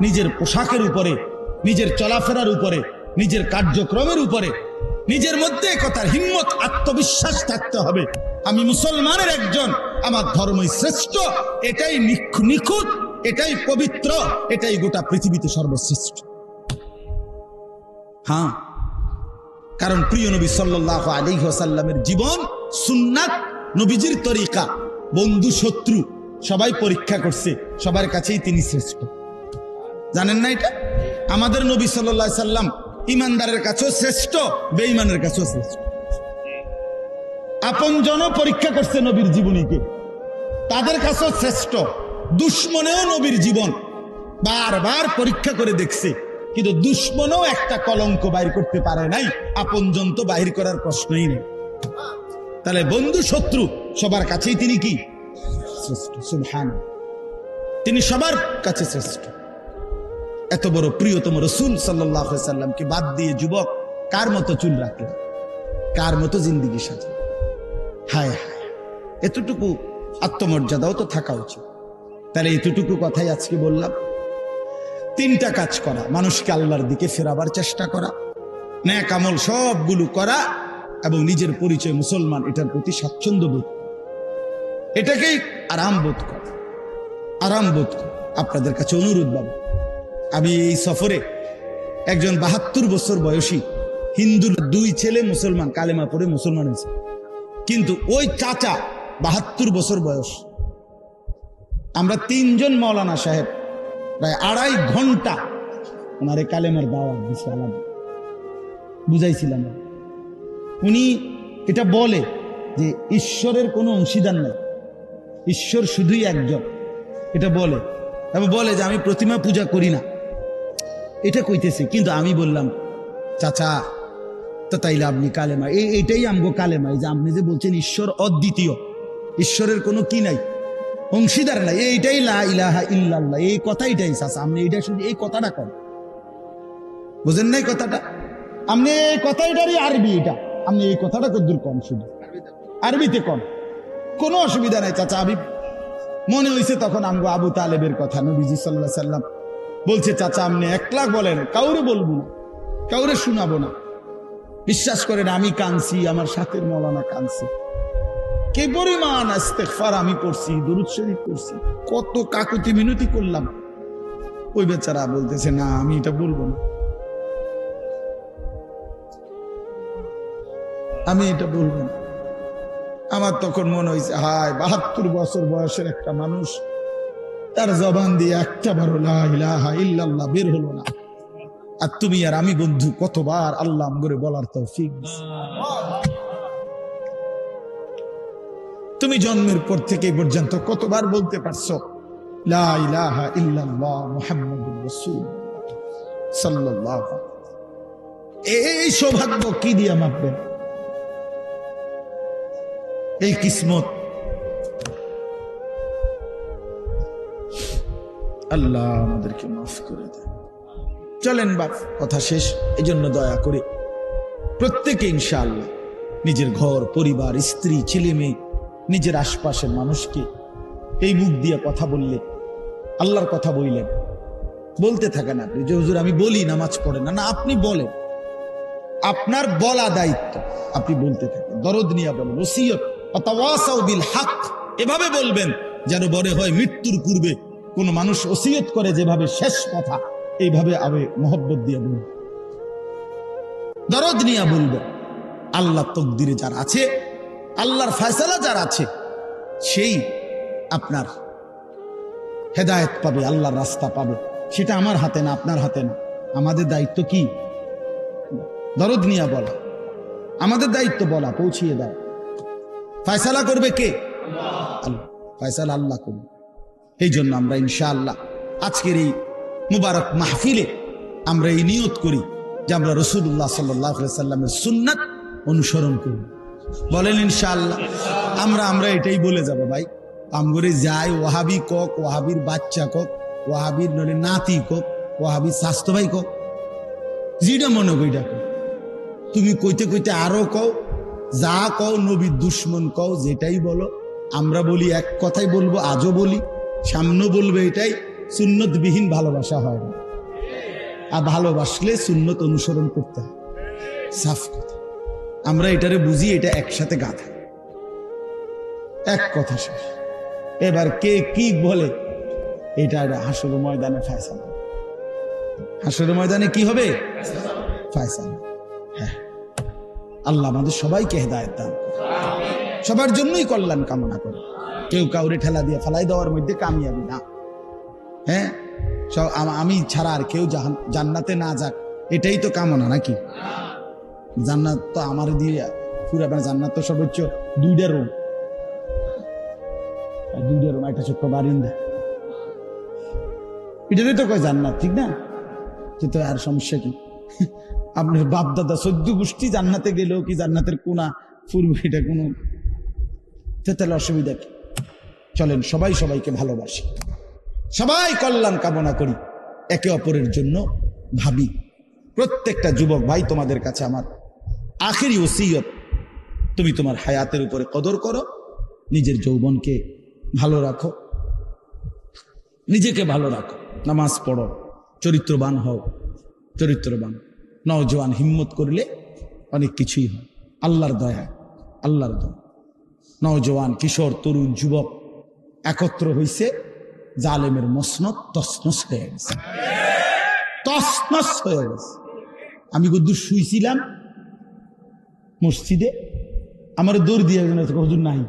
নিজের পোশাকের উপরে, নিজের চলাফেরার উপরে, নিজের কার্যক্রমের উপরে নিজের মধ্যে কথার হিম্মত, আত্মবিশ্বাস থাকতে হবে। আমি মুসলমানের একজন, আমার ধর্মই শ্রেষ্ঠ, এটাই নিখুঁত, এটাই পবিত্র, এটাই গোটা পৃথিবীতে সর্বশ্রেষ্ঠ। হ্যাঁ, কারণ প্রিয় নবী সাল্লাল্লাহু আলাইহি ওয়াসাল্লামের জীবন, সুন্নাত, নবীজির তরিকা, বন্ধু শত্রু সবাই পরীক্ষা করছে, সবার কাছেই তিনি শ্রেষ্ঠ। জানেন না এটা? আমাদের নবী সাল্লাল্লাহু আলাইহি সাল্লাম ইমানদারের কাছেও শ্রেষ্ঠ, বেঈমানের কাছেও শ্রেষ্ঠ। আপনজনও পরীক্ষা করছে নবীর জীবনীকে, তাদের কাছেও শ্রেষ্ঠ। দুশ্মনেও নবীর জীবন বারবার পরীক্ষা করে দেখছে, কিন্তু দুশ্মনও একটা কলঙ্ক বাইর করতে পারে নাই, আপনজন তো বাহির করার প্রশ্নই নেই। তাহলে বন্ধু শত্রু সবার কাছেই তিনি কি? শ্রেষ্ঠ। সুবহানাল্লাহ, তিনি সবার কাছে শ্রেষ্ঠ। এত বড় প্রিয়তম রাসূল সাল্লাল্লাহু আলাইহি সাল্লামকে বাদ দিয়ে যুবক কার মতো চুল রাখলেন, কার মতো জিন্দেগি সাজে। হায় হায়, এতটুকু আত্মমর্যাদাও তো থাকা উচিত। তাহলে এতটুকু কথাই আজকে বললাম। তিনটা কাজ করা, মানুষকে আল্লাহর দিকে ফেরাবার চেষ্টা করা, নেক আমল সবগুলো করা, এবং নিজের পরিচয় মুসলমান এটার প্রতি স্বাচ্ছন্দ্য বোধ, এটাকেই আরাম বোধ করা, আরাম বোধ করা। আপনাদের কাছে অনুরোধ বাবা, আমি এই সফরে একজন ৭২ বছর বয়সী হিন্দুর 2 ছেলে মুসলমান, কালেমা পড়ে মুসলমান হয়েছে, কিন্তু ওই চাচা ৭২ বছর বয়স। আমরা 3 জন মৌলানা সাহেব প্রায় 2.5 ঘন্টা ওনারে কালেমার দাওয়াত দিচ্ছে, আলাদা বুঝাইছিলাম। উনি এটা বলে যে ঈশ্বরের কোনো অংশীদার নাই, ঈশ্বর শুধুই একজন, এটা বলে, এবং বলে যে আমি প্রতিমা পূজা করি না, এটা কইতেছে। কিন্তু আমি বললাম, চাচা তো তাইলে আপনি কালেমা, এইটাই আমগো কালেমা, এই যে আপনি যে বলছেন ঈশ্বর অদ্বিতীয়, ঈশ্বরের কোনো কি নাই, অংশীদার নাই, এইটাই লা ইলাহা ইল্লাল্লাহ, এই কথাইটাই চাচা, আপনি এইটা শুধু এই কথাটা কন, বুঝেন নাই কথাটা? আপনি এই কথাটারই আরবি, এটা আপনি এই কথাটা কদ্দুর কন, শুধু আরবিতে কন, কোনো অসুবিধা নাই চাচা। আমি মনে হয়েছে তখন আমগো আবু তালেবের কথা, নবীজি সাল্লাল্লাহু আলাইহি সাল্লাম বলছে, চাচা আপনি 1 লাখ বলেন, কাউরে বলবো না, কাউরে শোনাবো না। বিশ্বাস করেন আমি কাঁদছি, আমার সাথের মৌলানা কাঁদছে, কে পরিমাণ ইস্তেগফার আমি পড়ছি, দুরূদ শরীফ পড়ছি, কত কাকুতি মিনতি করলাম। ওই বেচারা বলতেছে, না আমি এটা বলবো না, আমি এটা বলবো না। আমার তখন মনে হয়েছে, হায় ৭২ বছর বয়সের একটা মানুষ, তার জবান দিয়ে একটা বারো লা ইলাহা ইল্লাল্লাহ বের হলো না। আর তুমি আর আমি বন্ধু কতবার আল্লাহ করে বলার তৌফিক দিছে। তুমি জন্মের পর থেকে পর্যন্ত কতবার বলতে পারছো লা ইলাহা ইল্লাল্লাহ মুহাম্মাদুর রাসূলুল্লাহ সাল্লাল্লাহু আলাইহি ওয়াসাল্লাম। এই সৌভাগ্য কি দিয়ে মাপবেন? এই কিসমত আল্লাহ আমাদেরকে মাফ করে দেন। চলেন বাপ, কথা শেষ। এই জন্য দয়া করে প্রত্যেকে ইনশাআল্লাহ নিজের ঘর, পরিবার, স্ত্রী, ছেলে মেয়ে, নিজের আশপাশের মানুষকে এই মুখ দিয়ে কথা বললে, আল্লাহর কথা বললেন, বলতে থাকেন আপনি যে হুজুর আমি বলি নামাজ পড়ে না, না আপনি বলেন, আপনার বলা দায়িত্ব, আপনি বলতে থাকেন, দরদ নিয়ে বলেন, ওসিয়ত ওয়াতাওয়াসাউ বিল হক, এভাবে বলবেন যেন বড় হয় মৃত্যুর পূর্বে কোন মানুষ ওসিয়ত করে যেভাবে শেষ কথা, এইভাবে আমি মহব্বত দিয়ে বলব, দরদ নিয়ে বলবেন। আল্লাহ তকদিরে যার আছে, আল্লাহর ফয়সালা যার আছে, সেই আপনার হেদায়েত পাবে, আল্লাহর রাস্তা পাবে। সেটা আমার হাতে না, আপনার হাতে না। আমাদের দায়িত্ব কি? দরদ নিয়ে বলা, আমাদের দায়িত্ব বলা, পৌঁছিয়ে দেয়। ফয়সালা করবে কে? আল্লাহ। ফয়সালা আল্লাহ করবে। এই জন্য আমরা ইনশাআল্লাহ আজকের এই মুবারক মাহফিলে আমরা এই নিয়ত করি যে আমরা রাসূলুল্লাহ সাল্লাল্লাহু আলাইহি সাল্লামের সুন্নাত অনুসরণ করব। বলেন ইনশাআল্লাহ। আমরা এটাই বলে যাব ভাই, আমগরে যাই ওয়াহাবি কক, ওয়াহাবির বাচ্চা কক, ওয়াহাবির নলে নাতি কক, ওয়াহাবি স্বাস্থ্য ভাই কও, যেটা মনে কইটা কও। তুমি কইতে কইতে আরো কও, যা কও নবীর দুশ্মন কও, যেটাই বলো। আমরা বলি এক কথাই বলবো, আজও বলি, সামনেও বলবো, এটাই সুন্নতবিহীন ভালোবাসা হয় না। আর ভালোবাসলে সুন্নত অনুসরণ করতে হয়, সাফ কথা। আমরা এটারে বুঝি, এটা একসাথে গাঁথা, এক কথা শেষ। এবার কে কি বলে এটা হাসর ময়দানে ফায়সালা। হাসর ময়দানে কি হবে? ফায়সালা। হ্যাঁ, আল্লাহ আমাদের সবাইকে হেদায়েত দান করে, সবার জন্যই কল্যাণ কামনা করে। কেউ কাউরে ঠেলা দিয়ে ফেলাই দেওয়ার মধ্যে কামিয়াবি না। হ্যাঁ, আমি ছাড়া আর কেউ জান্নাতে না যাক, এটাই তো কামনা নাকি? জান্নাত তো আমার দিয়ে পুরা, জান্নাত তো সর্বোচ্চ 2টা রুম, একটা ছোট্ট বারিন্দা, এটাই তো কয় জান্নাত, ঠিক না? কিন্তু আর সমস্যা কি? আপনার বাপ দাদা 14 গোষ্ঠী জান্নাতে গেলেও কি জান্নাতের কোনা পূর্ব, এটা কোনো, তাহলে অসুবিধা কি? চলেন সবাই সবাইকে ভালোবাসি, সবাই কল্যাণ কামনা করি, একে অপরের জন্য ভাবি। প্রত্যেকটা যুবক ভাই, তোমাদের কাছে আমার আখেরি ওসিয়ত, তুমি তোমার হায়াতের উপরে কদর করো, নিজের যৌবনকে ভালো রাখো, নিজেকে ভালো রাখো, নামাজ পড়ো, চরিত্রবান হও, চরিত্রবান নওজোয়ান হিম্মত করলে অনেক কিছুই হয়। আল্লাহর দয়া, আল্লাহর দয়া। নওজোয়ান, কিশোর, তরুণ, যুবক একত্র হইছে, জালেমের মসনদ তসনস হয়ে গেছে, তসনস হয়ে গেছে। আমি কদ্দুর শুইছিলাম মসজিদে, আমার দৌড় দিয়ে হুজুর নাই,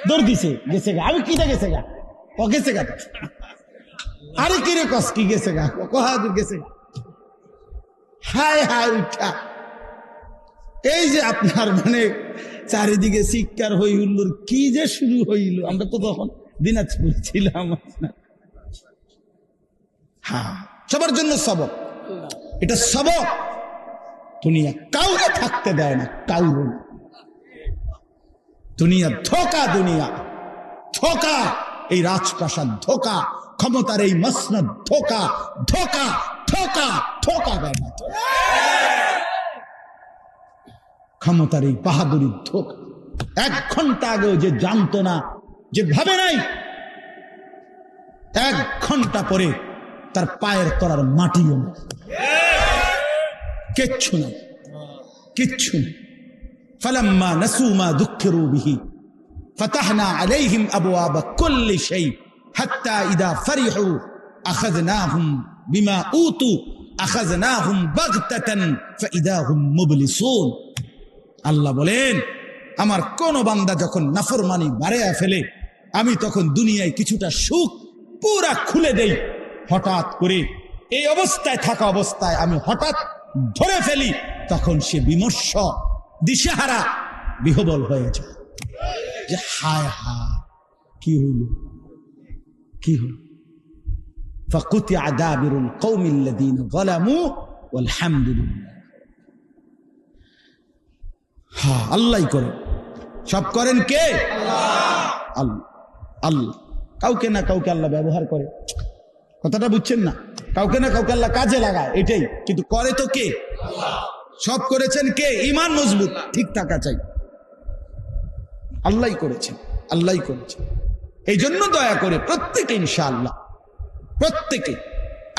দৌড় দিছে, গেছে গা। আমি কিটা গেছে গা? ও গেছে গা। আরে কি রে কস, কি গেছে গা? কহাদুর গেছে গা। হায় হায় উঠা, এই যে আপনার চারিদিকে শিক্ষার হই হুল্লোর কি যে শুরু হইল। আমরা তো তখন দিনাজপুর ছিলাম। হ্যাঁ, সবার জন্য সবক, এটা সবক। দুনিয়া কাউকে থাকতে দেয় না, কাউরে না। দুনিয়া ধোকা, দুনিয়া ধোকা, এই রাজপ্রাসাদ ধোকা, ক্ষমতার এই মসনদ ধোকা, ধোকা, ধোকা, ধোকা দেয় না। ক্ষমতার এই বাহাদুরি ধোকা। 1 ঘন্টা আগেও যে জানতো না, যে ভাবে নাই, 1 ঘন্টা পরে তার পায়ের তলার মাটিও না, কিচ্ছু না, কিচ্ছু না। ফালাম্মা নাসু মা যুক্কিরু বিহি ফাতাহনা আলাইহিম আবওয়াবা কুল্লি শাই হাত্তা ইযা ফারিহু আখাযনাহুম বিমা উতু আখাযনাহুম বাগতাতান ফাইযা হুম মুবলিসুন। আল্লাহ বলেন, আমার কোন বান্দা যখন নাফরমানি বাড়ায়া ফেলে, আমি তখন দুনিয়ায় কিছুটা সুখ পুরা খুলে দেই। হঠাৎ করে এই অবস্থায় থাকা অবস্থায় আমি হঠাৎ ধরে ফেলি, তখন সে বিমর্ষ, দিশেহারা, বিহবল হয়ে যায়। যে হায় হায়, কি হইল, কি হইল? ফাকুতিয়া দাবিরুল কওমিল্লাযীনা যালামু ওয়ালহামদুলিল্লাহ। হ্যাঁ, আল্লাহই করেন, সব করেন কে? আল্লাহ। আল্লাহ কাউকে না কাউকে আল্লাহ ব্যবহার করে, কথাটা বুঝছেন না? কাউকে না কাউকে আল্লাহ কাজে লাগায়, এটাই। কিন্তু করে তো কে? সব করেছেন কে? ঈমান মজবুত ঠিক থাকা চাই, আল্লাহই করেছেন, আল্লাহই করেছেন। এই জন্য দয়া করে প্রত্যেকে, ইনশাআল্লাহ প্রত্যেকে,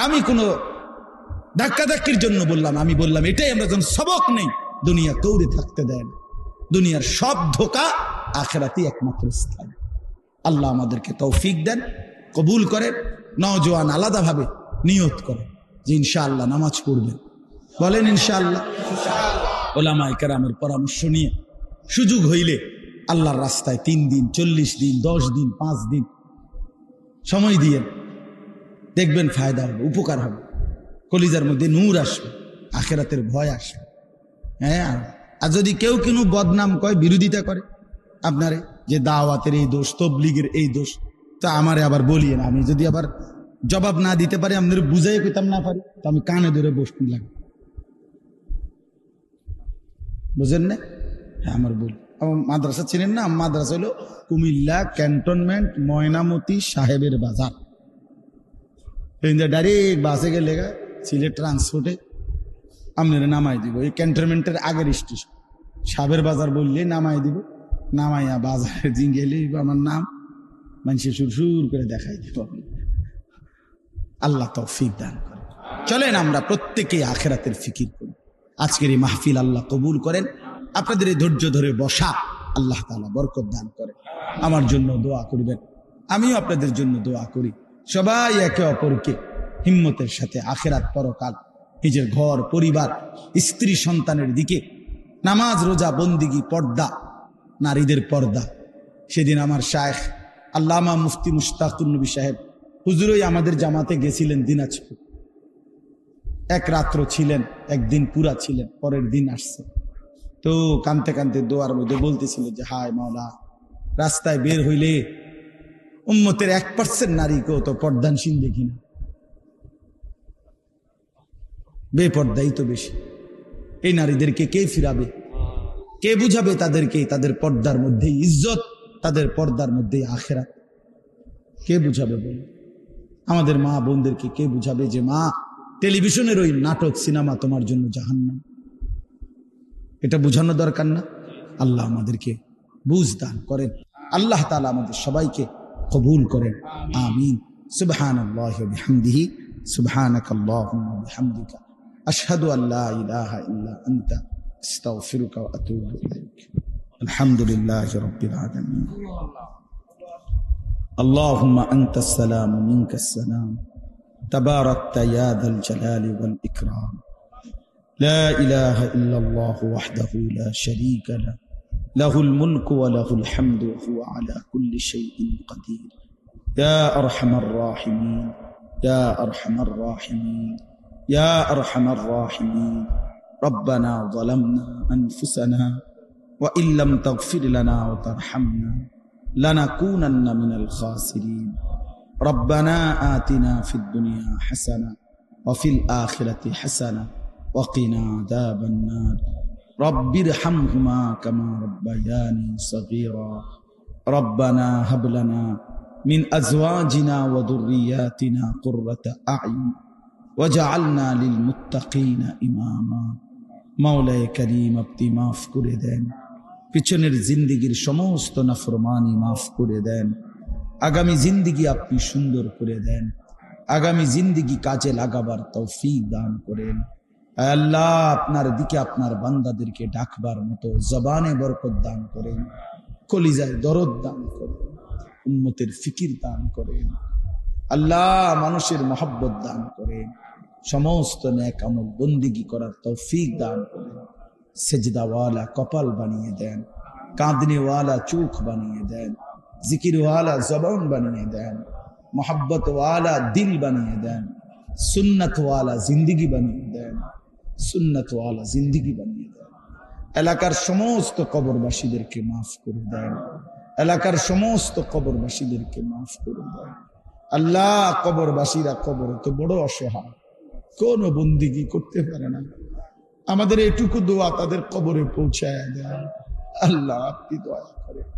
আমি কোনো ধাক্কাধাক্কির জন্য বললাম, আমি বললাম এটাই আমরা যখন সবক নেই। দুনিয়া কৌরে থাকতে দেয় না, দুনিয়ার সব ধোকা, আখিরাতই একমাত্র স্থান। আল্লাহ আমাদেরকে তৌফিক দেন, কবুল করেন। নওজোয়ান আলাদাভাবে নিয়ত করে যে ইনশাআল্লাহ নামাজ পড়বেন, বলেন ইনশাআল্লাহ। ওলামায়ে কেরামের পরামর্শ নিয়ে সুযোগ হইলে আল্লাহর রাস্তায় 3 দিন, 40 দিন, 10 দিন, 5 দিন সময় দিয়ে দেখবেন, ফায়দা হবে, উপকার হবে, কলিজার মধ্যে নূর আসবে, আখিরাতের ভয় আসবে। হ্যাঁ, আর যদি কেউ কোনো বদনাম কয়, বিরোধিতা করে আপনারে, যে দাওয়াতের এই দোষ, তবলিগের এই দোষ, তা আমারে আবার বলিয়ে না। আমি যদি আবার জবাব না দিতে পারি, আপনাদের বুঝাই কইতাম না পারি, তো আমি কানে ধরে বসতে লাগে, বুঝেন না? হ্যাঁ, আমার বলি, আমার মাদ্রাসা চিনেন না? মাদ্রাসা হলো কুমিল্লা ক্যান্টনমেন্ট ময়নামতি সাহেবের বাজার। ডাইরেক্ট বাসে গেলে সিলেট ট্রান্সপোর্টে আপনারা নামাই দিব, এই ক্যান্টনমেন্টের আগের স্টেশন সাবের বাজার বললে নামাই দিব, নামাইয়া বাজারে দিন গেলে আমার নাম মানুষের সুর করে দেখাই দিব। আল্লাহ তৌফিক দান করে। চলেন আমরা প্রত্যেকেই আখিরাতের ফিকির করি। আজকের এই মাহফিল আল্লাহ কবুল করেন। আপনাদের এই ধৈর্য ধরে বসা আল্লাহ তাআলা বরকত দান করে। আমার জন্য দোয়া করবেন, আমিও আপনাদের জন্য দোয়া করি। সবাই একে অপরকে হিম্মতের সাথে আখিরাত পরকাল, নিজের ঘর পরিবার স্ত্রী সন্তানের দিকে নামাজ রোজা বন্দিগি পর্দা, নারীদের পর্দা। সেদিন আমার শায়েখ আল্লামা মুফতি মুশতাকুর নবী সাহেব হুজুরই আমাদের জামাতে গেছিলেন দিনাজপুর। এক রাত্র ছিলেন, একদিন পুরা ছিলেন, পরের দিন আসছে। তো কানতে কানতে দোয়ার মধ্যে বলতেছিল যে হায় মাওলা, রাস্তায় বের হইলে উম্মতের 1% নারীকেও তো পর্দানশীল দেখি না, বেপর্দাই তো বেশি। এই নারীদেরকে কে ফিরাবে, কে বুঝাবে তাদেরকে তাদের পর্দার মধ্যেই ইজ্জত, তাদের পর্দার মধ্যেই আখিরাত? কে বুঝাবে বলে? আমাদের মা বোনদেরকে কে বুঝাবে যে মা, টেলিভিশনের ওই নাটক সিনেমা তোমার জন্য জাহান্নাম? এটা বুঝানো দরকার না? আল্লাহ আমাদেরকে বুঝ দান করেন। আল্লাহ তাআলা আমাদের সবাইকে কবুল করেন। আমিন। সুবহানাল্লাহি ওয়া বিহামদিহি, সুবহানাকাল্লাহুম্মা ওয়া বিহামদিকা, আশহাদু আল্লা ইলাহা ইল্লা আনতা, আস্তাগফিরুকা ওয়া আতুবু ইলাইক। আলহামদুলিল্লাহি রাব্বিল আলামিন। আল্লাহুম্মা আনতাস সালাম ওয়া মিনকাস সালাম, তাবারাকতা ইয়া যাল জালালি ওয়াল ইকরাম। لا إله إلا الله وحده لا شريك له، له الملك وله الحمد وهو على كل شيء قدير. يا أرحم الراحمين، يا أرحم الراحمين، يا أرحم الراحمين. ربنا ظلمنا أنفسنا وإن لم تغفر لنا وترحمنا لنكونن من الخاسرين. ربنا آتنا في الدنيا حسنة وفي الآخرة حسنة وقنا عذاب النار. رب ارحمهما كما ربياني صغيرا. ربنا هب لنا من أزواجنا وذرياتنا قرة أعين وجعلنا للمتقين إماما. مولاي كريم আপনি মাফ করে দেন, পিছনের জিন্দেগীর সমস্ত নাফরমানি মাফ করে দেন। আগামী জিন্দেগি আপনি সুন্দর করে দেন, আগামী জিন্দেগি কাজে লাগাবার তৌফিক দান করেন। আল্লাহ আপনার দিকে আপনার বান্দাদেরকে ডাকবার মতো জবানে বরকত দান করেন, কলিজায় দরদ দান করেন, উম্মতের ফিকির দান করেন। আল্লাহ মানুষের মহব্বত দান করেন, সমস্ত নেক আমল বন্দিগি করার তৌফিক দান করেন। সেজদাওয়ালা কপাল বানিয়ে দেন, কাঁদনেওয়ালা চোখ বানিয়ে দেন, জিকিরওয়ালা জবান বানিয়ে দেন, মহব্বতওয়ালা দিল বানিয়ে দেন, সুন্নতওয়ালা জিন্দিগি বানিয়ে দেন, সুন্নতওয়ালা জিন্দিগি বানিয়ে দেন। এলাকার সমস্ত কবরবাসীদেরকে মাফ করে দেন, এলাকার সমস্ত কবরবাসীদেরকে মাফ করে দেন। আল্লাহ কবরবাসীরা কবর তো বড় অসহায়, কোন বন্দিগি করতে পারে না। আমাদের এটুকু দোয়া তাদের কবরে পৌঁছায় দেন। আল্লাহ আপনি দয়া করেন।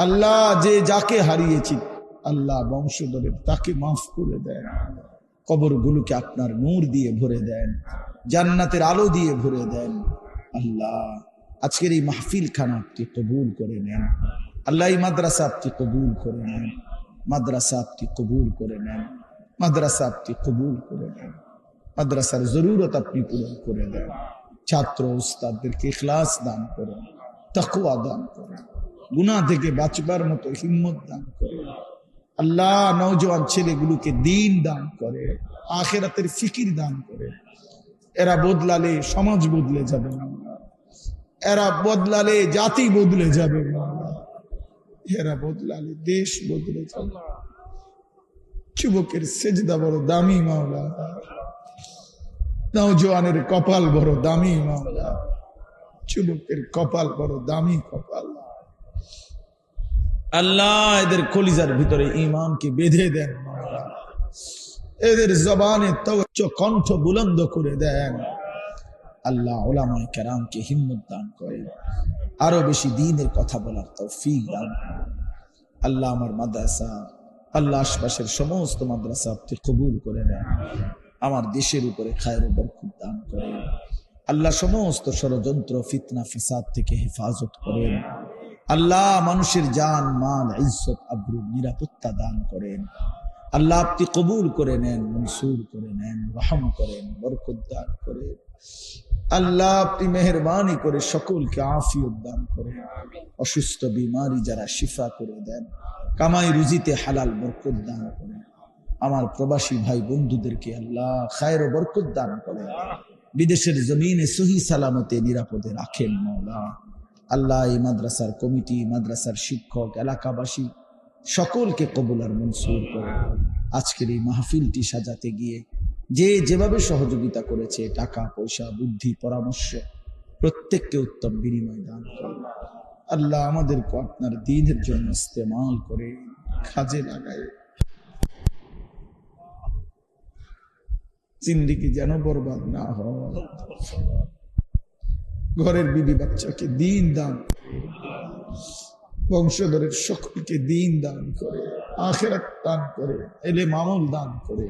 আল্লাহ যে যাকে হারিয়েছি আল্লাহ বংশধরের তাকে মাফ করে দেন, কবরগুলোকে আপনার নূর দিয়ে ভরে দেন, জান্নাতের আলো দিয়ে ভরে দেন। আল্লাহ আজকের এই মাহফিল খানা আপনি কবুল করে নেন। আল্লাহ এই মাদ্রাসা আপনি কবুল করে নেন, মাদ্রাসা আপনি কবুল করে নেন, মাদ্রাসা আপনি কবুল করে নেন। মাদ্রাসার জরুরত আপনি পূরণ করে দেন। ছাত্র উস্তাদদেরকে ইখলাস দান করেন, তাকওয়া দান করেন, গুনাহ থেকে বাঁচবার মতো হিম্মত দান করেন। আল্লাহ নওজোয়ান ছেলেগুলোকে দ্বীন দান করে, আখিরাতের ফিকির দান করে। এরা বদলালে সমাজ বদলে যাবে না, এরা বদলালে জাতি বদলে যাবে না, এরা বদলালে দেশ বদলে যাবে। যুবকের সেজদা বড় দামি মাওলা, নওজোয়ানের কপাল বড় দামি মাওলা, যুবকের কপাল বড় দামি কপাল। আল্লাহ এদের কলিজার ভিতরে ঈমানকে বেঁধে দেন মাওলা, এদের জবানে তওজ্জো কণ্ঠ বুলন্দ করে দেন। আল্লাহ উলামায়ে কেরামকে হিম্মত দান করেন, আরো বেশি দ্বীনের কথা বলার তৌফিক দান করেন। আল্লাহ আমার মাদ্রাসা আল্লাহ আশপাশের সমস্ত মাদ্রাসা আপনি কবুল করে নেন। আমার দেশের উপরে খায়ের ও বরকত দান করেন। আল্লাহ সমস্ত ষড়যন্ত্র ফিতনা ফিসাদ থেকে হেফাজত করেন। আল্লাহ মানুষের জান মাল ইজ্জত আবরু নিরাপত্তা দান করেন। আল্লাহ আপনি কবুল করে নেন, মনসুর করে নেন, রহম করেন, বরকত দান করেন। আল্লাহ আপনি মেহরবানি করে সকলকে আফিয়ত দান করেন। অসুস্থ বিমারি যারা শিফা করে দেন, কামাই রুজিতে হালাল বরকত দান করেন। আমার প্রবাসী ভাই বন্ধুদেরকে আল্লাহ খায়ের ও বরকত দান করেন। বিদেশের জমিনে সহি সালামতে নিরাপদে রাখেন মওলা। আল্লাহ এই মাদ্রাসার কমিটি, মাদ্রাসার শিক্ষক, এলাকাবাসী সকলকে কবুল আর মনসুর করেন। আজকের এই মাহফিলটি সাজাতে গিয়ে যে যেভাবে সহযোগিতা করেছে, টাকা পয়সা বুদ্ধি পরামর্শ, প্রত্যেককে উত্তম বিনিময় দান করেন। আল্লাহ আমাদেরকে আপনার দ্বীনের জন্য ইস্তেমাল করে কাজে লাগায়, জিন্দেগি যেন বরবাদ না হয়। ঘরের বিবি বাচ্চাকে দ্বীন দান, বংশধরের সকলকে দ্বীন দান করে, আখিরাত দান করে, এলেম আমল দান করে।